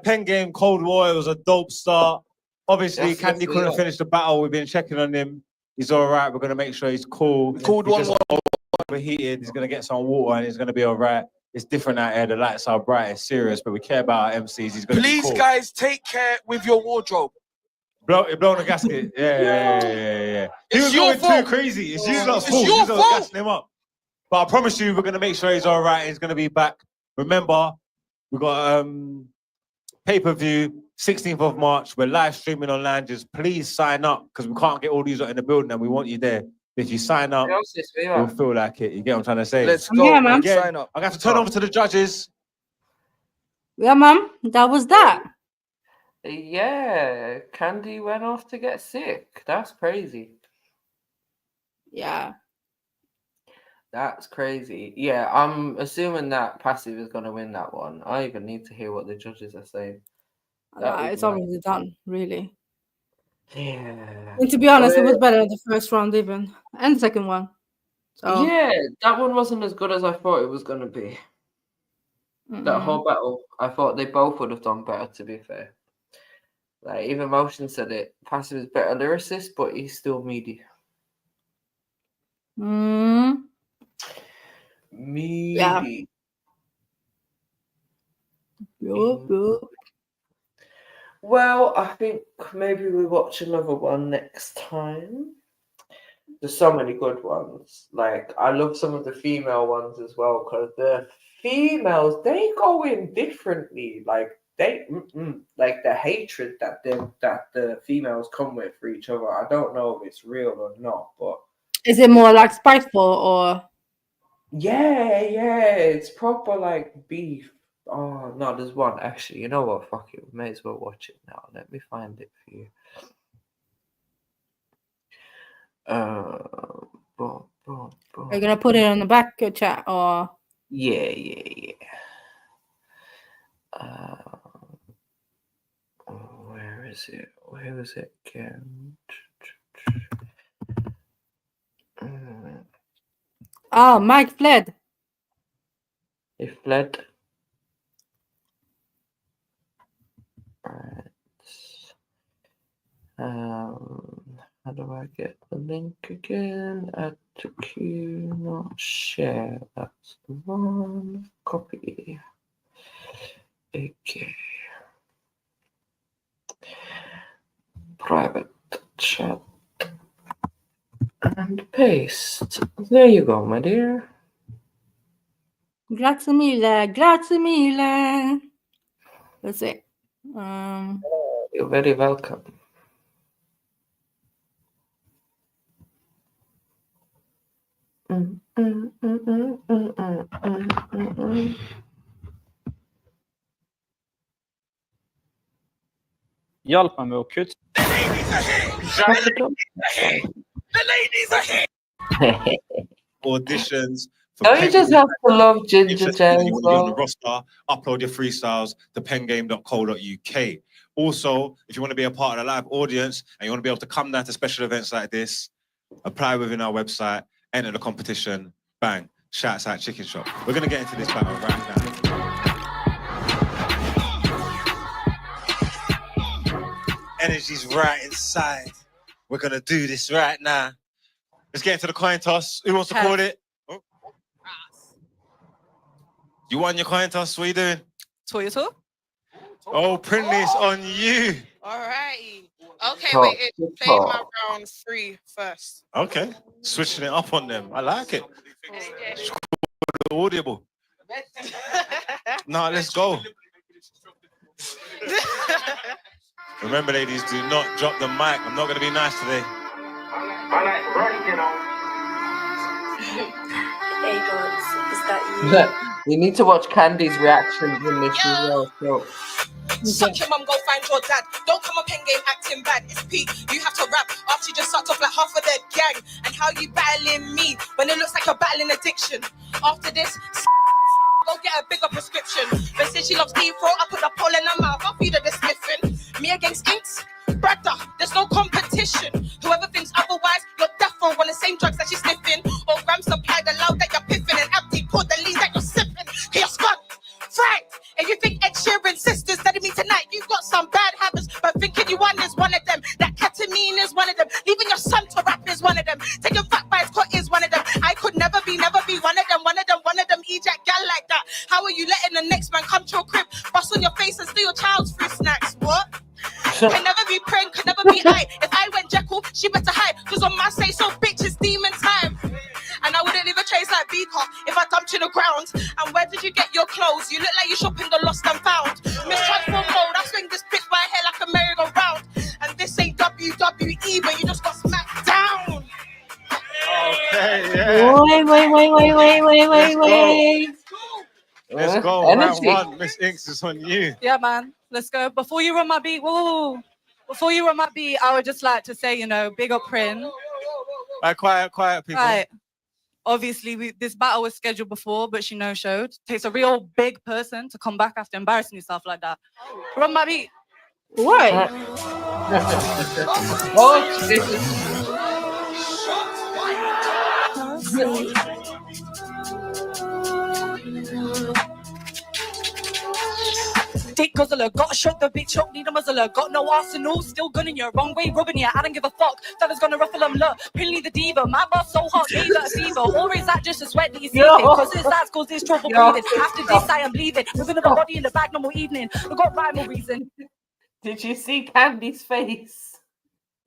Pen game Cold War. It was a dope start. Obviously, Yes, Candy yes, couldn't yeah. finish the battle. We've been checking on him. He's all right. We're gonna make sure he's cool. Called He's one just overheated. He's gonna get some water and he's gonna be all right. It's different out here. The lights are bright. It's serious, but we care about our MCs. He's gonna Please, be cool. guys, take care with your wardrobe. Blow the gasket. Yeah. He It's was your going fault. too crazy. It's you lot's It's fault. your You lot fault. gassing him up. But I promise you, we're gonna make sure he's all right. He's gonna be back. Remember, we got pay-per-view 16th of March. We're live streaming on Lounges. Please sign up because we can't get all these lot in the building and we want you there. If you sign up, you'll feel like it. You get what I'm trying to say? Let's go, Yeah, man. man. Again, Sign up. I'm gonna have to turn over to the judges. Yeah, mum, that was that. Yeah, Candy went off to get sick. That's crazy. Yeah. That's crazy. Yeah, I'm assuming that Passive is going to win that one. I even need to hear what the judges are saying. It's already done, really. Yeah. And to be honest, it was better in the first round even. And the second one. So Yeah, that one wasn't as good as I thought it was going to be. That whole battle, I thought they both would have done better, to be fair. Like, even Motion said it. Passive is better lyricist, but he's still meaty. Meaty. Yup. Well, I think maybe we watch another one next time. There's so many good ones. Like, I love some of the female ones as well, because the females, they go in differently. Like, they like the hatred that the females come with for each other. I don't know if it's real or not, but is it more like spiteful or yeah, it's proper like beef. Oh no, there's one actually. You know what? Fuck it. We may as well watch it now. Let me find it for you. Boom, boom, boom. Are you gonna put it on the back chat or? Yeah. Where is it? Where is it again? Oh, Mike fled. He fled. Alright. How do I get the link again? Add to queue, not share. That's the one. Copy. Okay. Private chat. And paste. There you go, my dear. Grazie mille. Grazie mille. That's it. You're very welcome. Hjelp meg med å kutte. The ladies are here. Auditions. Don't you just have to love Ginger J as You want to be on well? the roster, upload your freestyles to pengame.co.uk. Also, if you want to be a part of the live audience and you want to be able to come down to special events like this, apply within our website, enter the competition, bang, shouts out Chicken Shop. We're going to get into this battle right now. Energy's right inside. We're going to do this right now. Let's get into the coin toss. Who wants to call it? Oh. You won your coin toss. What are you doing? Toyota. Oh, Prinley's on you. Alrighty. Okay, Top, wait. Play top. my round 3 first. Okay. Switching it up on them. I like it. Audible. Now let's go. Remember, ladies, do not drop the mic. I'm not going to be nice today. Hey gods, is that you? You need to watch Candy's reactions in this as well. So. Suck your mum, go find your dad. Don't come up pen game acting bad. It's peak. You have to rap after you just sucked off like half of the gang. And how you battling me when it looks like you're battling addiction? After this, go get a bigger prescription. But since she loves deep throat, I put the pole in her mouth. I'll feed her the sniffing. Me against inks? Brother, there's no competition. Whoever thinks otherwise, you're deaf row on the same drugs that she's sniffing. Or gram supply the loud that you're piffing and empty pour the lean that you're sipping. You're scum, fright. And you think Ed Sheeran's sisters studied me tonight? You got some bad habits, but thinking you won is one of them. That ketamine is one of them. Leaving your son to rap is one of them. Taking fat by his cut is one of them. I could never be one of them. One of them eject gal like that. How are you letting the next man come to your crib, bust on your face and steal your child's free snacks? What? Can never be praying, can never be high. If I went Jekyll, she better hide. Cause on my say so, bitch, it's demon time. And I wouldn't leave a trace like Beaker if I dumped you in the ground. And where did you get your clothes? You look like you shopping the lost and found. Miss Transform mode, I swing this bitch by her hair like a merry-go-round. And this ain't WWE, but you just got smacked down. Okay, yeah. Wait. Let's go. Energy. Round 1, Miss Inks is on you. Yeah, man. Let's go. Before you run my beat, before you run my beat, I would just like to say, big up Prin. Quiet, people. Right. Obviously, this battle was scheduled before, but she no-showed. Takes a real big person to come back after embarrassing yourself like that. Run my beat. Why? Oh, shit. Dick guzzler, got a shot, the big choke, need a muzzler. Got no arsenal, still gunning you. Wrong way, rubbing you. I don't give a fuck. Fella's gonna ruffle them, look. Pinley the diva, my boss so hot, gave her a fever. Or is that just a sweat that you see? Cause it's that cause this trouble breathing. After this, I am bleeding. With another body in the bag, no more evening. I got rhyme or reason. Did you see Candy's face?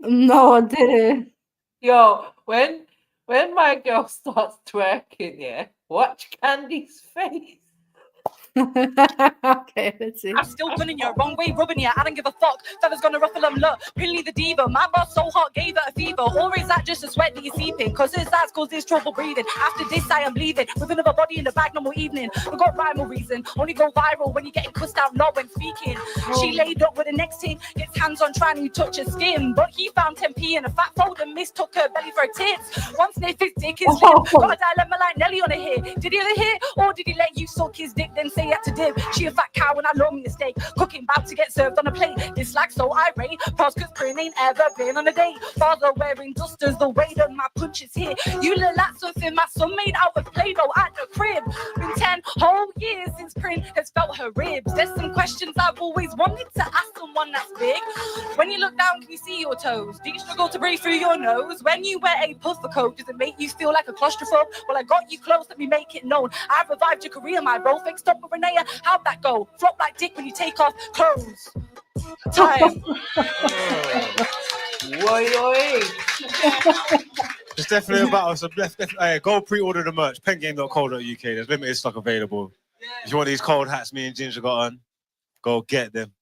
No, I didn't. Yo, when my girl starts twerking, yeah, watch Candy's face. Okay, let's see. I'm still gunning you, wrong way, rubbing you. I don't give a fuck. Feathers gonna ruffle them. Look, Pinley the diva. My boss so hot, gave her a fever. Or is that just a sweat that you're seeping? Cause his eyes causes trouble breathing. After this, I am bleeding. With another body in the bag, no more evening. We got rhyme or reason. Only go viral when you're getting cussed out, not when speaking. She laid up with the next thing. Gets hands on trying to touch her skin. But he found 10p in a fat fold and mistook her belly for a tits. One sniff his dick is limp. Got a dilemma like Nelly on a hit. Did he ever hit? Or did he let you suck his dick, then say he had to dip? She a fat cow and I love me a steak. Cooking about to get served on a plate. Dislike so irate. Pause cause Prin ain't ever been on a date. Father wearing dusters the way that my punches hit. You look like something my son made out of Play-Doh at the crib. Been 10 whole years since Prin has felt her ribs. There's some questions I've always wanted to ask someone that's big. When you look down, can you see your toes? Do you struggle to breathe through your nose? When you wear a puffer coat, does it make you feel like a claustrophobe? Well, I got you close, let me make it known. I revived your career, my bro. Fixed up with Renee. How'd that go? Flop like dick when you take off clothes. Time. It's definitely about us. Hey, go pre-order the merch. Pentgame.co.uk. There's limited stock available. If you want these cold hats me and Ginger got on, go get them.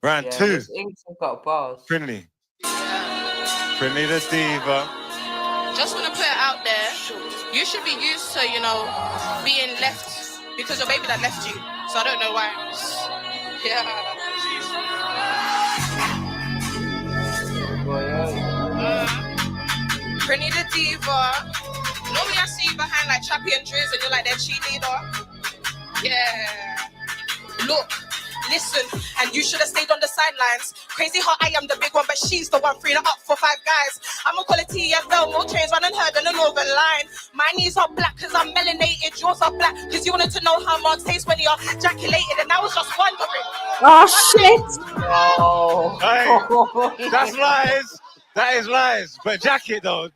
Round 2. This Ink's got bars. Prinley the diva. Just want to put it out there. You should be used to, being left because your baby that left you. So I don't know why. Yeah. Prinny the diva. Normally I see you behind like Chappie and Driz and you're like their cheerleader. Yeah. Look. Listen, and you should have stayed on the sidelines. Crazy how I am the big one, but she's the one freeing it up for 5 guys. I'm a quality TFL, more trains running her than a northern line. My knees are black because I'm melanated, yours are black because you wanted to know how marks taste when you're ejaculated, and I was just wondering. Oh shit! Oh. Hey, that's lies. That is lies. But jacket though,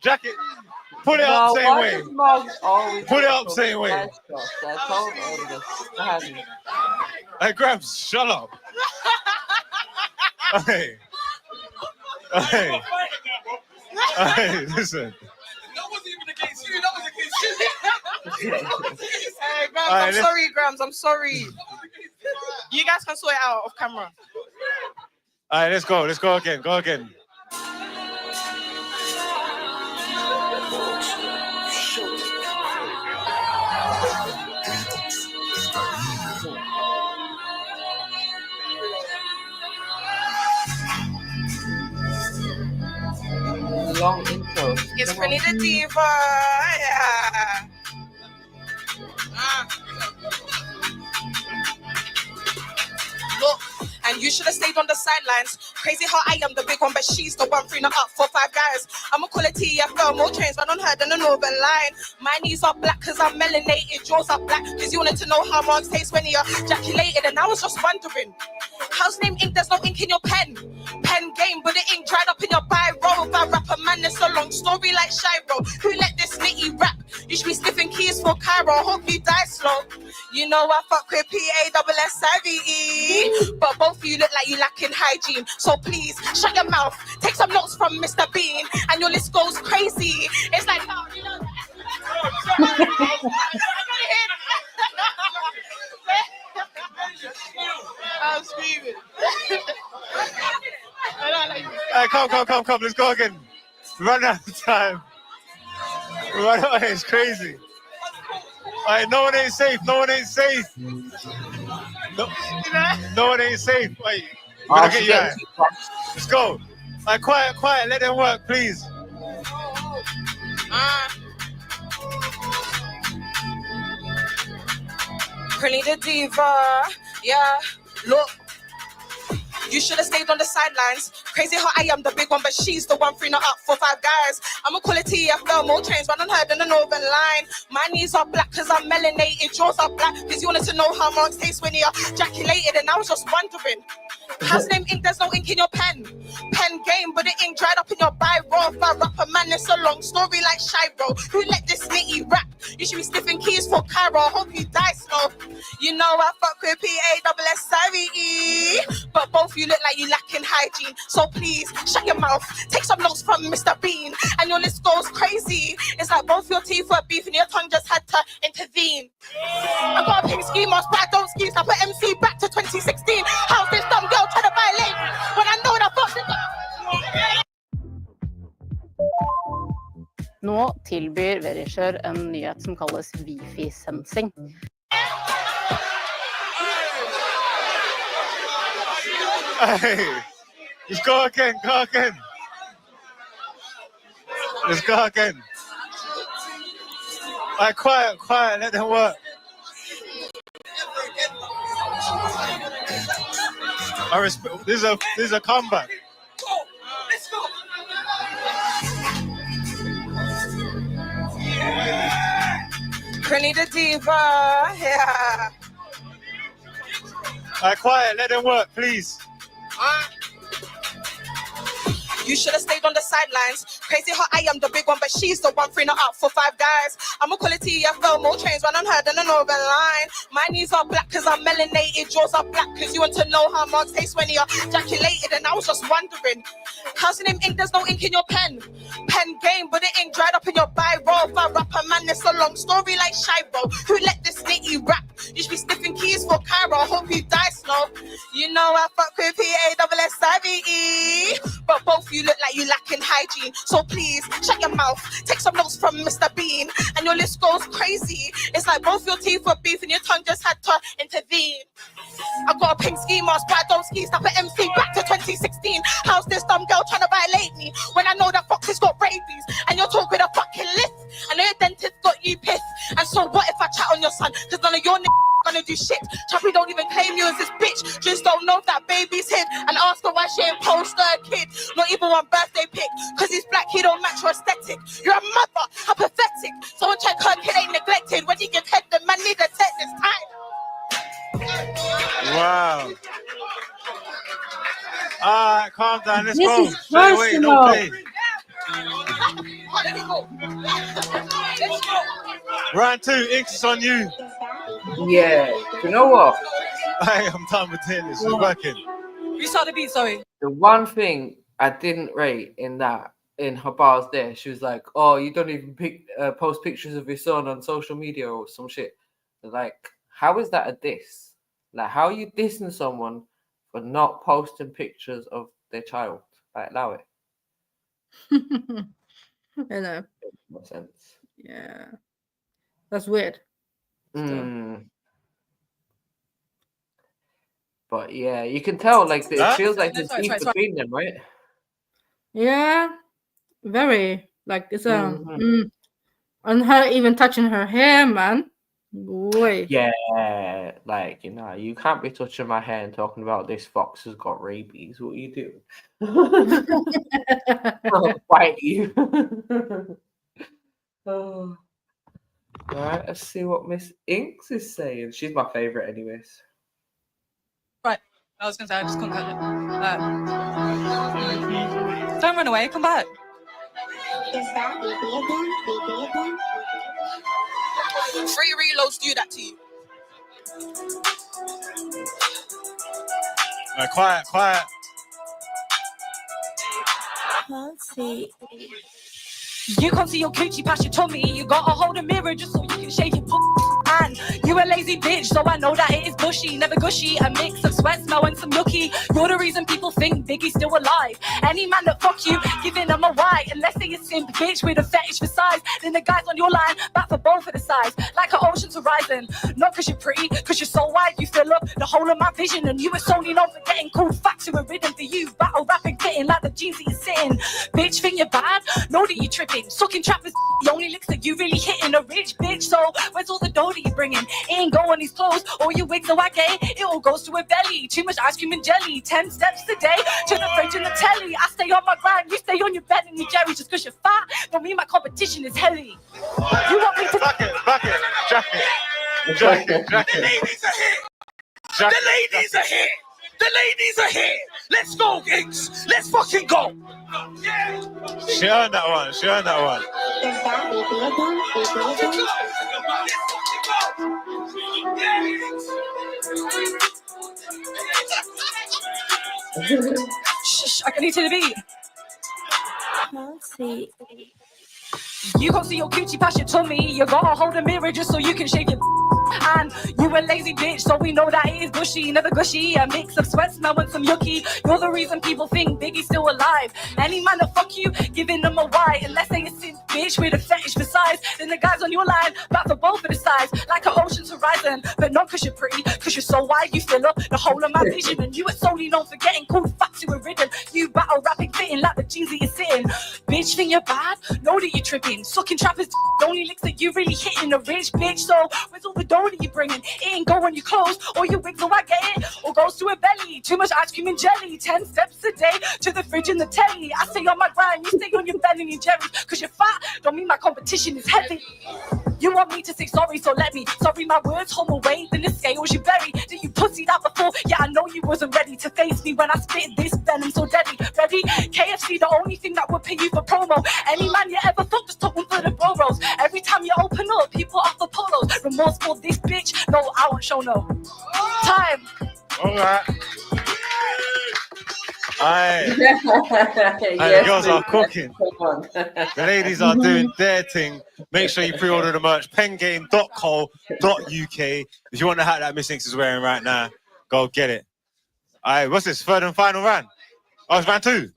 put it up same way. Put it up same way. Hey, Gramps, shut up. Hey, listen. That wasn't even against you, that was against you. Hey, Grams, Right, I'm sorry, Grams, I'm sorry. You guys can sort it out off camera. All right, let's go again. Long intro. It's Prinny the diva. Yeah. Look, and you should have stayed on the sidelines. Crazy how I am the big one, but she's the one freeing it up for 5 guys. I'm a quality TFL, more trains run on her than a northern line. My knees are black because I'm melanated, yours are black because you wanted to know how marks taste when you're ejaculated, and I was just wondering. How's name ink? There's no ink in your pen. Pen game, but the ink dried up in your biro. If I rap a man, it's a long story like Shiro. Who let this nitty rap? You should be sniffing keys for Cairo. Hope you die slow. You know I fuck with PASSIVE, but both of you look like you lacking hygiene. So please shut your mouth. Take some notes from Mr. Bean, and your list goes crazy. It's like, oh, you know. I'm screaming. Hey, come, let's go again. Run out of time. It's crazy. All right, no one ain't safe. No one ain't safe. Wait, get you out. Let's go. All right, quiet. Let them work, please. Prinny the diva. Yeah, look. You should have stayed on the sidelines. Crazy how I am the big one, but she's the one freeing it up for 5 guys. I'm a quality TFL, more trains run on her than a northern line. My knees are black because I'm melanated, yours are black because you wanted to know how marks taste when you're ejaculated, and I was just wondering. How's name ink? There's no ink in your pen. Pen game, but the ink dried up in your biro. If I rap a man, it's a long story like Shiro. Who let this nitty rap? You should be sniffing keys for Cairo. Hope you die slow. You know I fuck with PASSIVE, but both you look like you lacking hygiene. So please shut your mouth. Take some notes from Mr. Bean, and your list goes crazy. It's like both your teeth were beef and your tongue just had to intervene. I got a pink ski mask, but I don't ski. Stop at MC back to 2016. How's this dumb girl trying to violate me when I know that fuck Nå tilbyr Verisher en nyhet som kalles Wifi-sensing. Hey, let's go again, go again. Let's go again. Alright, quiet, let them work. I respect. This is a comeback. Let's go. Granny the diva, yeah. Alright, quiet, let them work, please. You should have stayed on the sidelines. Crazy how I am the big one, but she's the one freeing up for 5 guys. I'm a quality TFL, more trains run unheard than an Northern line. My knees are black cause I'm melanated, jaws are black cause you want to know how mugs taste when you're ejaculated. And I was just wondering, how's the name ink? There's no ink in your pen. Pen game, but the ink dried up in your biro. If I rap a man, it's a long story like Shiro. Who let this nitty rap? You should be sniffing keys for Cairo. Hope you die slow. You know I fuck with PASSIVE. But both you look like you lacking hygiene. So please, shut your mouth. Take some notes from Mr. Bean. And your list goes crazy. It's like both your teeth were beef and your tongue just had to intervene. I got a pink ski mask, but I don't ski. Stop at MC back to 2016. How's this dumb girl trying to violate me when I know that fox has got rabies and you're talking with a fucking list? I know your dentist got you pissed. And so what if I chat on your son? Cause none of your gonna do shit. Chappie don't even claim you as this bitch. Just don't know that baby's hid. And ask her why she ain't post her kid. Not even one birthday pic. Cause he's black, he don't match your aesthetic. You're a mother, how pathetic. Someone check her kid ain't neglected. When you give head, the man need a test this time. Wow. Alright, calm down, let's This go. is Straight away, personal. don't play. Let me go. Let's go. Round 2, Inks, it's on you. Yeah, you know what? Hey, I'm done with this. It's working. You start the beat, sorry. The one thing I didn't rate in her bars there, she was like, "Oh, you don't even post pictures of your son on social media or some shit." Like, how is that a diss? Like, how are you dissing someone for not posting pictures of their child? Like, allow it. I know. Makes no sense. Yeah. That's weird. But yeah, you can tell, like, it feels like No, there's sorry, beef sorry. between them, right? Yeah. Very. Like, it's and her even touching her hair, man. Boy. Yeah, like, you know, you can't be touching my hair and talking about this fox has got rabies. What are you doing? I'll bite you. Oh. All right, let's see what Miss Inks is saying. She's my favorite, anyways. Right. I was gonna say I just couldn't catch it. Don't run away, come back. Free reloads do that to you. Quiet. Let's see. You can't see your coochie past your tummy. You gotta hold a mirror just so you can shave your and you a lazy bitch, so I know that it is bushy, never gushy. A mix of sweat smell and some yucky. You're the reason people think Biggie's still alive. Any man that fuck you, giving them a why. Unless they a simp bitch with a fetish for size. Then the guys on your line, back for both of the size. Like an ocean's horizon. Not cause you're pretty, cause you're so wide. You fill up the whole of my vision. And you were solely known for getting cool facts who are written for you. Battle rapping, fitting like the jeans that you're sitting. Bitch, think you're bad? Know that you're tripping. Sucking trappers, the only licks that you really hitting. A rich bitch, so where's all the dough that you bringing? It ain't go on these clothes, all your wigs are wacky. It all goes to her belly. Too much ice cream and jelly. 10 steps a day to the fridge and the telly. I stay on my grind, you stay on your bed and your Jerry. Just cause you're fat, don't mean my competition is heavy. You want me to Jacket. The ladies are here. The ladies are here. Let's go, Inks. Let's fucking go. She earned that one. Shh, I can eat to the beat. Let's see. You can't see your coochie past your tummy. You gotta hold a mirror just so you can shave your man. You a lazy bitch, so we know that it is bushy, never gushy. A mix of sweat smell and some yucky. You're the reason people think Biggie's still alive. Any man that fuck you, giving them a why. Unless they a simp bitch with a fetish for size. Then the guys on your line, back for both of the sides. Like an ocean's horizon, but not cause you're pretty. Cause you're so wide, you fill up the whole of my vision. And you are solely known for getting called fat to a ridden. You battle rapping, fitting like the jeans that you're sitting. Bitch, think you're bad? Know that you're tripping. Sucking trappers, the only licks that you really hitting. A rich bitch, so where's all the dough that you bringing? It ain't go on your clothes, or your wig, so I get it. Or goes to a belly, too much ice cream and jelly. 10 steps a day to the fridge and the telly. I stay on my grind, you stay on your Ben and your Jerry's. Cause you're fat, don't mean my competition is heavy. You want me to say sorry, so let me. Sorry, my words hold more weight than the scales you bury. Did you pussy that before? Yeah, I know you wasn't ready to face me when I spit this venom so deadly. Ready? KFC, the only thing that would pay you for promo. Any man you ever thought, just took one for the boros. Every time you open up, people offer polos. Remorseful, this bitch, no, I won't show no. Time. All right. Aye. Yes, The girls are please. cooking. The ladies are doing their thing. Make sure you pre-order the merch. Pengame.co.uk. If you want the hat that Miss Inks is wearing right now, go get it. All right, what's this? Third and final round? Oh, it's round 2.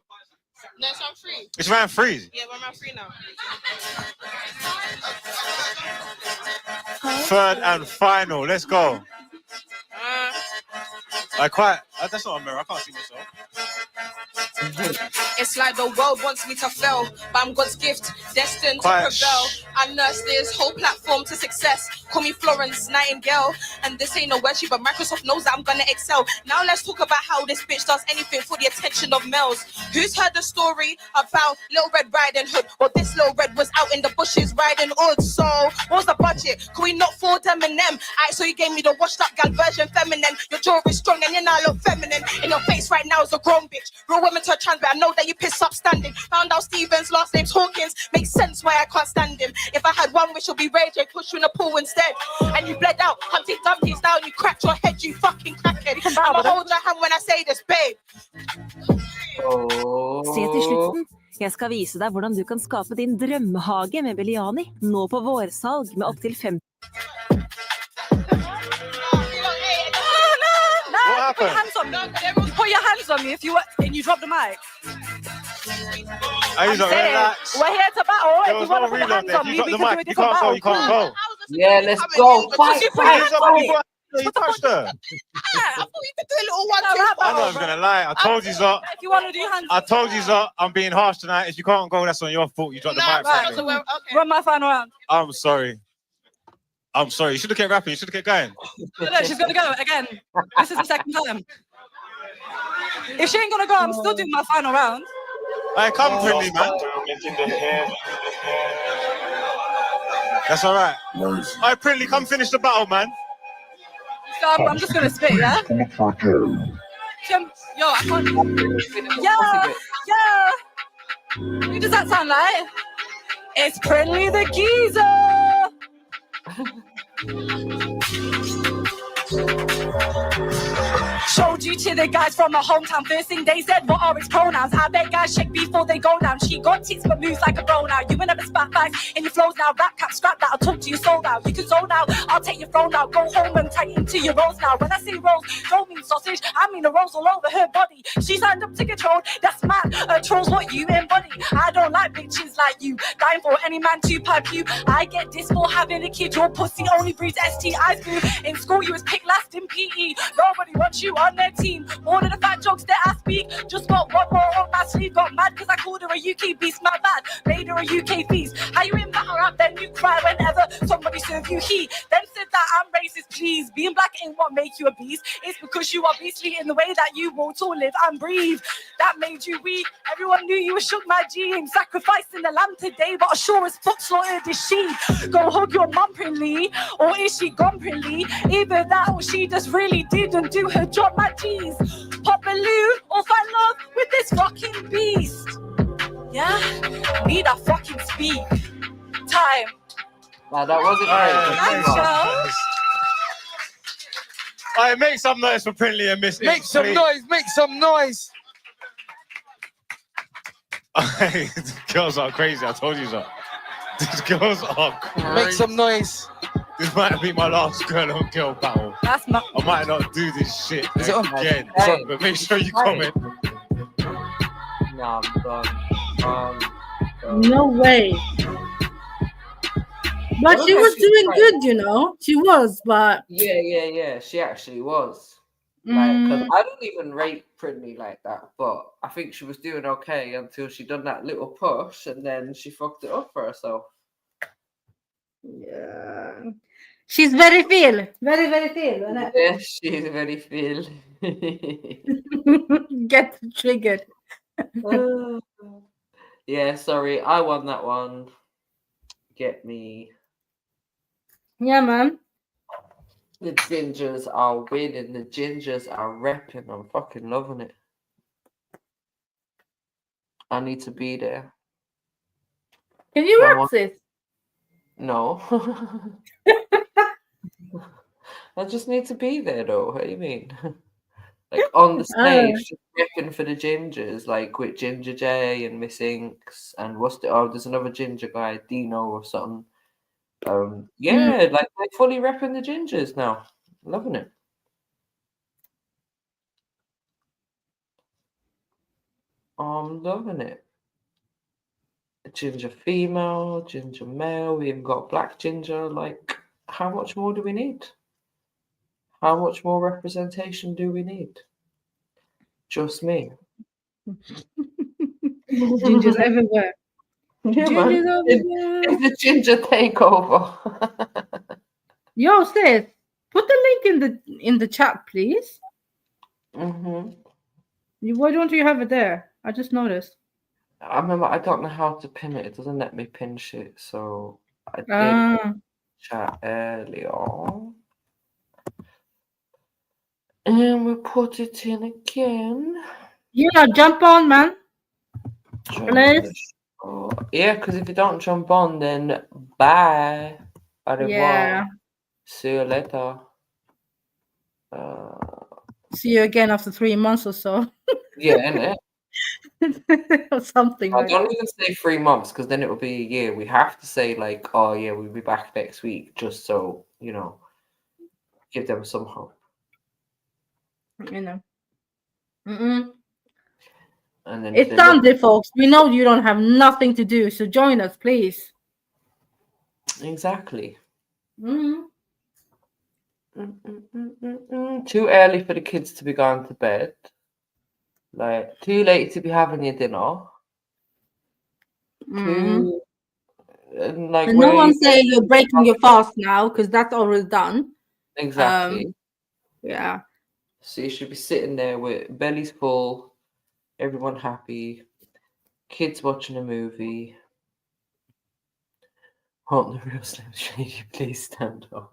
No, it's round 3. It's round 3. Yeah, we're round 3 now. Third and final. Let's go. That's not a mirror. I can't see myself. It's like the world wants me to fail, but I'm God's gift, destined to prevail. I nurse this whole platform to success. Call me Florence Nightingale, and this ain't no worship, but Microsoft knows that I'm gonna excel. Now let's talk about how this bitch does anything for the attention of males. Who's heard the story about Little Red Riding Hood? Well, this Little Red was out in the bushes riding hood. So what's the budget? Can we not afford Eminem? Alright, so you gave me the washed up gal version feminine. Your jaw is strong and you're now look feminine. In your face right now is a grown bitch. Real women to a trans, but I know that you piss up standing. Found out Stevens' last name's Hawkins. Makes sense why I can't stand him. If I had one wish, it'll be Ray J, push you in a pool instead. And you bled out, Humpty Dumpty style, you cracked your head, you fucking crackhead. I'ma hold your hand when I say this, babe. Se til slutten. Jeg skal vise deg hvordan du kan skape din drømmehage med Beliani. Nå på vårsalg med opp til 50. Put your hands on me. Put your hands on me if you and you drop the mic. We're here to battle. If you want to put your hands on me, we can do a different battle. You can't go. Yeah, let's go. Fight. You touched her. I thought you could do a little one. I'm not gonna lie. I told you so. If you want to do hands, I told you so. I'm being harsh tonight. If you can't go, that's on your fault. You dropped the mic. Right. Run my final round. I'm sorry. You should have kept rapping. You should have kept going. Look, she's gonna go again. This is the second time. If she ain't gonna go, I'm still doing my final round. Hey, come Pretty, man. That's all right. Hey, Pretty, come finish the battle, man. So I'm just gonna spit, yeah? Yo, I can't. Yeah. Who does that sound like? It's Prinley the Geezer. Showed you to the guys from my hometown. First thing they said, what are its pronouns? I bet guys check before they go down. She got tits but moves like a bro now. You ain't never spat back in your flows now. Rap cap, scrap that, I'll talk to your soul now. You can zone out, I'll take your phone now. Go home and tight into your rolls now. When I say rolls, don't mean sausage, I mean the rolls all over her body. She signed up to control, that's mad. Trolls what you embody. I don't like bitches like you. Dying for any man to pipe you. I get this for having a kid. Your pussy only breeds STIs, boo. In school you was picked last in PE. Nobody wants you on their team. All of the fat jokes that I speak. Just got one more on my sleeve. Got mad cause I called her a UK beast. My bad, made her a UK beast. How you in battle rap, then you cry whenever somebody serve you heat. Then said that I'm racist, please. Being black ain't what make you a beast. It's because you are beastly in the way that you won't all live and breathe. That made you weak. Everyone knew you were shook my gene. Sacrificing the lamb today, but sure as fuck slaughtered the sheep. Go hug your mum, Prinley. Or is she gone, Prinley? Either that or she just really didn't do her job, my G's. Pop balloon or find love with this fucking beast. Yeah? Need a fucking speak. Time. Wow, that wasn't right. Alright, make some noise for Prinley and Miss Make Inks, some please. noise, make some noise. The girls are crazy, I told you so. These girls are crazy. Make some noise. This might be my last girl on girl battle. That's my. I might not do this shit Is it on? again. It's on. But make sure you comment. Nah, I'm done. No way. But Well, she was actually, doing right. good, you know. She was, but Yeah. She actually was. Like, because mm, I don't even rate Pridney like that, but I think she was doing okay until she done that little push, and then she fucked it up for herself. yeah, she's very feel, very feel. And Yeah, she's very feel. get triggered. Yeah, sorry, I won that one. Get me. Yeah, man. The gingers are winning. The gingers are repping. I'm fucking loving it. I need to be there. Can you Come rap on. this? No. I just need to be there though. What do you mean? Like on the stage, just repping for the gingers, like with Ginger J and Miss Inks and there's another ginger guy, Dino or something. Yeah, like they're fully repping the gingers now. Loving it. I'm loving it. Ginger female, ginger male, we even got black ginger. Like, how much more do we need? How much more representation do we need? Just me. Gingers everywhere. Yeah, Gingers man. everywhere. It's a ginger takeover. Yo, sis, put the link in the chat, please. Why don't you have it there? I just noticed. I remember I don't know how to pin it. It doesn't let me pin shit, so I did chat earlier. And we put it in again. Yeah, jump on, man. Please. Yeah, because if you don't jump on, then bye. Au revoir. Yeah. See you later. See you again after 3 months or so. Yeah, innit? Or something I like don't that. even say 3 months because then it will be a year. We have to say like, oh yeah, we'll be back next week, just so give them some hope. You know. Mm-mm. And then It's Sunday, folks. We know you don't have nothing to do, so join us, please. Exactly. Mm-hmm. Too early for the kids to be going to bed. Like too late to be having your dinner. Too like And no one say you're breaking your fast now because that's already done. Exactly. Yeah. So you should be sitting there with bellies full, everyone happy, kids watching a movie. Won't the real Slim Shady please stand up?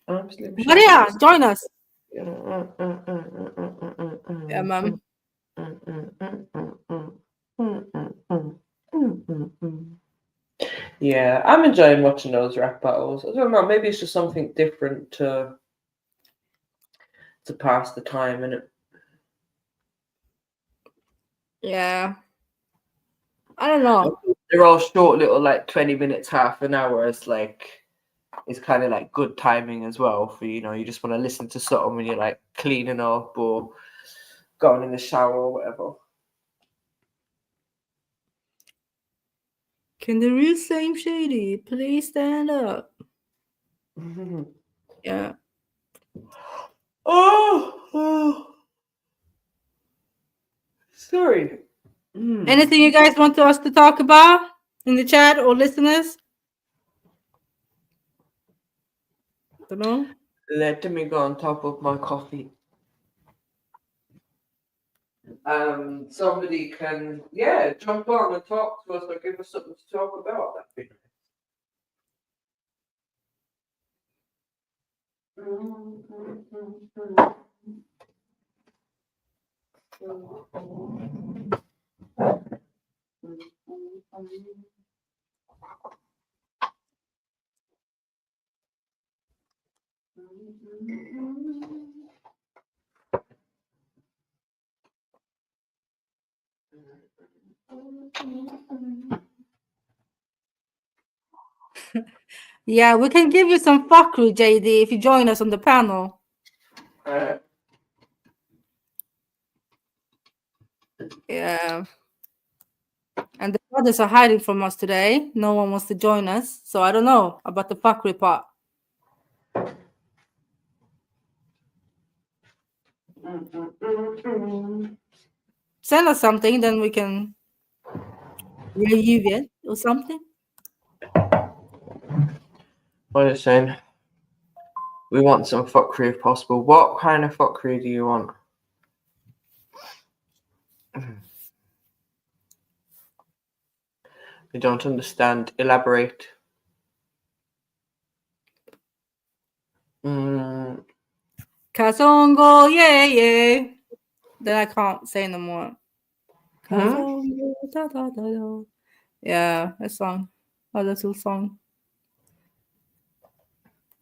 I'm Slim Shady. Maria, join us. Yeah, ma'am. Yeah, I'm enjoying watching those rap battles. I don't know, maybe it's just something different to pass the time, and Yeah. I don't know. They're all short little like 20 minutes, half an hour. It's kind of like good timing as well for you just want to listen to something when you're like cleaning up or going in the shower or whatever. Can the real Slim Shady please stand up? Yeah. Oh. Sorry. Anything you guys want us to talk about in the chat or listeners? Don't know. Let me go on top of my coffee. Somebody can jump on and talk to us or give us something to talk about. That'd be nice. Yeah, we can give you some fuckery, JD, if you join us on the panel. Yeah. And the brothers are hiding from us today. No one wants to join us. So I don't know about the fuckery part. Send us something, then we can review it or something. What are you saying? We want some fuckery if possible. What kind of fuckery do you want? I don't understand. Elaborate. Kazongo, yeah. Then I can't say no more. Kazongo, da, da, da, da. Yeah, a song. A little song.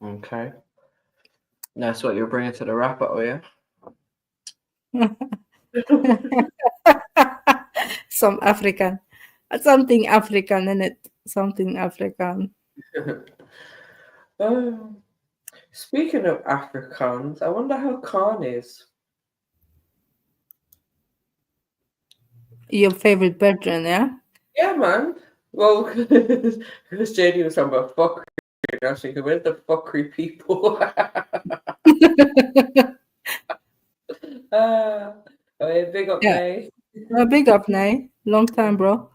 Okay. That's what you're bringing to the rap battle, yeah? Some African. Something African in it. Something African. Speaking of Afrikaans, I wonder how Khan is. Your favorite brethren, yeah? Yeah, man. Well, because JD was talking about fuckery, and I was thinking, where's the fuckery people? Big up, Yeah. Nay. Big up, Nay. Long time, bro.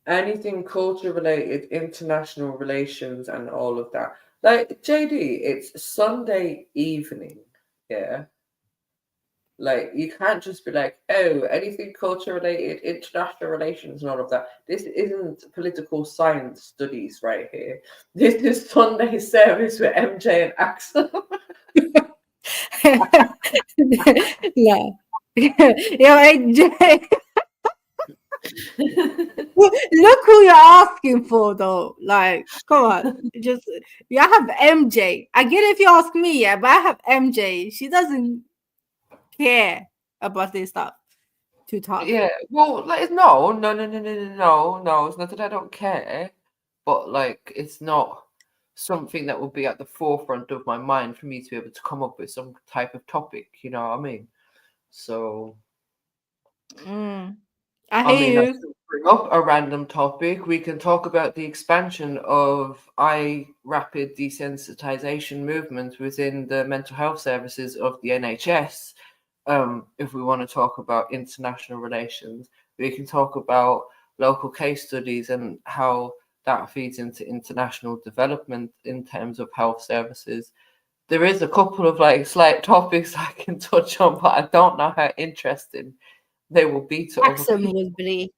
Anything culture related, international relations, and all of that. Like, JD, it's Sunday evening, yeah? Like, you can't just be like, oh, anything culture related, international relations, and all of that. This isn't political science studies right here. This is Sunday service with MJ and Axel. No. Yo, AJ. Look who you're asking for, though. Like, come on. Just, you have MJ. I get it if you ask me, yeah, but I have MJ. She doesn't care about this stuff. Too tough. Yeah, well, like, no. It's not that I don't care, but like, it's not something that would be at the forefront of my mind for me to be able to come up with some type of topic. You know what I mean? So, I I hear mean, I you. could bring up a random topic. We can talk about the expansion of rapid desensitization movement within the mental health services of the NHS. If we want to talk about international relations, we can talk about local case studies and how that feeds into international development in terms of health services. There is a couple of like slight topics I can touch on, but I don't know how interesting they will be to other Axel people. would believe.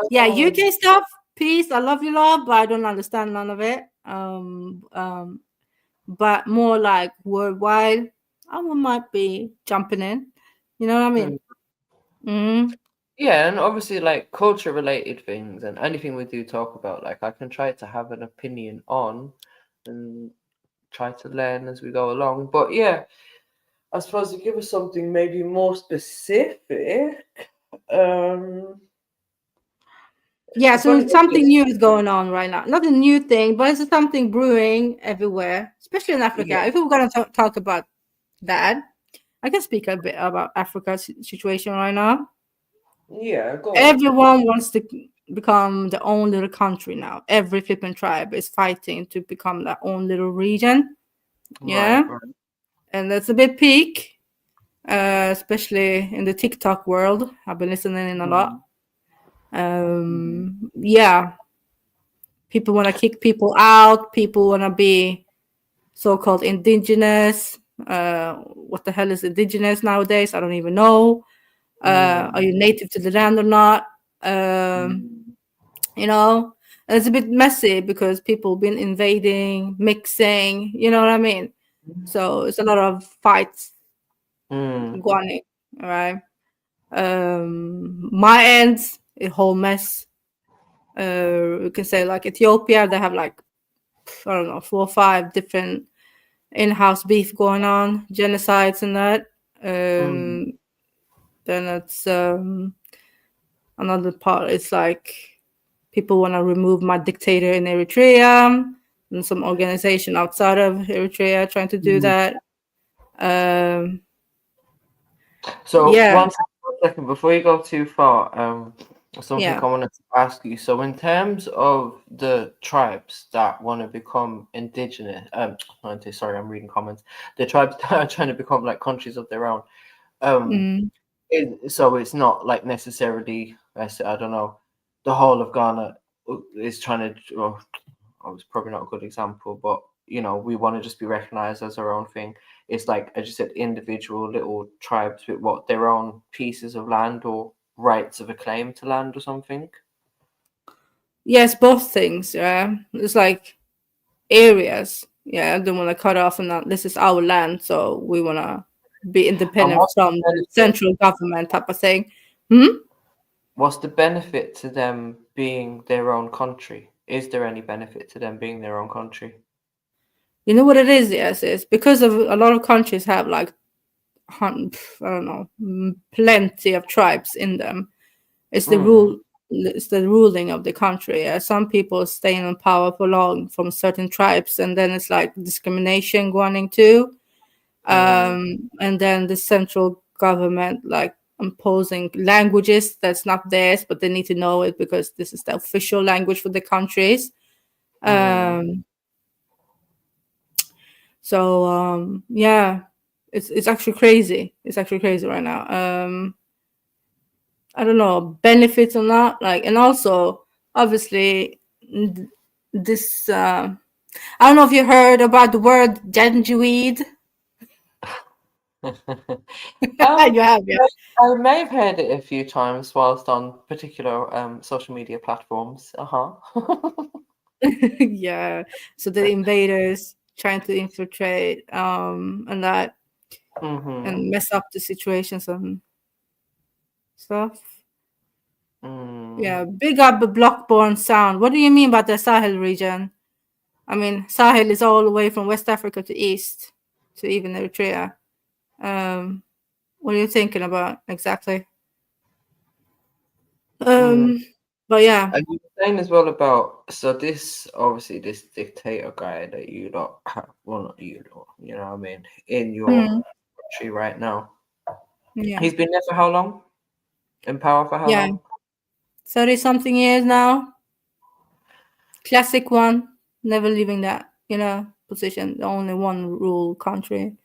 Yeah, UK stuff, peace. I love you, love, but I don't understand none of it. But more like worldwide, I might be jumping in. You know what I mean? Yeah, and obviously like culture related things and anything we do talk about, like I can try to have an opinion on and try to learn as we go along. But yeah, I suppose to give us something maybe more specific. Yeah, so Funny something new is going on right now. Not a new thing, but it's something brewing everywhere, especially in Africa. Yeah. If we're going to talk about that, I can speak a bit about Africa's situation right now. Yeah, go on. Everyone wants to become their own little country now. Every flipping tribe is fighting to become their own little region. Yeah. Right. And that's a bit peak, especially in the TikTok world. I've been listening in a lot. Yeah. People want to kick people out. People want to be so-called indigenous. What the hell is indigenous nowadays? I don't even know. Are you native to the land or not? You know, and it's a bit messy because people been invading, mixing. You know what I mean? So it's a lot of fights going on. All right. My ends, a whole mess. You can say like Ethiopia, they have like I don't know 4 or 5 different in-house beef going on, genocides and that. Mm. Then it's another part. It's like people want to remove my dictator in Eritrea, and some organization outside of Eritrea trying to do that. So Yeah. one second before you go too far, something Yeah. I wanted to ask you. So in terms of the tribes that want to become indigenous, sorry, I'm reading comments. The tribes that are trying to become like countries of their own. So it's not like necessarily, I don't know, the whole of Ghana is trying to. Well, I was probably not a good example, but you know, we want to just be recognized as our own thing. It's like, as you said, individual little tribes with what their own pieces of land or rights of a claim to land or something. Yes, both things. Yeah, it's like areas. Yeah, they want to cut off and not, this is our land, so we want to be independent what's the from the benefit? central government type of thing. What's the benefit to them being their own country? Is there any benefit to them being their own country? You know what it is? Yes, it's because of a lot of countries have like, I don't know, plenty of tribes in them. It's the rule. It's the ruling of the country. Some people stay in power for long from certain tribes, and then it's like discrimination going into. And then the central government like imposing languages that's not theirs, but they need to know it because this is the official language for the countries. So yeah, it's actually crazy. It's actually crazy right now. I don't know, benefits or not, like, and also obviously this I don't know if you heard about the word gingerweed. You have, yeah. I may have heard it a few times whilst on particular social media platforms. Yeah, so the invaders trying to infiltrate and that and mess up the situations and stuff. Yeah, big up the block-borne sound. What do you mean by the Sahel region? I mean, Sahel is all the way from West Africa to east to even Eritrea. What are you thinking about exactly? But yeah. And you were saying as well about, so this, obviously, this dictator guy that you don't have, well, not you know what I mean, in your country right now. Yeah. He's been there for how long? In power for how long? 30-something years now. Classic one, never leaving that, position. The only one rule country.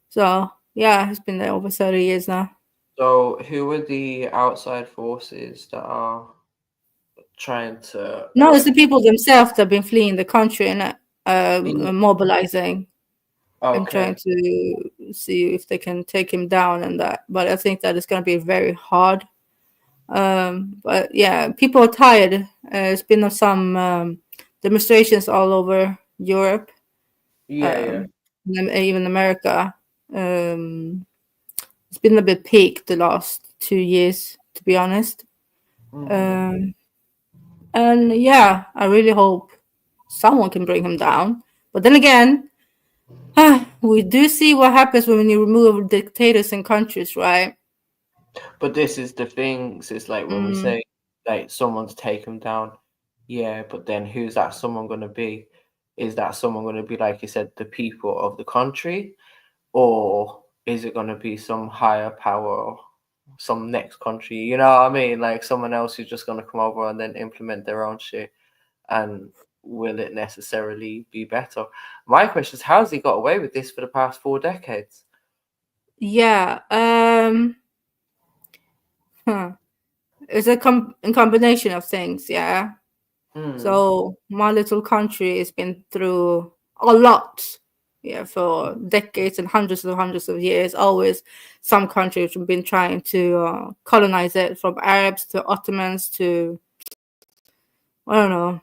So yeah, he's been there over 30 years now. So who are the outside forces that are trying to? No, it's the people themselves that have been fleeing the country and mobilizing and trying to see if they can take him down and that. But I think that it's going to be very hard. But yeah, people are tired. There's been some demonstrations all over Europe. Even America. It's been a bit peak the last 2 years, to be honest. And yeah, I really hope someone can bring him down. But then again, we do see what happens when you remove dictators in countries, right? But this is the thing. So it's like when we say like someone's take him down, yeah, but then who's that someone going to be? Is that someone going to be, like you said, the people of the country, or is it going to be some higher power, some next country? You know what I mean? Like someone else who's just going to come over and then implement their own shit. And will it necessarily be better? My question is, how has he got away with this for the past 4 decades? Yeah. It's a combination of things, yeah. So my little country has been through a lot, for decades and hundreds of years. Always some countries have been trying to colonize it, from Arabs to Ottomans to, I don't know,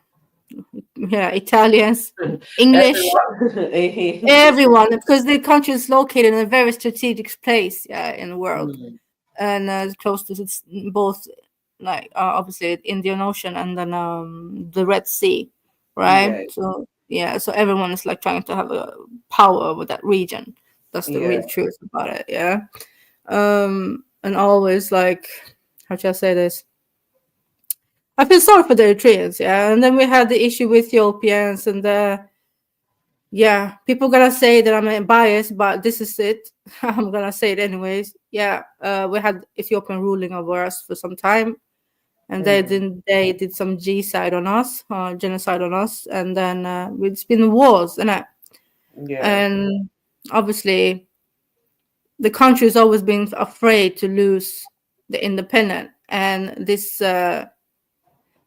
Italians, English, everyone, because the country is located in a very strategic place, in the world, and close to both, like obviously Indian Ocean and then the Red Sea, right? So Yeah, so everyone is like trying to have a power over that region. That's the real truth about it. Yeah. And always like, how should I say this? I feel sorry for the Eritreans, yeah. And then we had the issue with Ethiopians, and yeah, people gonna say that I'm biased, but this is it. I'm gonna say it anyways. Yeah, we had Ethiopian ruling over us for some time, and they did some genocide on us, and then it's been wars, and obviously the country has always been afraid to lose the independent, and this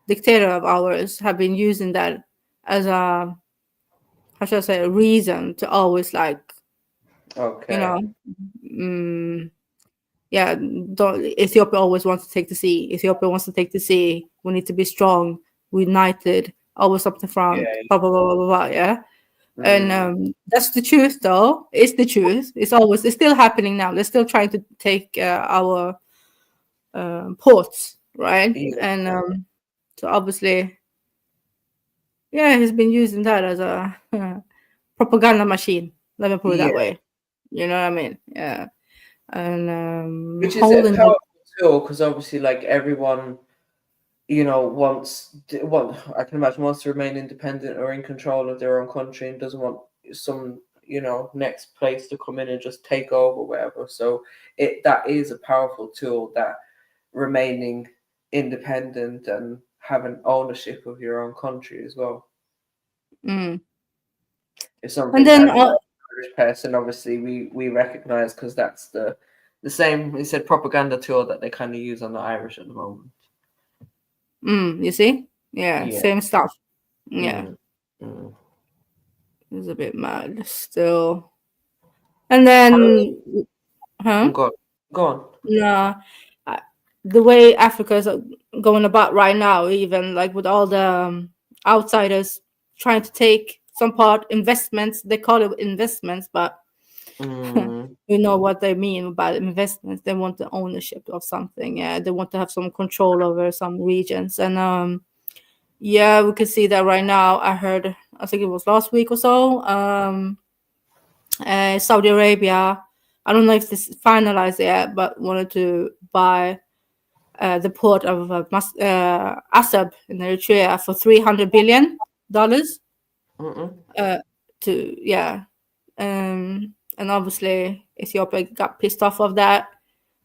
dictator of ours have been using that as a, how should I say, a reason to always like, you know, yeah, Ethiopia always wants to take the sea. Ethiopia wants to take the sea. We need to be strong, united, always up the front, blah, blah, blah, blah, blah, blah, yeah. And that's the truth, though. It's the truth. It's still happening now. They're still trying to take our ports, right? And so obviously, yeah, he's been using that as a propaganda machine. Let me put it that way. You know what I mean? Yeah. And which is a powerful tool, because obviously, like, everyone, you know, I can imagine wants to remain independent or in control of their own country and doesn't want some, you know, next place to come in and just take over, whatever. So that is a powerful tool, that remaining independent and having ownership of your own country as well. It's something that Irish person, obviously, we recognize, because that's the same, he said, propaganda tool that they kind of use on the Irish at the moment. You see? Yeah, same stuff. Yeah. It's a bit mad still. And then, Go on. Yeah. The way Africa is going about right now, even like with all the outsiders trying to take some part, investments, they call it investments, but you know what they mean by investments. They want the ownership of something. Yeah, they want to have some control over some regions. And yeah, we can see that right now. I heard, I think it was last week or so, Saudi Arabia, I don't know if this is finalized yet, but wanted to buy the port of Asab in Eritrea for $300 billion. And obviously Ethiopia got pissed off of that,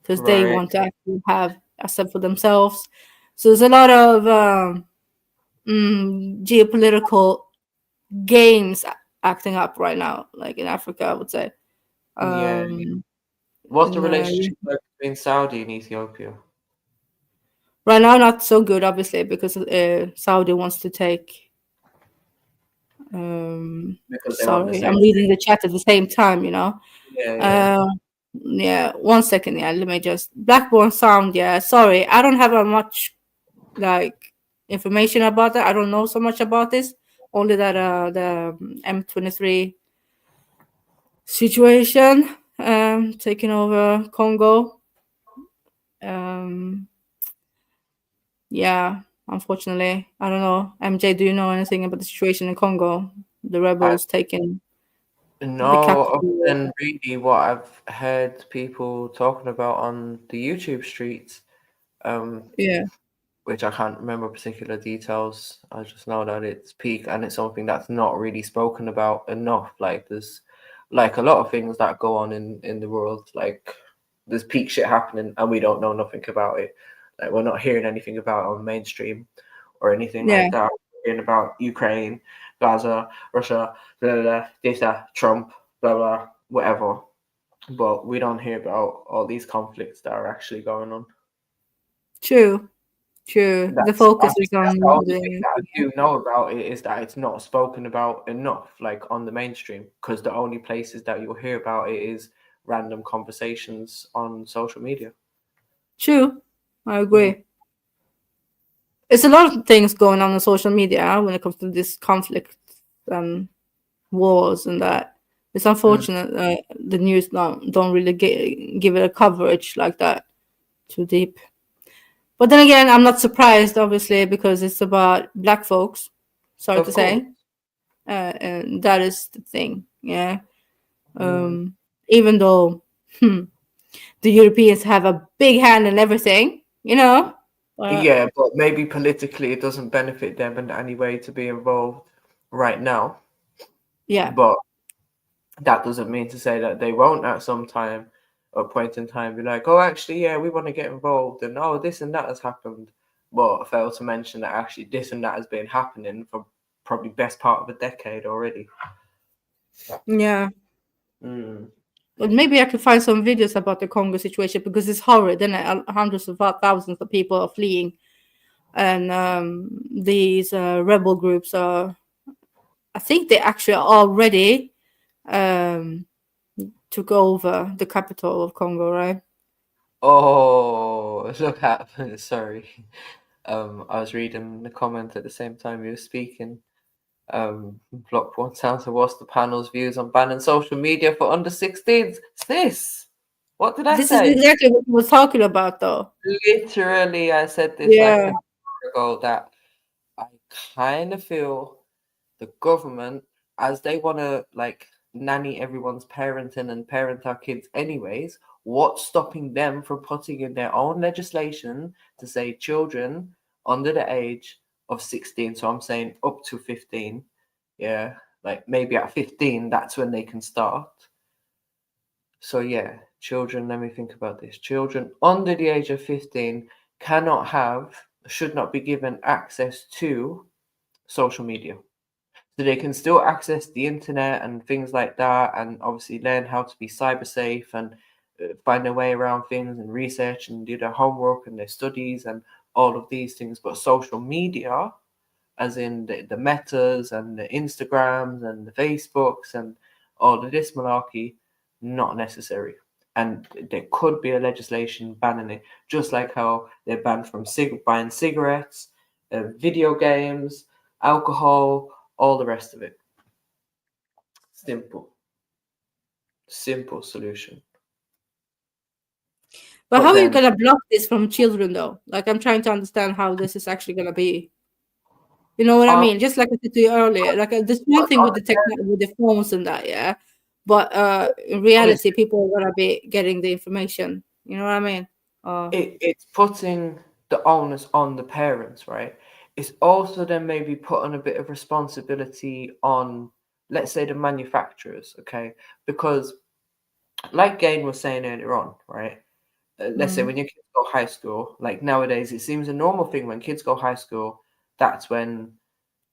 because they want to actually have Asab for themselves. So there's a lot of geopolitical games acting up right now, like in Africa, I would say. What's the relationship between Saudi and Ethiopia? Right now, not so good, obviously, because Saudi wants to take. Sorry, I'm reading the chat at the same time, you know. Yeah, 1 second. Yeah, let me just. Blackburn Sound. Yeah, sorry, I don't have much like information about that. I don't know so much about this. Only that the M23 situation, taking over Congo. Yeah, unfortunately, I don't know. MJ, do you know anything about the situation in Congo? The rebels taking No, other than really what I've heard people talking about on the YouTube streets. Which I can't remember particular details. I just know that it's peak, and it's something that's not really spoken about enough. Like, there's like a lot of things that go on in the world. Like, there's peak shit happening and we don't know nothing about it. Like, we're not hearing anything about it on mainstream or anything like that. We're hearing about Ukraine, Gaza, Russia, blah, blah, blah, this, that, Trump, blah, blah, whatever. But we don't hear about all these conflicts that are actually going on. True. The focus is on the only thing that I do know about it is that it's not spoken about enough, like on the mainstream, because the only places that you'll hear about it is random conversations on social media. True, I agree. It's a lot of things going on social media when it comes to this conflict and wars and that. It's unfortunate that the news don't really give it a coverage like that too deep. But then again, I'm not surprised, obviously, because it's about Black folks. Sorry to say. and that is the thing. Yeah. Even though the Europeans have a big hand in everything, you know. Yeah, but maybe politically it doesn't benefit them in any way to be involved right now. Yeah. But that doesn't mean to say that they won't at some time or point in time be like, oh, actually, yeah, we want to get involved, and oh, this and that has happened. But I fail to mention that actually this and that has been happening for probably best part of a decade already. Yeah. But maybe I could find some videos about the Congo situation, because it's horrid, and hundreds of thousands of people are fleeing, and these rebel groups are. I think they actually already took over the capital of Congo, right? Oh, look at sorry. I was reading the comment at the same time you were speaking. Block one sounds to what's the panel's views on banning social media for under 16s. Sis, what did I This say? is exactly what we were talking about, though. Literally, I said this like an hour ago that I kind of feel the government, as they want to like nanny everyone's parenting and parent our kids anyways, what's stopping them from putting in their own legislation to say children under the age of 16, so I'm saying up to 15, yeah, like maybe at 15 that's when they can start. So yeah, children, let me think about this. Children under the age of 15 should not be given access to social media. So they can still access the internet and things like that, and obviously learn how to be cyber safe and find their way around things and research and do their homework and their studies and all of these things. But social media, as in the Metas and the Instagrams and the Facebooks and all of this malarkey, not necessary. And there could be a legislation banning it, just like how they're banned from buying cigarettes, video games, alcohol, all the rest of it. Simple solution. But how are you gonna block this from children, though? Like, I'm trying to understand how this is actually gonna be. You know what I mean? Just like I said to you earlier, like there's one thing with the phones and that, yeah. But in reality, people are gonna be getting the information. You know what I mean? It's putting the onus on the parents, right? It's also then maybe putting a bit of responsibility on, let's say, the manufacturers, okay? Because like Gain was saying earlier on, right? Let's say when your kids go high school, like nowadays, it seems a normal thing when kids go high school, that's when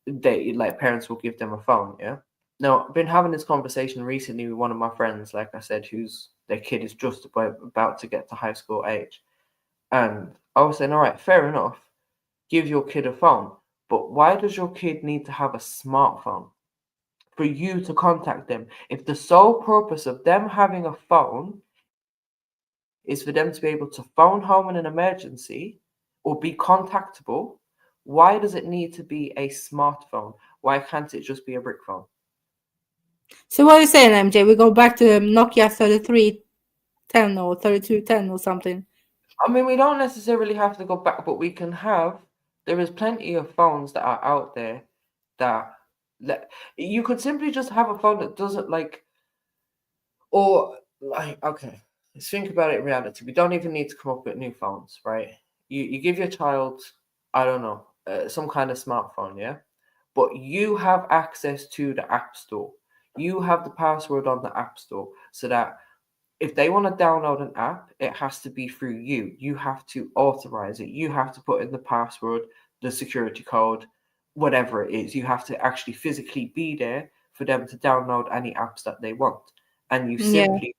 they like parents will give them a phone, yeah? Now, I've been having this conversation recently with one of my friends, like I said, whose their kid is just about to get to high school age. And I was saying, all right, fair enough, give your kid a phone. But why does your kid need to have a smartphone for you to contact them? If the sole purpose of them having a phone is for them to be able to phone home in an emergency or be contactable, why does it need to be a smartphone? Why can't it just be a brick phone? So what are you saying, MJ? We go back to Nokia 3310 or 3210 or something. I mean, we don't necessarily have to go back, but we can have. There is plenty of phones that are out there that you could simply just have a phone that doesn't okay, let's think about it in reality. We don't even need to come up with new phones, right? You give your child, I don't know, some kind of smartphone, yeah? But you have access to the App Store. You have the password on the App Store, so that if they want to download an app, it has to be through you. You have to authorize it. You have to put in the password, the security code, whatever it is. You have to actually physically be there for them to download any apps that they want. And you simply,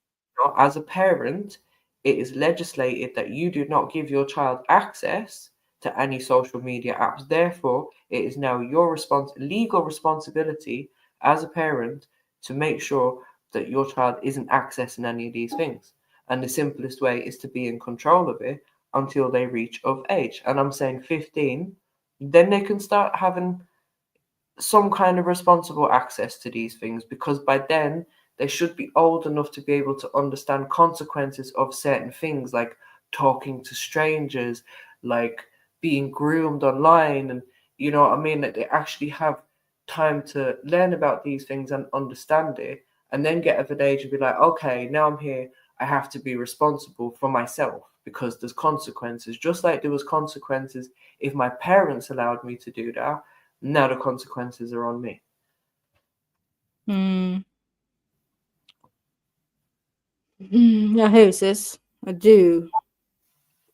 as a parent, it is legislated that you do not give your child access to any social media apps. Therefore, it is now your legal responsibility as a parent to make sure that your child isn't accessing any of these things. And the simplest way is to be in control of it until they reach of age. And I'm saying 15, then they can start having some kind of responsible access to these things, because by then they should be old enough to be able to understand consequences of certain things, like talking to strangers, like being groomed online, and you know what I mean, that they actually have time to learn about these things and understand it, and then get of an age and be like, okay, now I'm here, I have to be responsible for myself because there's consequences. Just like there was consequences if my parents allowed me to do that, now the consequences are on me. I hear you, sis. I do.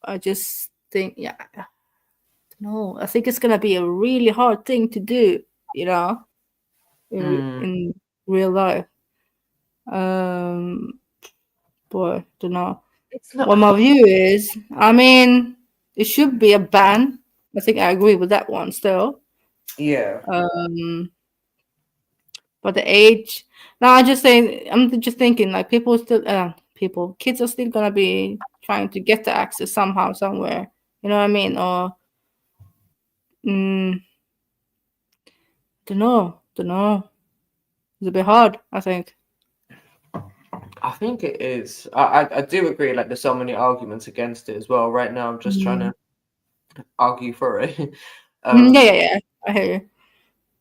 I just think, no, I think it's gonna be a really hard thing to do, you know, in real life. Boy, don't know. What my view is, I mean, it should be a ban. I think I agree with that one still. Yeah. But the age, no, I'm just thinking like kids are still gonna be trying to get the access somehow, somewhere. You know what I mean? Or, don't know. It's a bit hard, I think. I think it is. I do agree. Like, there's so many arguments against it as well. Right now, I'm just trying to argue for it. Yeah. I hear you.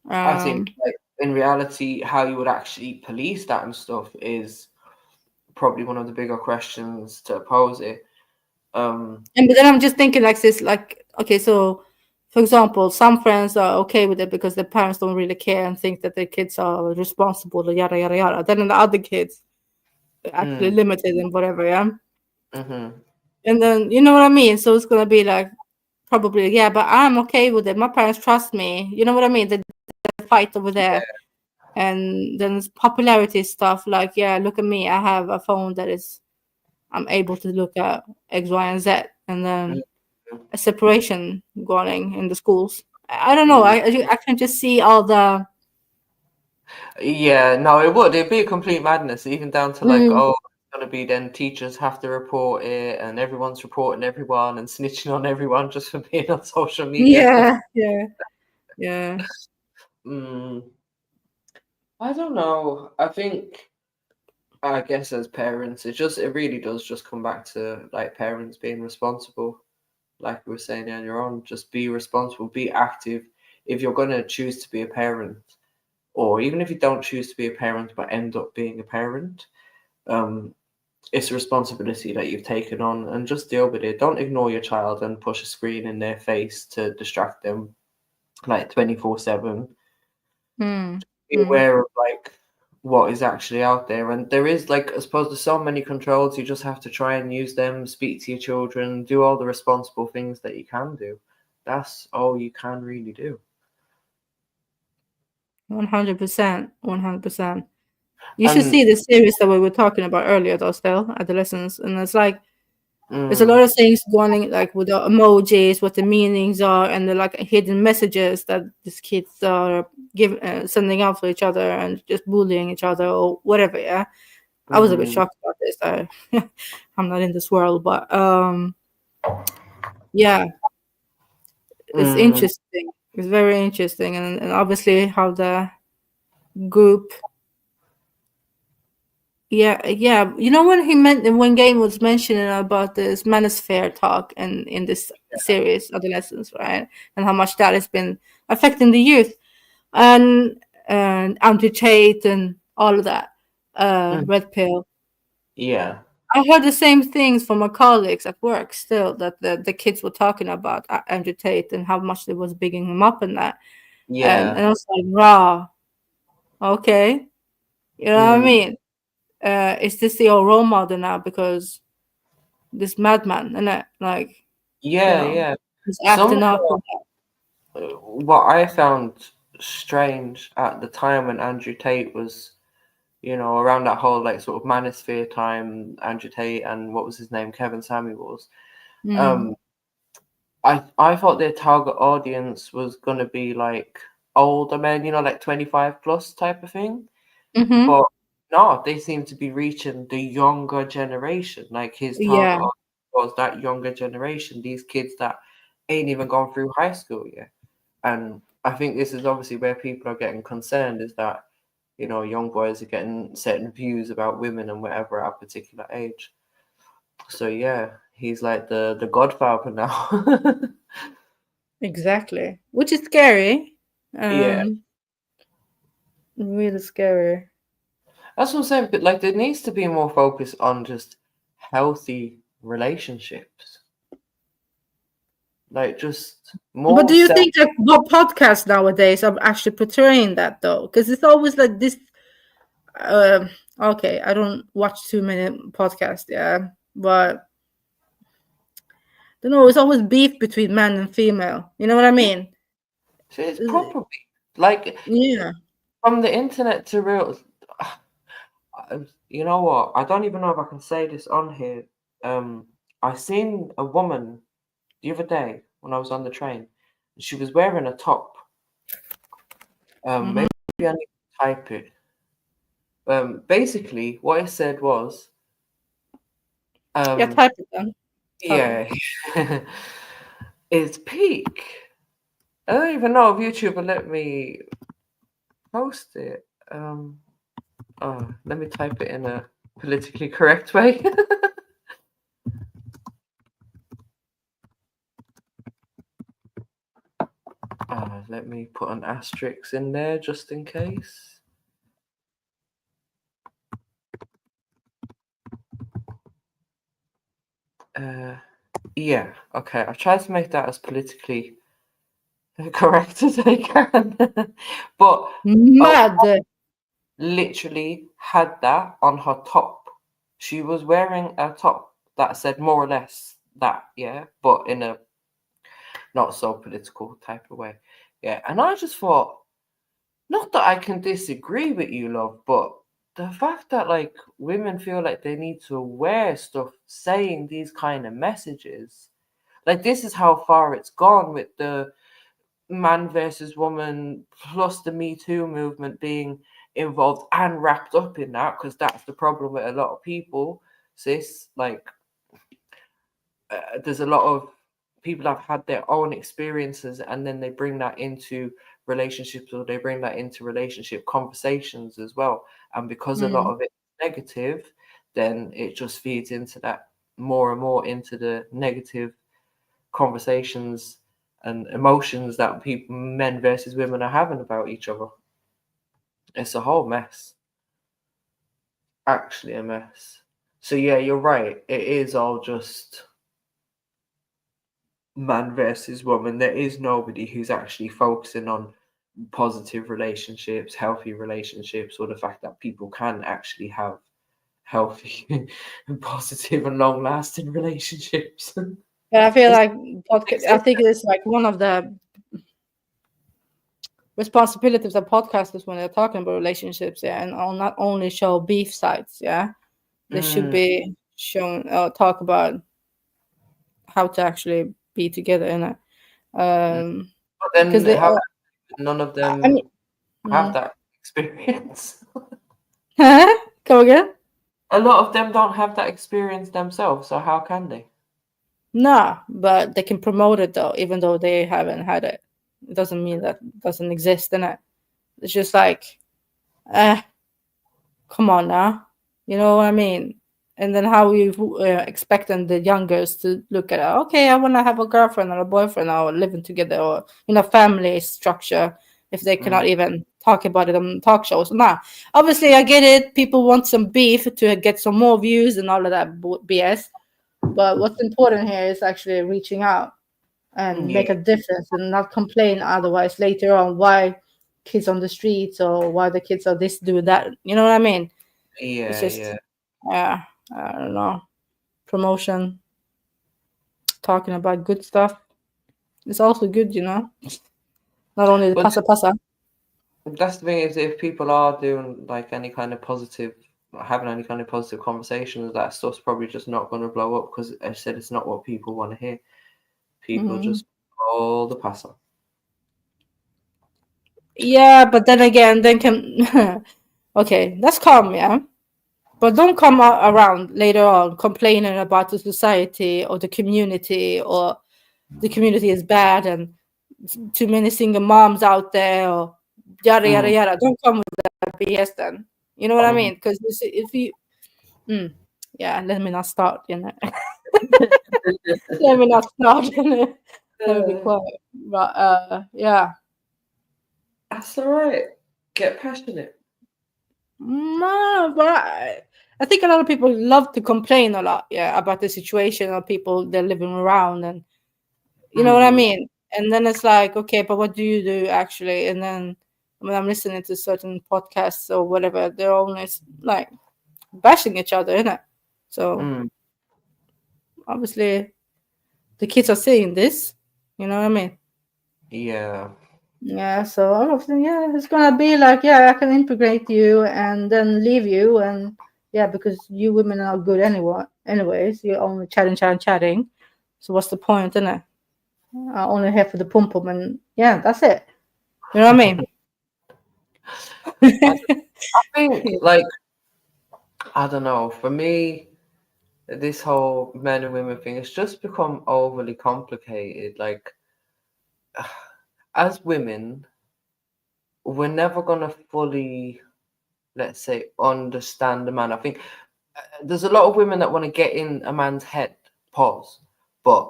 I think, like, in reality, how you would actually police that and stuff is probably one of the bigger questions to pose it. But then I'm just thinking like this, like, okay, so for example, some friends are okay with it because their parents don't really care and think that their kids are responsible, yada yada yada. Then the other kids are actually limited and whatever, yeah. And then you know what I mean. So it's gonna be like probably but I'm okay with it. My parents trust me. You know what I mean? The fight over there, and then it's popularity stuff. Like, look at me. I have a phone that I'm able to look at X, Y, and Z, and then a separation going in the schools. I don't know. I can just see all the. Yeah, no, it'd be a complete madness, even down to like, oh, it's gonna be then teachers have to report it, and everyone's reporting everyone and snitching on everyone just for being on social media. Yeah. I don't know. I guess as parents, it really does just come back to like parents being responsible. Like we were saying earlier on, just be responsible, be active. If you're gonna choose to be a parent, or even if you don't choose to be a parent but end up being a parent, it's a responsibility that you've taken on, and just deal with it. Don't ignore your child and push a screen in their face to distract them like 24/7. Be aware of like what is actually out there, and there is, like, I suppose there's so many controls. You just have to try and use them, speak to your children, do all the responsible things that you can do. That's all you can really do. 100%. 100%. You should see the series that we were talking about earlier, though, still, Adolescence. And it's like, there's a lot of things going, like, with the emojis, what the meanings are, and the, like, hidden messages that these kids are sending out to each other and just bullying each other or whatever, yeah? I was a bit shocked about this. I'm not in this world, but, yeah. It's interesting. It's very interesting. And obviously how the group... Yeah. You know when Game was mentioning about this manosphere talk in this series, Adolescence, right? And how much that has been affecting the youth and Andrew Tate and all of that, Red Pill. Yeah. I heard the same things from my colleagues at work still, that the kids were talking about Andrew Tate and how much they was bigging him up in that. And I was like, raw. Okay. You know what I mean? Is this your role model now? Because this madman, and like, Yeah. he's acting up. What I found strange at the time when Andrew Tate was, around that whole like sort of manosphere time, Andrew Tate and what was his name, Kevin Samuels. I thought their target audience was gonna be like older men, like 25 plus type of thing. But no, they seem to be reaching the younger generation. Like, his target audience was that younger generation, these kids that ain't even gone through high school yet. And I think this is obviously where people are getting concerned, is that, young boys are getting certain views about women and whatever at a particular age. So yeah, he's like the godfather now. Exactly, which is scary. Yeah. Really scary. That's what I'm saying. But like, there needs to be more focus on just healthy relationships. Like, just more. But do you think that what podcasts nowadays are actually portraying that though? Because it's always like this. Okay, I don't watch too many podcasts, yeah, but don't know. It's always beef between man and female. You know what I mean? It's proper beef. Like, yeah, from the internet to real. You know what? I don't even know if I can say this on here. I seen a woman the other day when I was on the train. She was wearing a top. Maybe I need to type it. Basically, what it said was. yeah, type it then. Yeah, it's peak. I don't even know if YouTube will let me post it. Let me type it in a politically correct way. Let me put an asterisk in there just in case. Yeah, okay. I've tried to make that as politically correct as I can. But mad. Literally had that on her top. She was wearing a top that said more or less that, yeah, but in a not so political type of way. Yeah. And I just thought, not that I can disagree with you, love, but the fact that like women feel like they need to wear stuff saying these kind of messages, like this is how far it's gone with the man versus woman plus the Me Too movement being involved and wrapped up in that, because that's the problem with a lot of people, sis. Like, there's a lot of people have had their own experiences and then they bring that into relationships, or they bring that into relationship conversations as well. And because a lot of it is negative, then it just feeds into that more and more into the negative conversations and emotions that people, men versus women, are having about each other. It's a whole mess. Actually, a mess. So yeah, you're right. It is all just man versus woman. There is nobody who's actually focusing on positive relationships, healthy relationships, or the fact that people can actually have healthy and positive and long-lasting relationships. But I feel like I think it's like one of the responsibilities of podcasters when they're talking about relationships, yeah, and not only show beef sides, yeah, they should be shown talk about how to actually be together in it. But then none of them have that experience. Come again? A lot of them don't have that experience themselves, so how can they? No, but they can promote it though, even though they haven't had it. It doesn't mean that it doesn't exist in it. It's just like, come on now, you know what I mean? And then how you expecting the youngers to look at it? Okay, I want to have a girlfriend or a boyfriend or living together or family structure if they cannot even talk about it on talk shows. Nah, obviously I get it. People want some beef to get some more views and all of that BS. But what's important here is actually reaching out and make a difference and not complain otherwise later on why kids on the streets or why the kids are this, do that. You know what I mean? Yeah, it's just, yeah, I don't know. Promotion, talking about good stuff. It's also good, Not only the pasa. That's the thing, is if people are doing like any kind of positive, having any kind of positive conversations, that stuff's probably just not going to blow up, because I said it's not what people want to hear. People just all the pasa. Yeah, but then again, okay, that's calm, yeah. But don't come around later on complaining about the society or the community, or the community is bad and too many single moms out there, or yada yada yada. Don't come with that BS then. You know what I mean? Because if you, yeah, let me not start. Let me not start. Let me be quiet. But yeah, that's all right. get passionate. No, but I think a lot of people love to complain a lot, yeah, about the situation of people they're living around, and you know what I mean. And then it's like, okay, but what do you do actually? And then when I'm listening to certain podcasts or whatever, they're always like bashing each other, isn't it? So obviously, the kids are seeing this. You know what I mean? Yeah. Yeah, so obviously, yeah, it's gonna be like, yeah, I can integrate you and then leave you, and yeah, because you women are good anyway. Anyways, you're only chatting. So what's the point, isn't it? I'm only here for the pum pum, and yeah, that's it. You know what I mean? I think, like, I don't know. For me, this whole men and women thing has just become overly complicated. Like, as women, we're never gonna fully, let's say, understand a man. I think there's a lot of women that want to get in a man's head, pause, but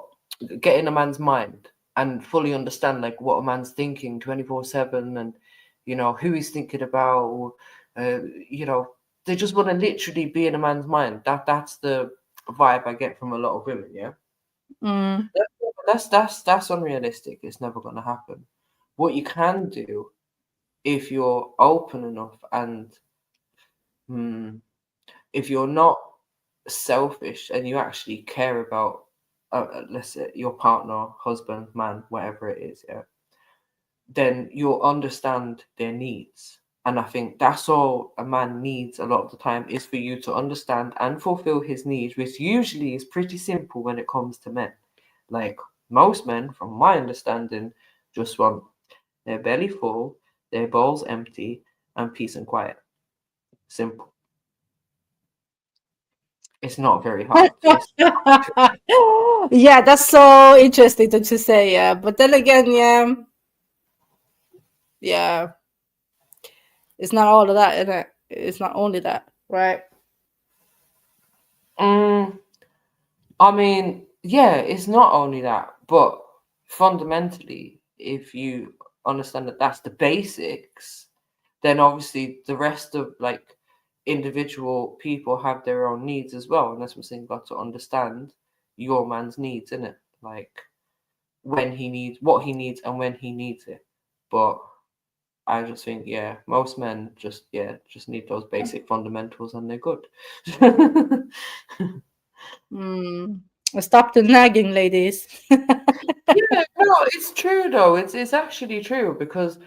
get in a man's mind and fully understand like what a man's thinking 24/7, and you know who he's thinking about. You know, they just want to literally be in a man's mind. That's the vibe I get from a lot of women. Yeah, that's unrealistic. It's never going to happen. What you can do if you're open enough and if you're not selfish and you actually care about, let's say, your partner, husband, man, whatever it is, yeah, then you'll understand their needs. And I think that's all a man needs a lot of the time, is for you to understand and fulfill his needs, which usually is pretty simple when it comes to men. Like most men, from my understanding, just want their belly full, their bowls empty, and peace and quiet. Simple. It's not very hard. Yeah, that's so interesting to say. Yeah, but then again, yeah, it's not all of that, is it? It's not only that, right? I mean, yeah, it's not only that, but fundamentally, if you understand that that's the basics, then obviously the rest of like individual people have their own needs as well. And that's what I'm saying, you've got to understand your man's needs, innit? Like when he needs, what he needs, and when he needs it. But I just think, yeah, most men just need those basic fundamentals and they're good. Stop the nagging, ladies. Yeah, no, it's true though. It's actually true because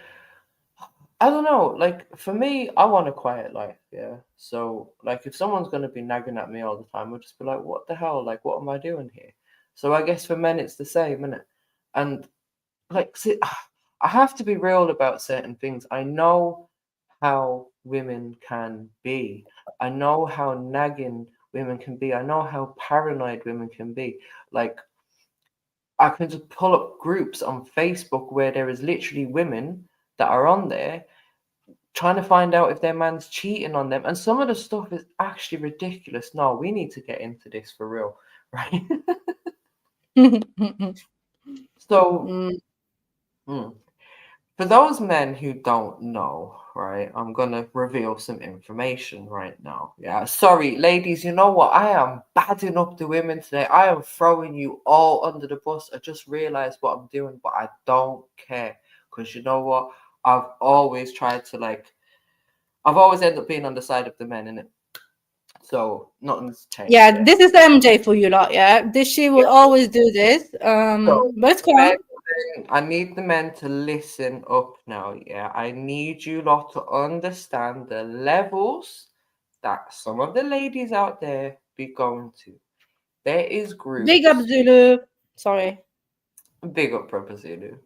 I don't know, like for me, I want a quiet life, yeah. So like if someone's gonna be nagging at me all the time, I'll just be like, what the hell? Like what am I doing here? So I guess for men it's the same, isn't it? And like see, I have to be real about certain things. I know how women can be. I know how nagging women can be. I know how paranoid women can be. Like I can just pull up groups on Facebook where there is literally women that are on there trying to find out if their man's cheating on them. And some of the stuff is actually ridiculous. No, we need to get into this for real, right? So, for those men who don't know, right, I'm going to reveal some information right now. Yeah, sorry, ladies, you know what? I am badding up the women today. I am throwing you all under the bus. I just realized what I'm doing, but I don't care. Because you know what? I've always tried to, like, I've always ended up being on the side of the men, innit? So, nothing's changed. Yeah, this is MJ for you lot, yeah? She will always do this. But it's cool. I need the men to listen up now, yeah? I need you lot to understand the levels that some of the ladies out there be going to. There is groups. Big up Zulu. Sorry. Big up Proper Zulu.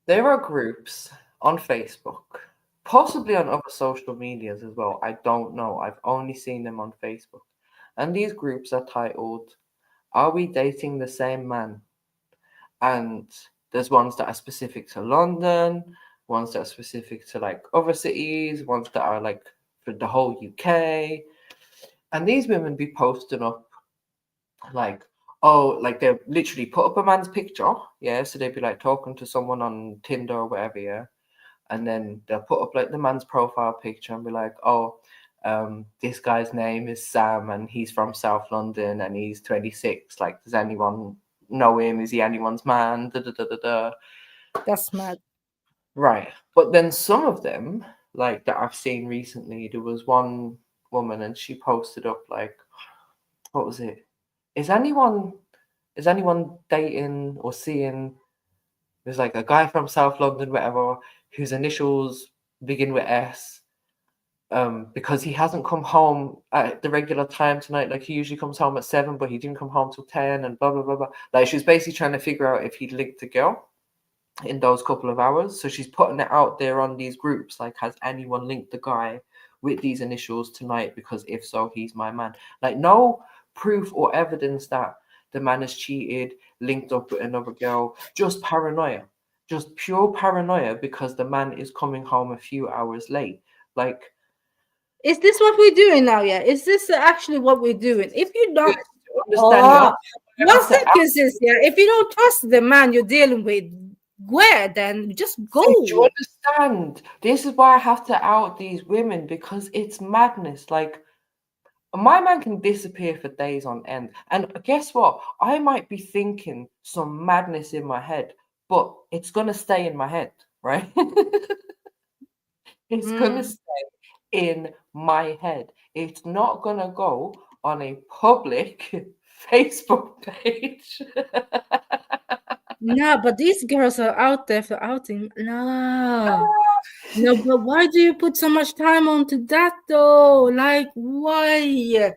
There are groups on Facebook, possibly on other social medias as well. I don't know. I've only seen them on Facebook. And these groups are titled, Are We Dating the Same Man? And there's ones that are specific to London, ones that are specific to like other cities, ones that are like for the whole UK. And these women be posting up like, oh, like they literally put up a man's picture, yeah. So they'd be like talking to someone on Tinder or whatever, yeah. and then they'll put up like the man's profile picture and be like, oh, this guy's name is Sam and he's from South London and he's 26. Like, does anyone know him? Is he anyone's man? Da, da, da, da, da. That's mad. Right. But then some of them, like that I've seen recently, there was one woman and she posted up like, what was it? Is anyone dating or seeing, there's like a guy from South London, whatever, whose initials begin with S, because he hasn't come home at the regular time tonight. Like he usually comes home at 7, but he didn't come home till 10 and blah, blah, blah, blah. Like she was basically trying to figure out if he'd linked the girl in those couple of hours. So she's putting it out there on these groups, like, has anyone linked the guy with these initials tonight? Because if so, he's my man. Like no proof or evidence that the man has cheated, linked up with another girl, just paranoia, just pure paranoia because the man is coming home a few hours late. Like, is this what we're doing now? Yeah, is this actually what we're doing? If you don't understand, one second, sis, yeah, if you don't trust the man you're dealing with, where then just go. Do you understand? This is why I have to out these women, because it's madness. Like, my man can disappear for days on end, and guess what? I might be thinking some madness in my head, but it's gonna stay in my head, right? It's gonna stay in my head. It's not gonna go on a public Facebook page. No, but these girls are out there for outing. No. No, but why do you put so much time onto that though? Like, why?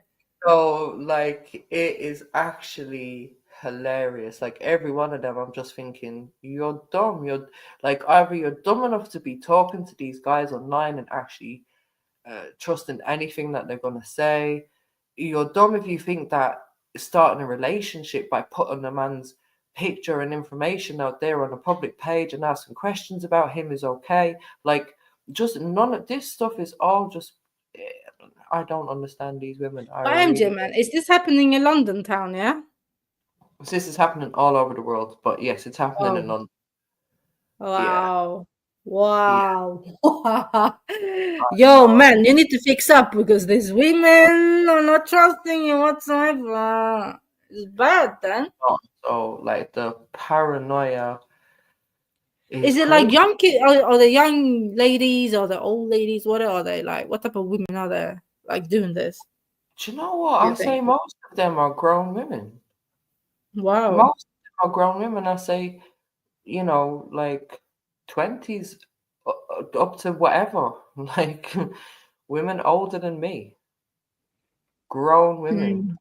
So, like, it is actually hilarious. Like, every one of them, I'm just thinking, you're dumb. You're like, either you're dumb enough to be talking to these guys online and actually trusting anything that they're gonna say. You're dumb if you think that starting a relationship by putting a man's picture and information out there on a public page and asking questions about him is okay. Like, just none of this stuff is all just. I don't understand these women. But MJ, man, is this happening in London town? Yeah. This is happening all over the world, but yes, it's happening in London. Wow. Wow. Yo, man, you need to fix up because these women are not trusting you whatsoever. It's bad then. So, like, the paranoia is it like young kids or the young ladies or the old ladies? What are they like? What type of women are they like doing this? Do you know what? I'll say most of them are grown women. Wow. Most of them are grown women. I say, you know, like 20s up to whatever. Like, women older than me. Grown women.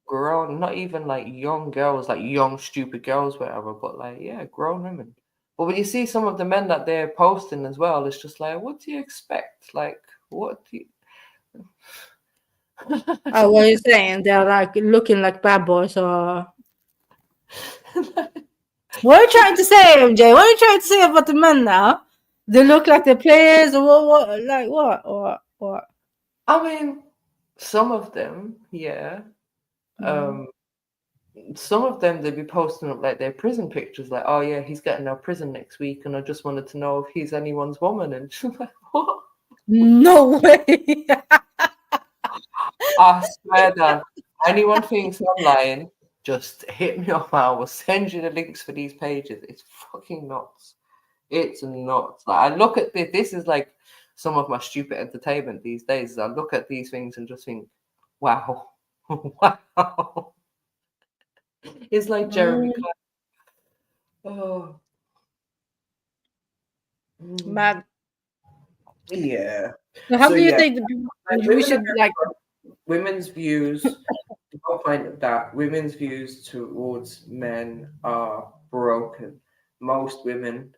Grown, not even like young girls, like young stupid girls, whatever, but like, yeah, grown women. But when you see some of the men that they're posting as well, it's just like, what do you expect? Like, what do you... Oh, what are you saying? They're like looking like bad boys or... What are you trying to say, MJ? What are you trying to say about the men now? They look like the players or what? Like what? I mean, some of them, yeah. Some of them, they'd be posting up like their prison pictures, like, oh yeah, he's getting out of prison next week, and I just wanted to know if he's anyone's woman. And she's like, what? No way. I swear that anyone thinks I'm lying, just hit me up. I will send you the links for these pages. It's fucking nuts. It's nuts. Like, I look at this. This is like some of my stupid entertainment these days. I look at these things and just think, wow, wow. It's like Jeremy. Oh, mad. Yeah. So how do you think we should like women's views? The whole point of that, women's views towards men are broken. Most women,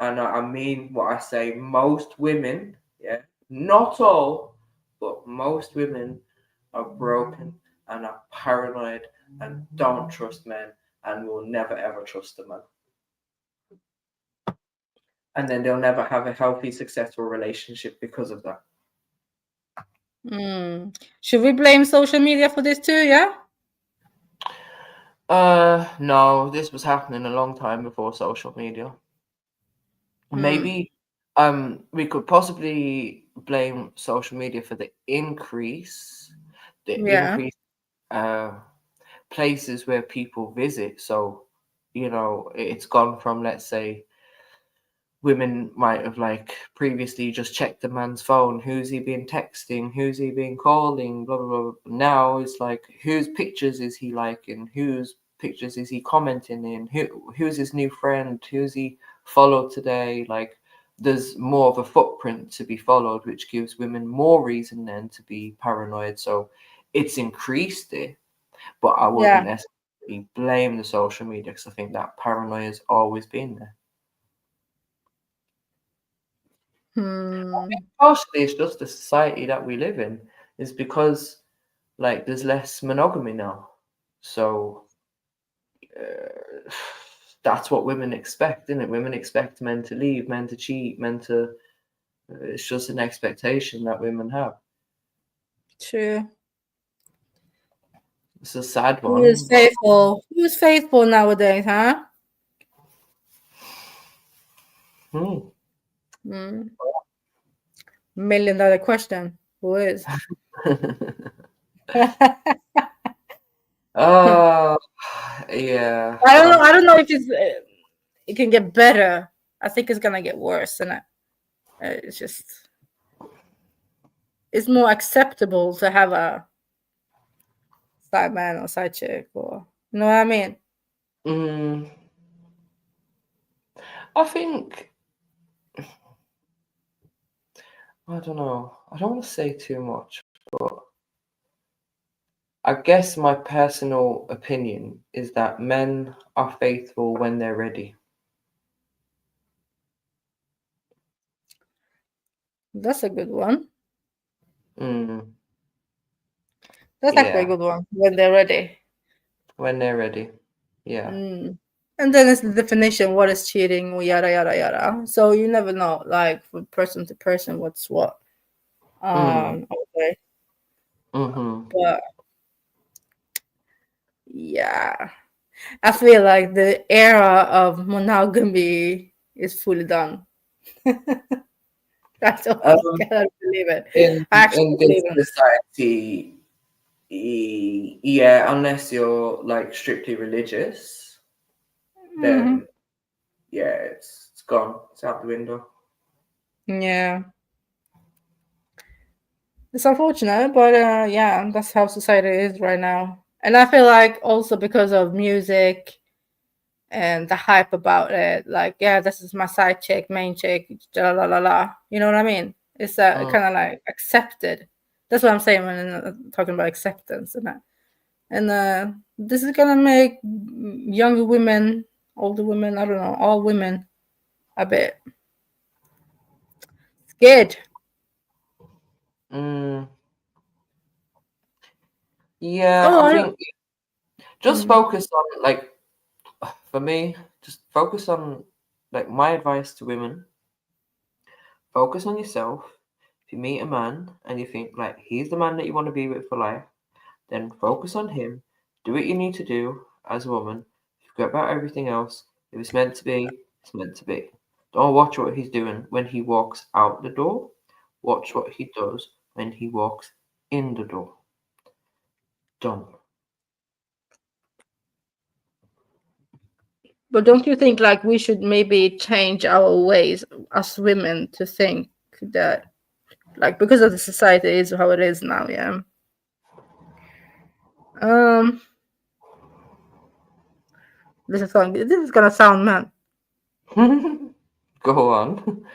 and I mean what I say, most women, yeah, not all, but most women are broken and are paranoid and don't trust men and will never ever trust a man. And then they'll never have a healthy, successful relationship because of that. Should we blame social media for this too? Yeah. No, this was happening a long time before social media. Maybe We could possibly blame social media for the increase Yeah. Places where people visit. So, it's gone from, let's say, women might have like previously just checked the man's phone. Who's he been texting? Who's he been calling? Blah blah blah. Now it's like, whose pictures is he liking? Whose pictures is he commenting in? Who's his new friend? Who's he followed today? Like, there's more of a footprint to be followed, which gives women more reason then to be paranoid. So it's increased it, but I wouldn't necessarily blame the social media, because I think that paranoia has always been there. Partially, it's just the society that we live in. Is because, like, there's less monogamy now, so that's what women expect, isn't it? Women expect men to leave, men to cheat, men to. It's just an expectation that women have. True. It's a sad one. Who is faithful? Who's faithful nowadays, huh? $1 million question. Who is? Oh, yeah. I don't know if it can get better. I think it's gonna get worse, and it's just it's more acceptable to have a side man or side chick, or you know what I mean? I think, I don't know. I don't want to say too much, but I guess my personal opinion is that men are faithful when they're ready. That's a good one. That's Yeah. actually a good one. When they're ready. When they're ready. Yeah. And then it's the definition, what is cheating, yada yada yada. So you never know, like, from person to person, what's what. Okay. But yeah, I feel like the era of monogamy is fully done. I cannot believe it. In I actually this believe it. society, yeah, unless you're like strictly religious, then yeah, it's gone. It's out the window. Yeah. It's unfortunate, but yeah, that's how society is right now. And I feel like also because of music and the hype about it, like, yeah, this is my side chick, main chick, la la la la. You know what I mean? It's kind of like accepted. That's what I'm saying when I'm talking about acceptance and that. And this is gonna make younger women, older women, I don't know, all women a bit scared. Yeah, I think just focus on, like, for me, just focus on, like, my advice to women. Focus on yourself. If you meet a man and you think, like, he's the man that you want to be with for life, then focus on him. Do what you need to do as a woman. Forget about everything else. If it's meant to be, it's meant to be. Don't watch what he's doing when he walks out the door. Watch what he does when he walks in the door. Done. But don't you think, like, we should maybe change our ways as women to think that, like, because of the society is how it is now, yeah. This is gonna sound mad. Go on.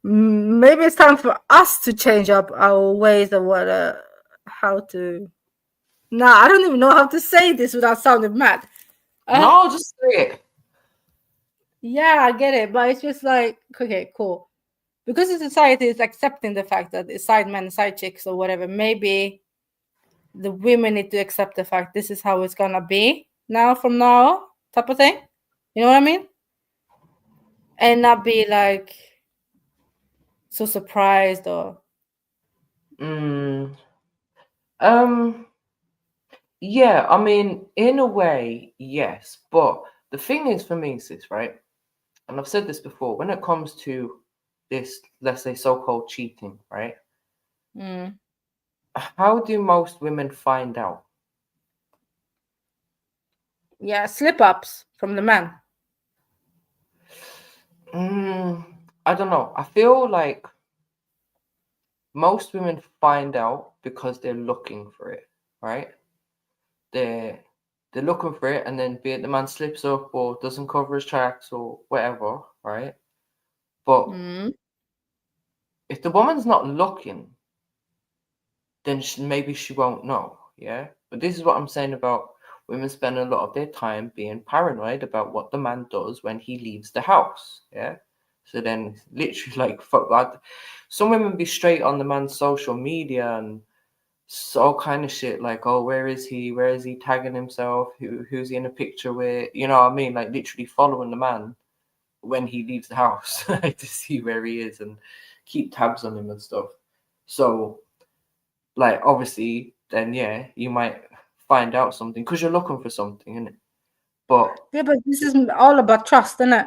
Maybe it's time for us to change up our ways of how to. Nah, I don't even know how to say this without sounding mad. No, just say it. Yeah, I get it, but it's just like, okay, cool. Because the society is accepting the fact that it's side men, side chicks, or whatever, maybe the women need to accept the fact this is how it's gonna be now from now, type of thing. You know what I mean? And not be like so surprised or. Yeah, I mean, in a way, yes. But the thing is, for me, sis, right? and I've said this before, when it comes to this, let's say, so-called cheating, right? Mm. How do most women find out? Yeah, slip-ups from the man. I don't know. I feel like most women find out because they're looking for it, right? They're looking for it, and then be it the man slips up or doesn't cover his tracks or whatever, right? But if the woman's not looking, then maybe she won't know, yeah? But this is what I'm saying about women spend a lot of their time being paranoid about what the man does when he leaves the house, yeah? So then literally like some women be straight on the man's social media and all kind of shit, like, oh, where is he tagging himself, who's he in a picture with, you know what I mean? Like literally following the man when he leaves the house to see where he is and keep tabs on him and stuff. So like obviously then yeah, you might find out something because you're looking for something, innit? But yeah, but this is all about trust, isn't it?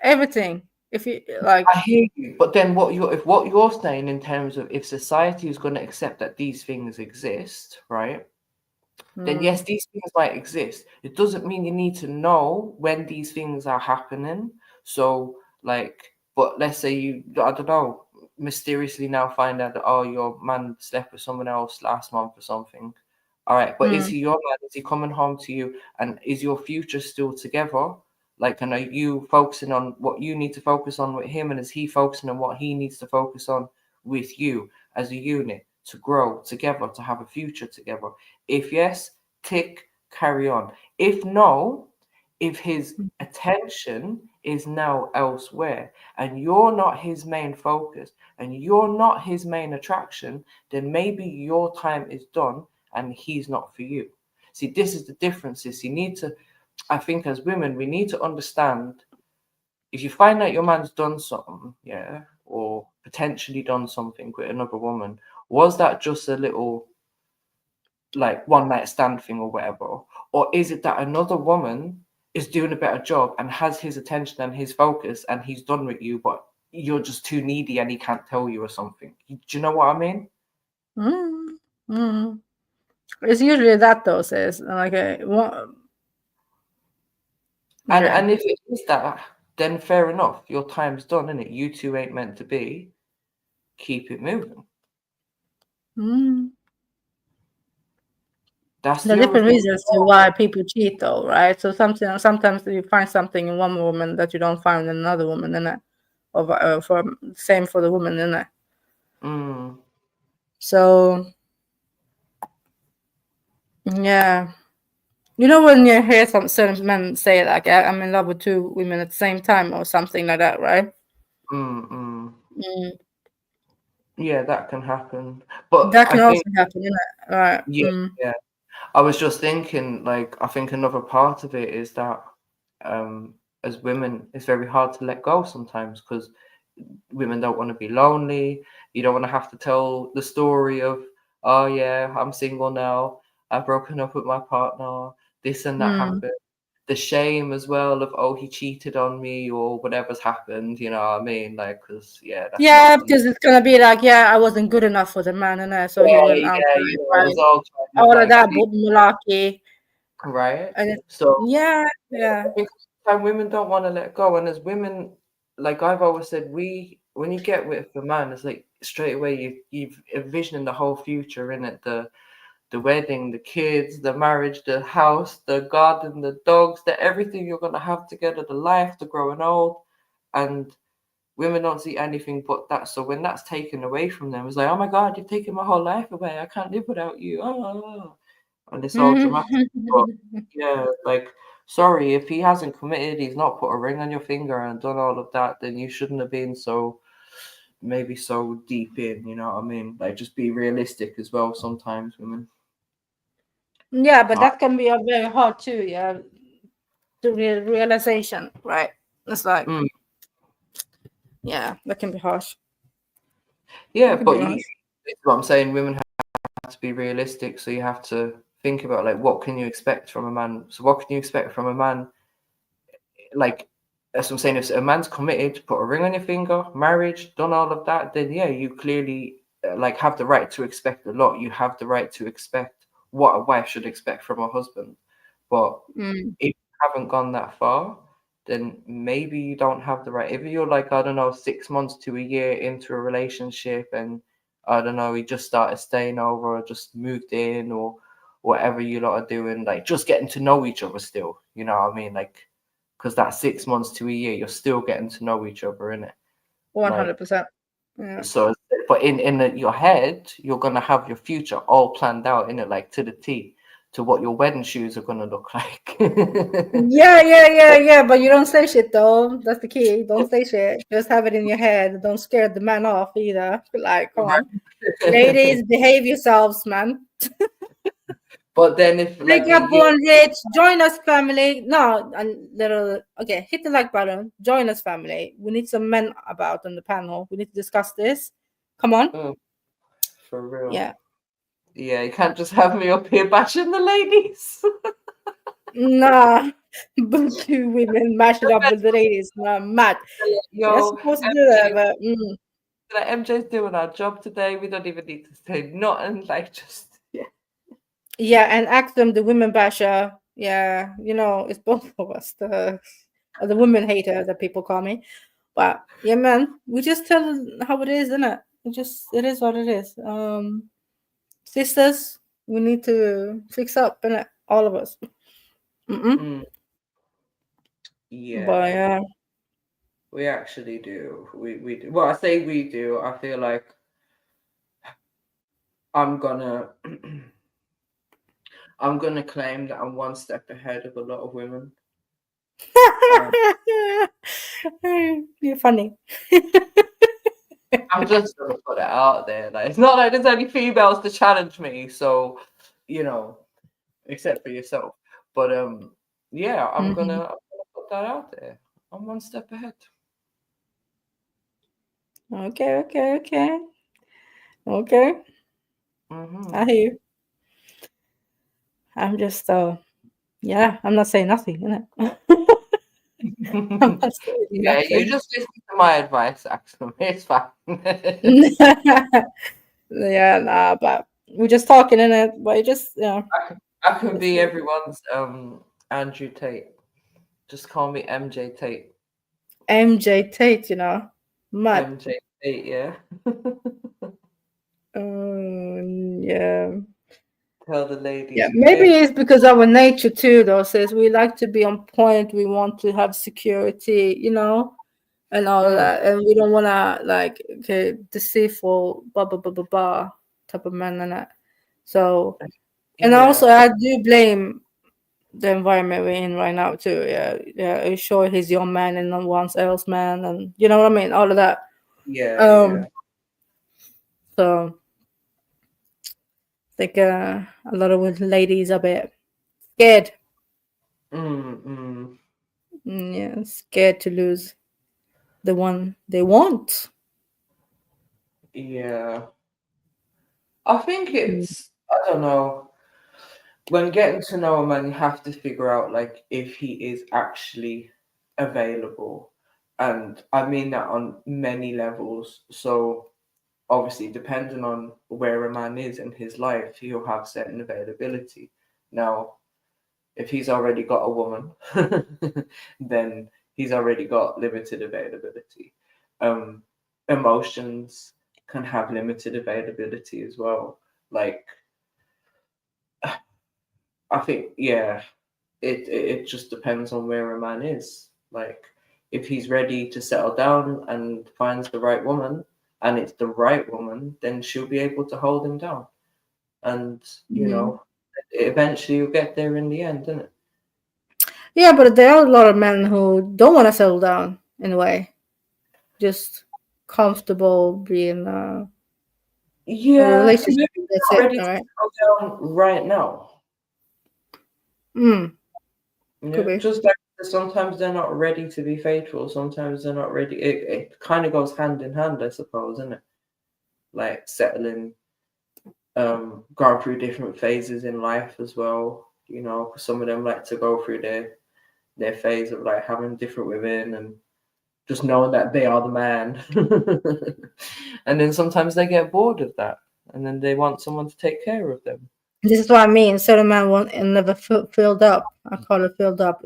Everything. If you like, I hear you, but then what you're saying in terms of if society is going to accept that these things exist, right? Then yes, these things might exist. It doesn't mean you need to know when these things are happening. So like, but let's say you, I don't know, mysteriously now find out that, oh, your man slept with someone else last month or something. All right, but is he your man? Is he coming home to you? And is your future still together? Like, and are you focusing on what you need to focus on with him? And is he focusing on what he needs to focus on with you as a unit to grow together, to have a future together? If yes, tick, carry on. If no, if his attention is now elsewhere and you're not his main focus and you're not his main attraction, then maybe your time is done and he's not for you. See, this is the differences. You need to, I think as women, we need to understand if you find out your man's done something, yeah, or potentially done something with another woman, was that just a little like one night stand thing or whatever? Or is it that another woman is doing a better job and has his attention and his focus and he's done with you, but you're just too needy and he can't tell you or something? Do you know what I mean? It's usually that though, says like And if it is that, then fair enough. Your time's done, innit? You two ain't meant to be. Keep it moving. That's the the other different thing. reasons to why people cheat, though, right? So sometimes you find something in one woman that you don't find in another woman, innit? Or for same for the woman, innit? So yeah, you know when you hear some certain men say like, "I'm in love with two women at the same time" or something like that, right? Yeah, that can happen. But That can I also think, happen, innit? Right? yeah. I was just thinking, like, I think another part of it is that as women, it's very hard to let go sometimes because women don't want to be lonely. You don't want to have to tell the story of, oh yeah, I'm single now. I've broken up with my partner. This and that happened. The shame as well of, oh, he cheated on me or whatever's happened. You know what I mean? Like, because that's Yeah, not. because it's gonna be like, yeah, I wasn't good enough for the man, and so he Yeah, went out, yeah, you know, it's all kind of all of like, that malarkey, right? and So yeah. I think sometimes women don't want to let go, and as women, like I've always said, when you get with a man, it's like straight away you've envisioning the whole future in it, the wedding, the kids, the marriage, the house, the garden, the dogs, the everything you're gonna have together, the life, the growing old, and women don't see anything but that. So when that's taken away from them, it's like, oh my God, you've taken my whole life away. I can't live without you. Oh. And it's all dramatic. But yeah, like, sorry, if he hasn't committed, he's not put a ring on your finger and done all of that, then you shouldn't have been so deep in, you know what I mean? Like, just be realistic as well sometimes, women. Yeah, but that can be very hard too. Yeah, the realization, right? It's like, yeah, that can be harsh. Yeah, That can be but harsh. that's what I'm saying. Women have to be realistic, so you have to think about like what can you expect from a man. So what can you expect from a man? Like That's what I'm saying. If a man's committed, put a ring on your finger, marriage, done all of that, then yeah, you clearly like have the right to expect a lot. You have the right to expect what a wife should expect from a husband. But Mm. if you haven't gone that far, then maybe you don't have the right. If you're like, I don't know, 6 months to a year into a relationship and I don't know, you just started staying over or just moved in or whatever you lot are doing, like just getting to know each other still, you know what I mean? Like, because that 6 months to a year, you're still getting to know each other, innit? 100%. Yeah. So, but in your head, you're gonna have your future all planned out, innit? Like to the T, to what your wedding shoes are gonna look like. Yeah. But you don't say shit though. That's the key. Don't say shit. Just have it in your head. Don't scare the man off either. Like, come on, ladies, behave yourselves, man. But then if like Take up one rich, join us, family. No, a little. Okay, hit the like button. Join us, family. We need some men about on the panel. We need to discuss this. Come on. For real. Yeah. Yeah, you can't just have me up here bashing the ladies. Nah, but two women mashing up with the ladies. Nah, mad. You're Yo, supposed to do that, MJ, but like MJ's doing our job today. We don't even need to say nothing. Like just yeah, and ask them the women basher. Yeah, you know, it's both of us, the women hater that people call me. But yeah, man, we just tell how it is, innit? It is what it is. Sisters, we need to fix up, innit? All of us. yeah. But yeah. We actually do. We do. Well, I say we do. I feel like I'm gonna claim that I'm one step ahead of a lot of women. You're funny. I'm just gonna put it out there. Like it's not like there's any females to challenge me, so you know, except for yourself. But yeah, I'm gonna put that out there. I'm one step ahead. Okay. Mm-hmm. I hear you. I'm just yeah, I'm not saying nothing, innit? I'm not saying Yeah, nothing. you just listen to my advice, actually. It's fine. Yeah, nah, but we're just talking in it, but it just I can be everyone's Andrew Tate. Just call me MJ Tate. MJ Tate, you know. Mad. MJ Tate, yeah. Yeah. Tell the ladies. Yeah, maybe it's because our nature too, though, says we like to be on point, we want to have security, you know, and all that. And we don't wanna like deceitful blah type of man and that. So and also I do blame the environment we're in right now too. Yeah. Sure, he's your man and no one else man, and you know what I mean, all of that. Yeah. So I think a lot of ladies are a bit scared. Yeah, scared to lose the one they want. Yeah. I think it's I don't know. When getting to know a man, you have to figure out like if he is actually available. And I mean that on many levels. So obviously depending on where a man is in his life, he'll have certain availability. Now, if he's already got a woman, then he's already got limited availability. Emotions can have limited availability as well. Like, I think, yeah, it just depends on where a man is. Like, if he's ready to settle down and finds the right woman, and it's the right woman, then she'll be able to hold him down. And, you know, eventually you'll get there in the end, isn't it? Yeah, but there are a lot of men who don't want to settle down in a way. Just comfortable being a relationship. Maybe That's not it, ready to right? settle down right now. Could be. Just like sometimes they're not ready to be faithful, sometimes they're not ready. It kind of goes hand in hand, I suppose, isn't it? Like settling, going through different phases in life as well. You know, 'cause some of them like to go through their phase of like having different women and just knowing that they are the man. And then sometimes they get bored of that, and then they want someone to take care of them. This is what I mean. Certain men won't and never filled up. I call it filled up.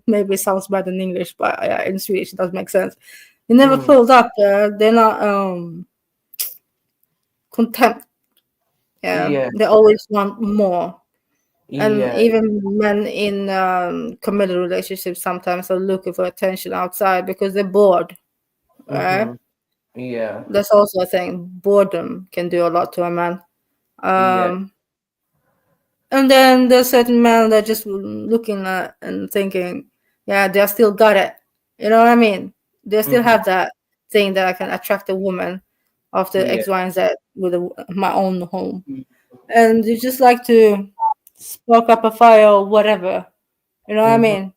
Maybe it sounds bad in English, but in Swedish it does make sense. They never filled up. They're not content. Yeah. They always want more. And Yeah. even men in committed relationships sometimes are looking for attention outside because they're bored. Right? Yeah. That's also a thing. Boredom can do a lot to a man. Yeah. And then there's certain men that just looking at and thinking, yeah, they still got it. You know what I mean? They still have that thing that I can attract a woman after Yeah. X, Y, and Z with my own home. And you just like to spark up a fire or whatever. You know what I mean?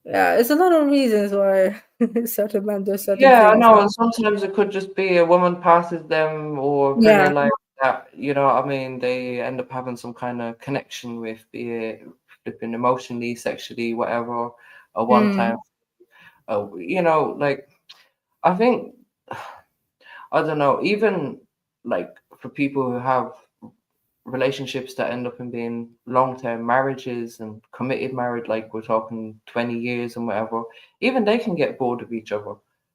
Yeah, it's a lot of reasons why certain men do certain Yeah, I things. know, and sometimes it could just be a woman passes them or Yeah. very like that, you know what I mean? They end up having some kind of connection with, be it flipping emotionally, sexually, whatever, a one time. You know, like I think I don't know, even like for people who have relationships that end up in being long-term marriages and committed marriage, like we're talking 20 years and whatever, even they can get bored of each other.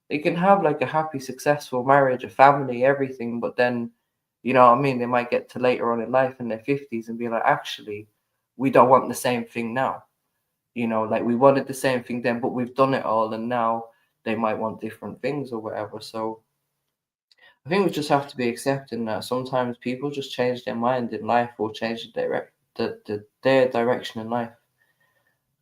They can have like a happy, successful marriage, a family, everything, but then, you know what I mean, they might get to later on in life in their 50s and be like, actually, we don't want the same thing now. You know, like we wanted the same thing then, but we've done it all, and now they might want different things or whatever. So I think we just have to be accepting that sometimes people just change their mind in life or change their direction in life.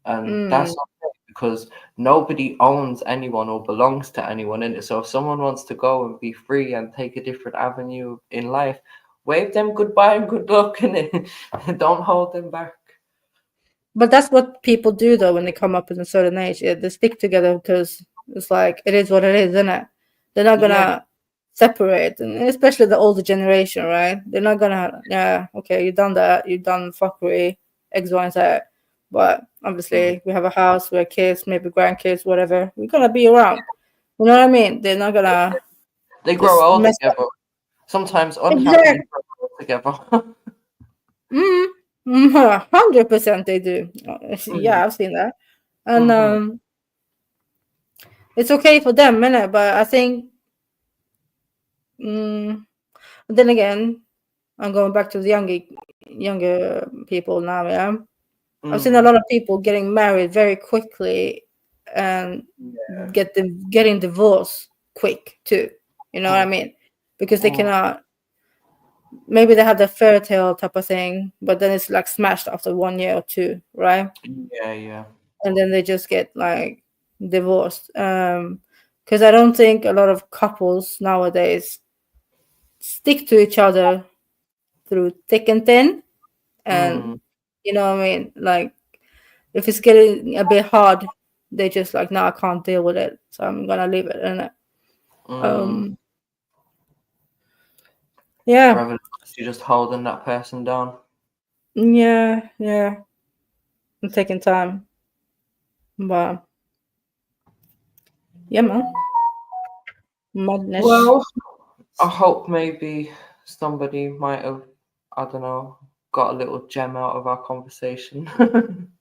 And that's okay because nobody owns anyone or belongs to anyone in it. So if someone wants to go and be free and take a different avenue in life, wave them goodbye and good luck in it. Don't hold them back. But that's what people do though when they come up in a certain age. They stick together because it's like it is what it is, isn't it? They're not gonna separate, and especially the older generation, right? They're not gonna, yeah, okay, you've done that, you've done fuckery, X, Y, and Z. But obviously, we have a house, we have kids, maybe grandkids, whatever. We're gonna be around. You know what I mean? They're not gonna. They grow old together. Sometimes unhappily grow old together. 100% they do. Yeah, I've seen that. And it's okay for them, innit? But I think then again, I'm going back to the younger people now, yeah. I've seen a lot of people getting married very quickly and getting divorced quick too. You know what I mean? Because they cannot. Maybe they have the fairy tale type of thing, but then it's like smashed after 1 year or two, right? Yeah. And then they just get like divorced. Because I don't think a lot of couples nowadays stick to each other through thick and thin. And you know what I mean? Like if it's getting a bit hard, they just like, no, I can't deal with it. So I'm gonna leave it. And yeah. Rather you're just holding that person down. Yeah. I'm taking time. But yeah, man. Madness. Well, I hope maybe somebody might have, I don't know, got a little gem out of our conversation. Don't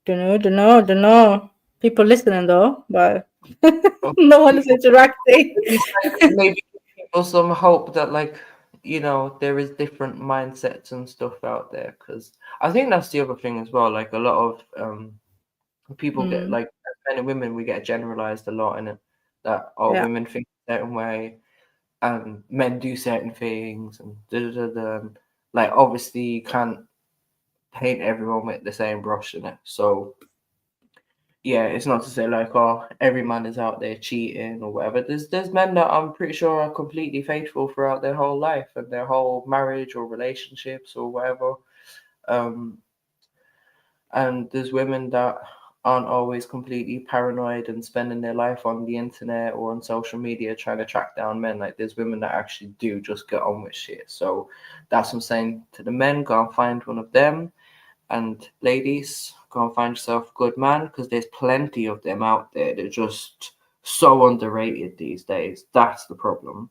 know. People listening though, but no one is interacting. Maybe give people some hope that, like, you know, there is different mindsets and stuff out there. Because I think that's the other thing as well. Like a lot of people get like men and women, we get generalized a lot in it. That women think a certain way, and men do certain things, and and like obviously you can't paint everyone with the same brush in it. So yeah, it's not to say like, oh, every man is out there cheating or whatever. There's men that I'm pretty sure are completely faithful throughout their whole life and their whole marriage or relationships or whatever. And there's women that aren't always completely paranoid and spending their life on the internet or on social media trying to track down men. Like there's women that actually do just get on with shit. So that's what I'm saying to the men, go and find one of them. And ladies, go and find yourself a good man, because there's plenty of them out there. They're just so underrated these days. That's the problem.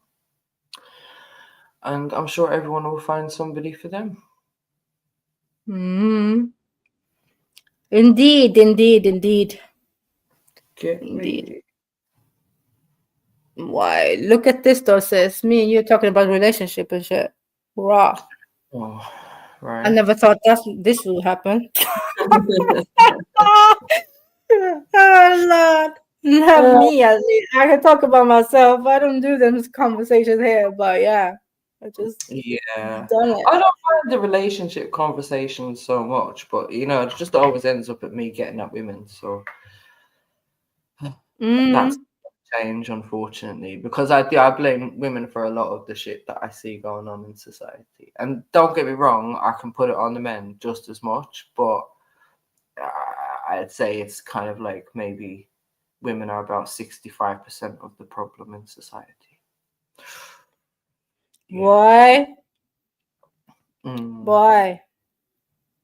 And I'm sure everyone will find somebody for them. Indeed, indeed. Indeed. Why? Look at this though, sis. Me and you talking about relationship and shit. Raw. Oh, right. I never thought this would happen. Oh Lord. Not me, at least. I can talk about myself. I don't do them conversations here, but yeah. I just done it. I don't mind the relationship conversations so much, but you know, it just always ends up at me getting at women. So that's change, unfortunately, because I blame women for a lot of the shit that I see going on in society. And don't get me wrong, I can put it on the men just as much, but I'd say it's kind of like maybe women are about 65% of the problem in society. Why? Why?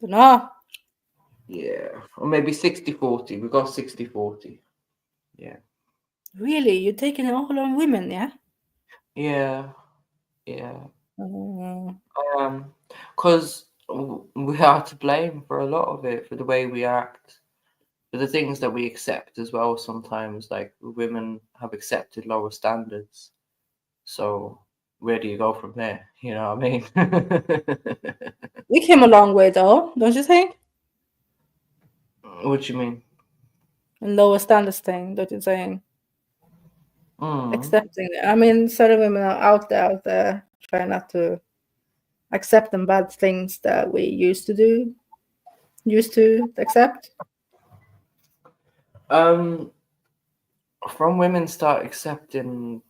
No. Yeah, or maybe 60-40. We got 60-40. Yeah. Really? You're taking it all on women, yeah? Yeah. Because we are to blame for a lot of it, for the way we act, for the things that we accept as well. Sometimes, like women have accepted lower standards. So where do you go from there? You know what I mean? We came a long way though, don't you think? What do you mean? And lower standards thing, don't you think? Accepting it. I mean, certain women are out there trying not to accept the bad things that we used to accept. From women start accepting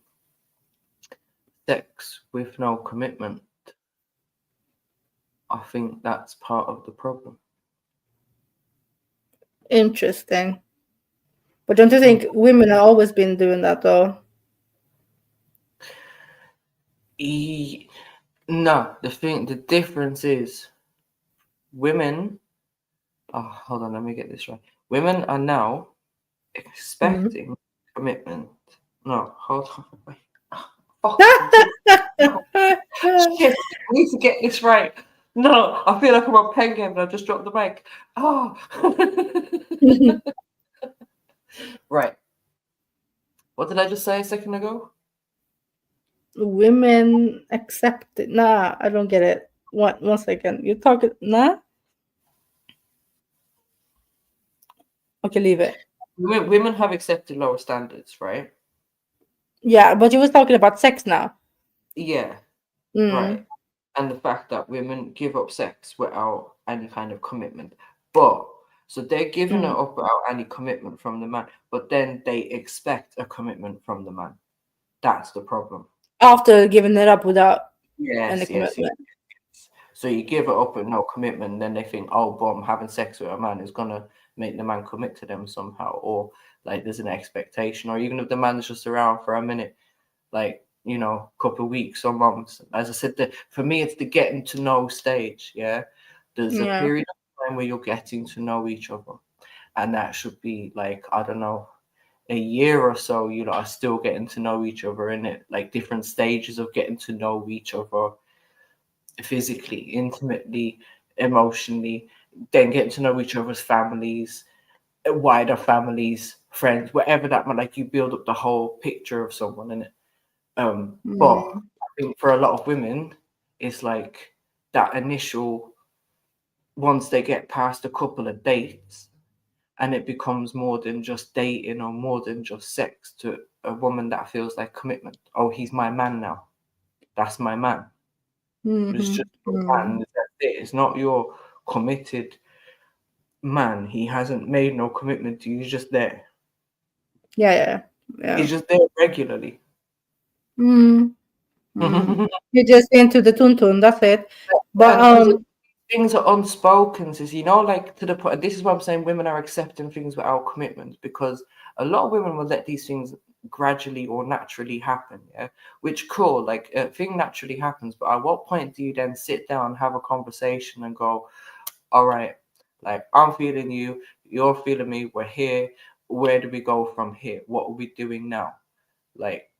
sex with no commitment, I think that's part of the problem. Interesting. But don't you think women have always been doing that though? No, the difference is women. Oh, hold on, let me get this right. Women are now expecting commitment. No, hold on. Wait. Oh, shit, I need to get this right. No, I feel like I'm on pen game and I just dropped the mic. Oh. Right. What did I just say a second ago? Women accept it. Nah, I don't get it. One second. You're talking. Nah. Okay, leave it. Women have accepted lower standards, right? Yeah, but you was talking about sex now. Yeah. Right. And the fact that women give up sex without any kind of commitment. But so they're giving it up without any commitment from the man, but then they expect a commitment from the man. That's the problem. After giving it up without any commitment. Yes. So you give it up with no commitment, and then they think, oh, boom, having sex with a man is gonna make the man commit to them somehow, or like there's an expectation, or even if the man's just around for a minute, like, you know, a couple of weeks or months. As I said, for me, it's the getting to know stage. Yeah, there's a period of time where you're getting to know each other, and that should be like, I don't know, a year or so. You know, are still getting to know each other in it, like different stages of getting to know each other physically, intimately, emotionally, then getting to know each other's families, wider families, friends, whatever that might, like you build up the whole picture of someone in it. But I think for a lot of women, it's like that initial, once they get past a couple of dates and it becomes more than just dating or more than just sex, to a woman that feels like commitment. Oh, he's my man now. That's my man. It's just your man. That's it. It's not your committed man. He hasn't made no commitment to you. He's just there. Yeah. He's just there regularly. You're just into the tuntun, that's it. But things are unspoken, is like to the point. This is what I'm saying. Women are accepting things without commitment because a lot of women will let these things gradually or naturally happen. Yeah, which cool. Like a thing naturally happens, but at what point do you then sit down, have a conversation, and go, all right, like I'm feeling you, you're feeling me, we're here. Where do we go from here? What are we doing now? Like,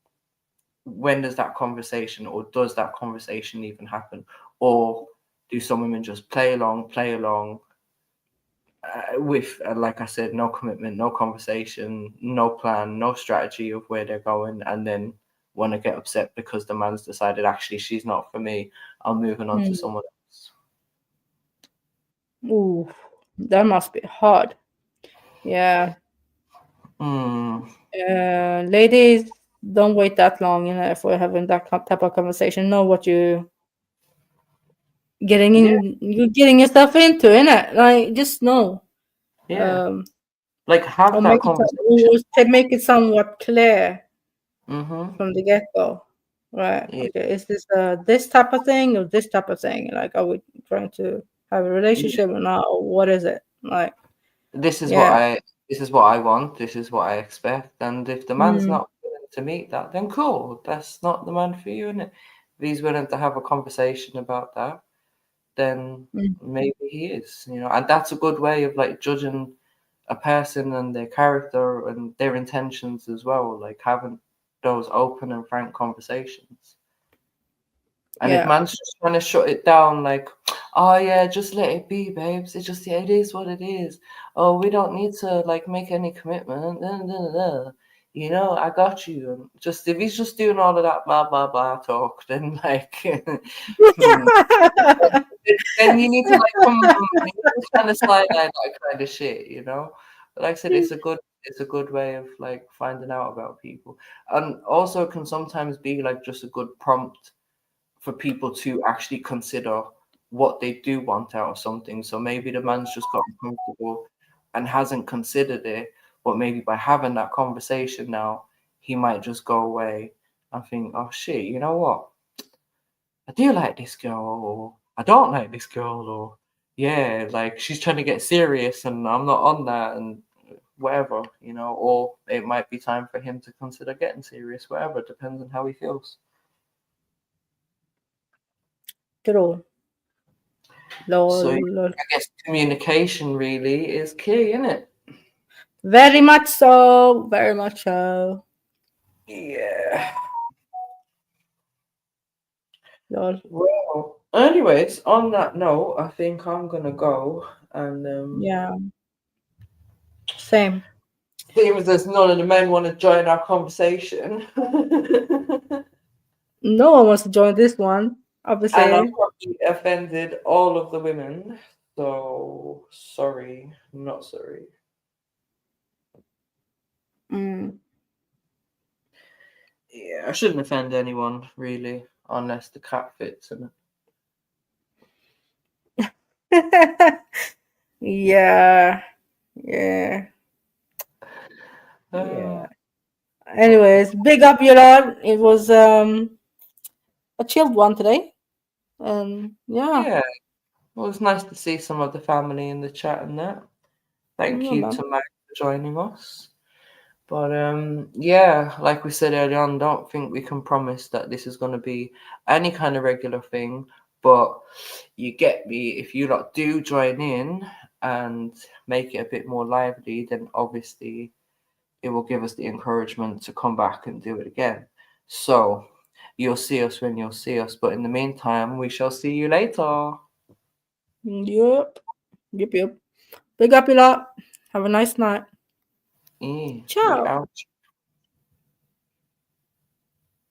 when does that conversation, or does that conversation even happen? Or do some women just play along with, like I said, no commitment, no conversation, no plan, no strategy of where they're going, and then want to get upset because the man's decided actually she's not for me, I'm moving on to someone else. Ooh, that must be hard. Yeah. Ladies, don't wait that long, for having that type of conversation. Know what you're getting yourself into, innit? Like, just know. Yeah. Like, have Or that make conversation. make it somewhat clear Mm-hmm. from the get-go. Right. Yeah. Okay. Is this this type of thing or this type of thing? Like, are we trying to have a relationship or not? Or what is it? Like, This is what yeah. I want, this is what I expect. And if the man's Mm. not willing to meet that, then cool. That's not the man for you, innit? If he's willing to have a conversation about that, then maybe he is, and that's a good way of like judging a person and their character and their intentions as well, like having those open and frank conversations. And if Yeah. man's just trying to shut it down, like, oh yeah, just let it be, babes. It's just, it is what it is. Oh, we don't need to like make any commitment. I got you. And just if he's just doing all of that blah blah blah talk, then like, then you need to like kind of sideline that kind of shit. But like I said, it's a good way of like finding out about people, and also can sometimes be like just a good prompt for people to actually consider what they do want out of something. So maybe the man's just got uncomfortable and hasn't considered it, but maybe by having that conversation now, he might just go away and think, oh shit, you know what? I do like this girl, or I don't like this girl, or yeah, like she's trying to get serious and I'm not on that, and whatever, or it might be time for him to consider getting serious, whatever, depends on how he feels. True. So I guess communication really is key, isn't it? Very much so. Very much so. Yeah. Lol. Well, anyways, on that note, I think I'm gonna go and Yeah. Same. seeing as there's none of the men want to join our conversation. No one wants to join this one, obviously. And I've probably offended all of the women. So sorry, not sorry. Yeah, I shouldn't offend anyone really, unless the cat fits in it. Yeah. Yeah. Yeah. Anyways, big up, Yolan. It was a chilled one today. Yeah, it was nice to see some of the family in the chat and that. Thank Yeah, you man. to Mac for joining us. But yeah, like we said earlier on, don't think we can promise that this is going to be any kind of regular thing. But you get me, if you lot do join in and make it a bit more lively, then obviously it will give us the encouragement to come back and do it again. So you'll see us when you'll see us. But in the meantime, we shall see you later. Yep. Yep. Big up, you lot. Have a nice night. We Ciao. out.